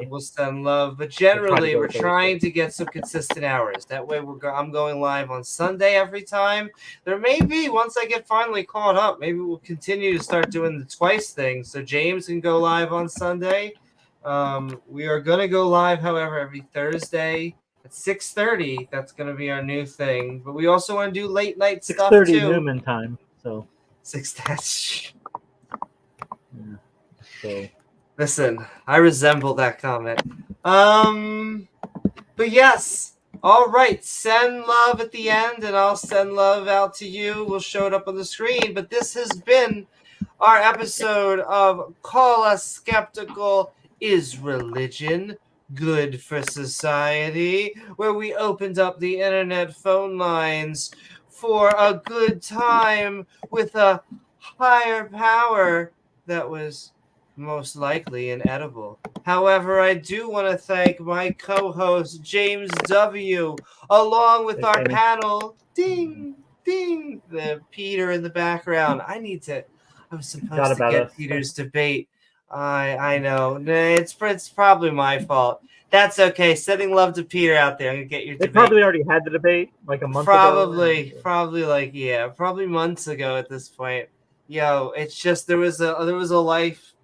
we'll send love. But generally, we're trying to get some consistent hours. That way, I'm going live on Sunday every time. There may be, once I get finally caught up, maybe we'll continue to start doing the twice thing. So James can go live on Sunday. We are going to go live, however, every Thursday at 6:30. That's going to be our new thing. But we also want to do late night stuff too. 6:30 Newman time. So 6:30. Yeah. So. Listen, I resemble that comment. But yes. All right. Send love at the end, and I'll send love out to you. We'll show it up on the screen. But this has been our episode of Call Us Skeptical. Is religion good for society? Where we opened up the internet phone lines for a good time with a higher power that was most likely inedible. However, I do want to thank my co-host James W. along with our panel. Ding, ding. The Peter in the background. I was supposed to get Peter's debate. I know. It's probably my fault. That's okay. Sending love to Peter out there. I'm gonna get your debate. They probably already had the debate like a month ago. Probably months ago at this point. Yo, it's just there was a life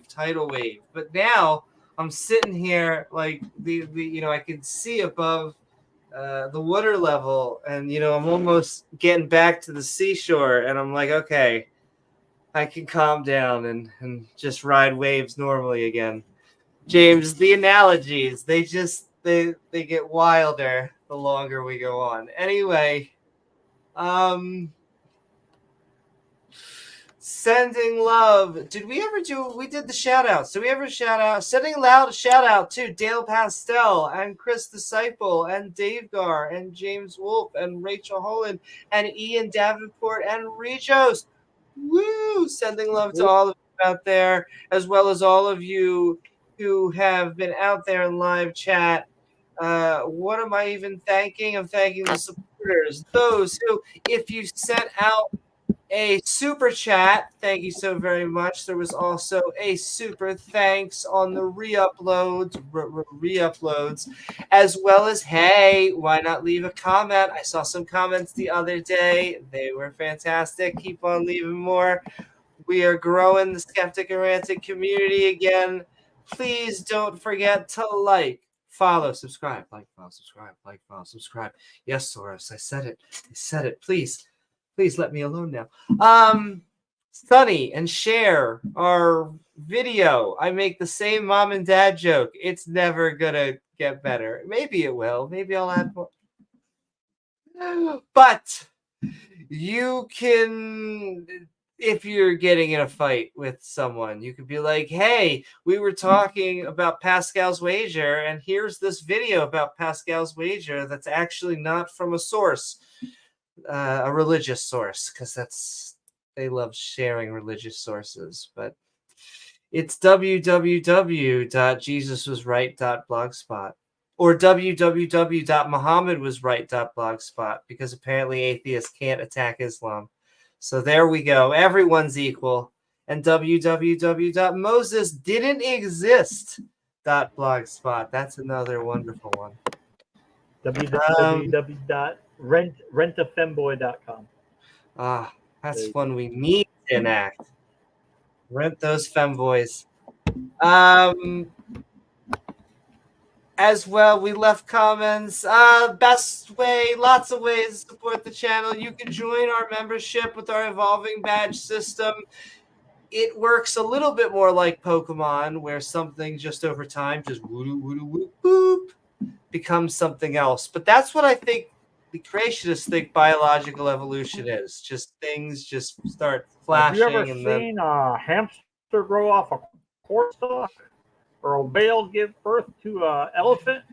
tidal wave. But now I'm sitting here like I can see above the water level, and I'm almost getting back to the seashore, and I'm like, okay, I can calm down and just ride waves normally again. James, the analogies, they get wilder the longer we go on. Anyway, sending love. We did the shout outs. Did we ever shout out? Sending a loud shout out to Dale Pastel and Chris Disciple and davegar and James Wolfe and Rachel Holen and Ian Davenport and Rejos. Woo! Sending love to all of you out there, as well as all of you who have been out there in live chat. What am I even thanking? I'm thanking the supporters, those who, if you sent out a super chat, thank you so very much. There was also a super thanks on the re-uploads, as well as, hey, why not leave a comment? I saw some comments the other day. They were fantastic. Keep on leaving more. We are growing the Skeptic Errantic community again. Please don't forget to like, follow, subscribe, like, follow, subscribe, like, follow, subscribe. Yes, Soros, I said it. Please let me alone now. Sunny and share our video. I make the same mom and dad joke. It's never gonna get better. Maybe it will. Maybe I'll add more. But you can, if you're getting in a fight with someone, you could be like, hey, we were talking about Pascal's wager, and here's this video about Pascal's wager that's actually not from a source, a religious source, because they love sharing religious sources, but it's www.jesuswasright.blogspot or www.muhammadwasright.blogspot, because apparently atheists can't attack Islam. So there we go. Everyone's equal. And www.mosesdidn't-exist.blogspot. That's another wonderful one. www.rentafemboy.com. That's one we need to enact. Rent those femboys. As well, we left comments. Best way, lots of ways to support the channel. You can join our membership with our evolving badge system. It works a little bit more like Pokemon, where something just over time just boop becomes something else. But that's what I think the creationists think biological evolution is. Just things just start flashing. Have you ever seen a hamster grow off a cornstalk? Or a whale give birth to an elephant?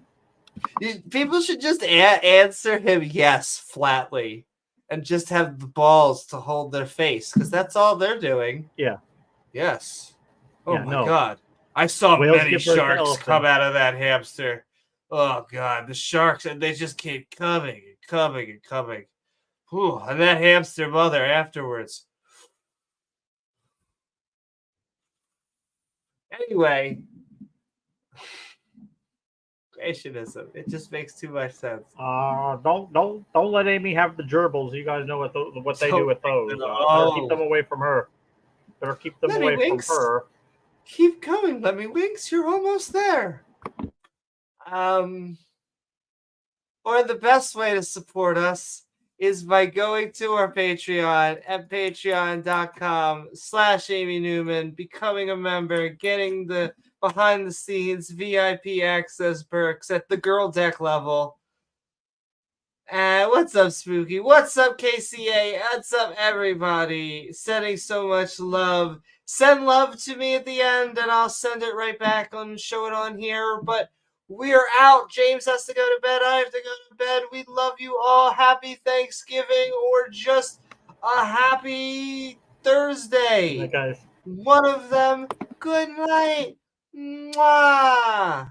People should just answer him yes flatly and just have the balls to hold their face, because that's all they're doing. Yeah. Yes. Oh yeah, my God. I saw Whales many sharks come out of that hamster. Oh God. The sharks, and they just keep coming and coming and coming. Whew. And that hamster mother afterwards. Anyway. Creationism. It just makes too much sense. Don't let Amy have the gerbils. You guys know what they do with those. Better keep them away from her. Better keep them away from her. Keep going, Let Me Winks. You're almost there. Or the best way to support us is by going to our Patreon at patreon.com/Amy Newman, becoming a member, getting the behind the scenes VIP access perks at the girl deck level. What's up, Spooky? What's up, KCA? What's up, everybody? Sending so much love. Send love to me at the end, and I'll send it right back and show it on here. But we're out. James has to go to bed. I have to go to bed. We love you all. Happy Thanksgiving, or just a happy Thursday. Hi, guys. One of them. Good night. Mwah.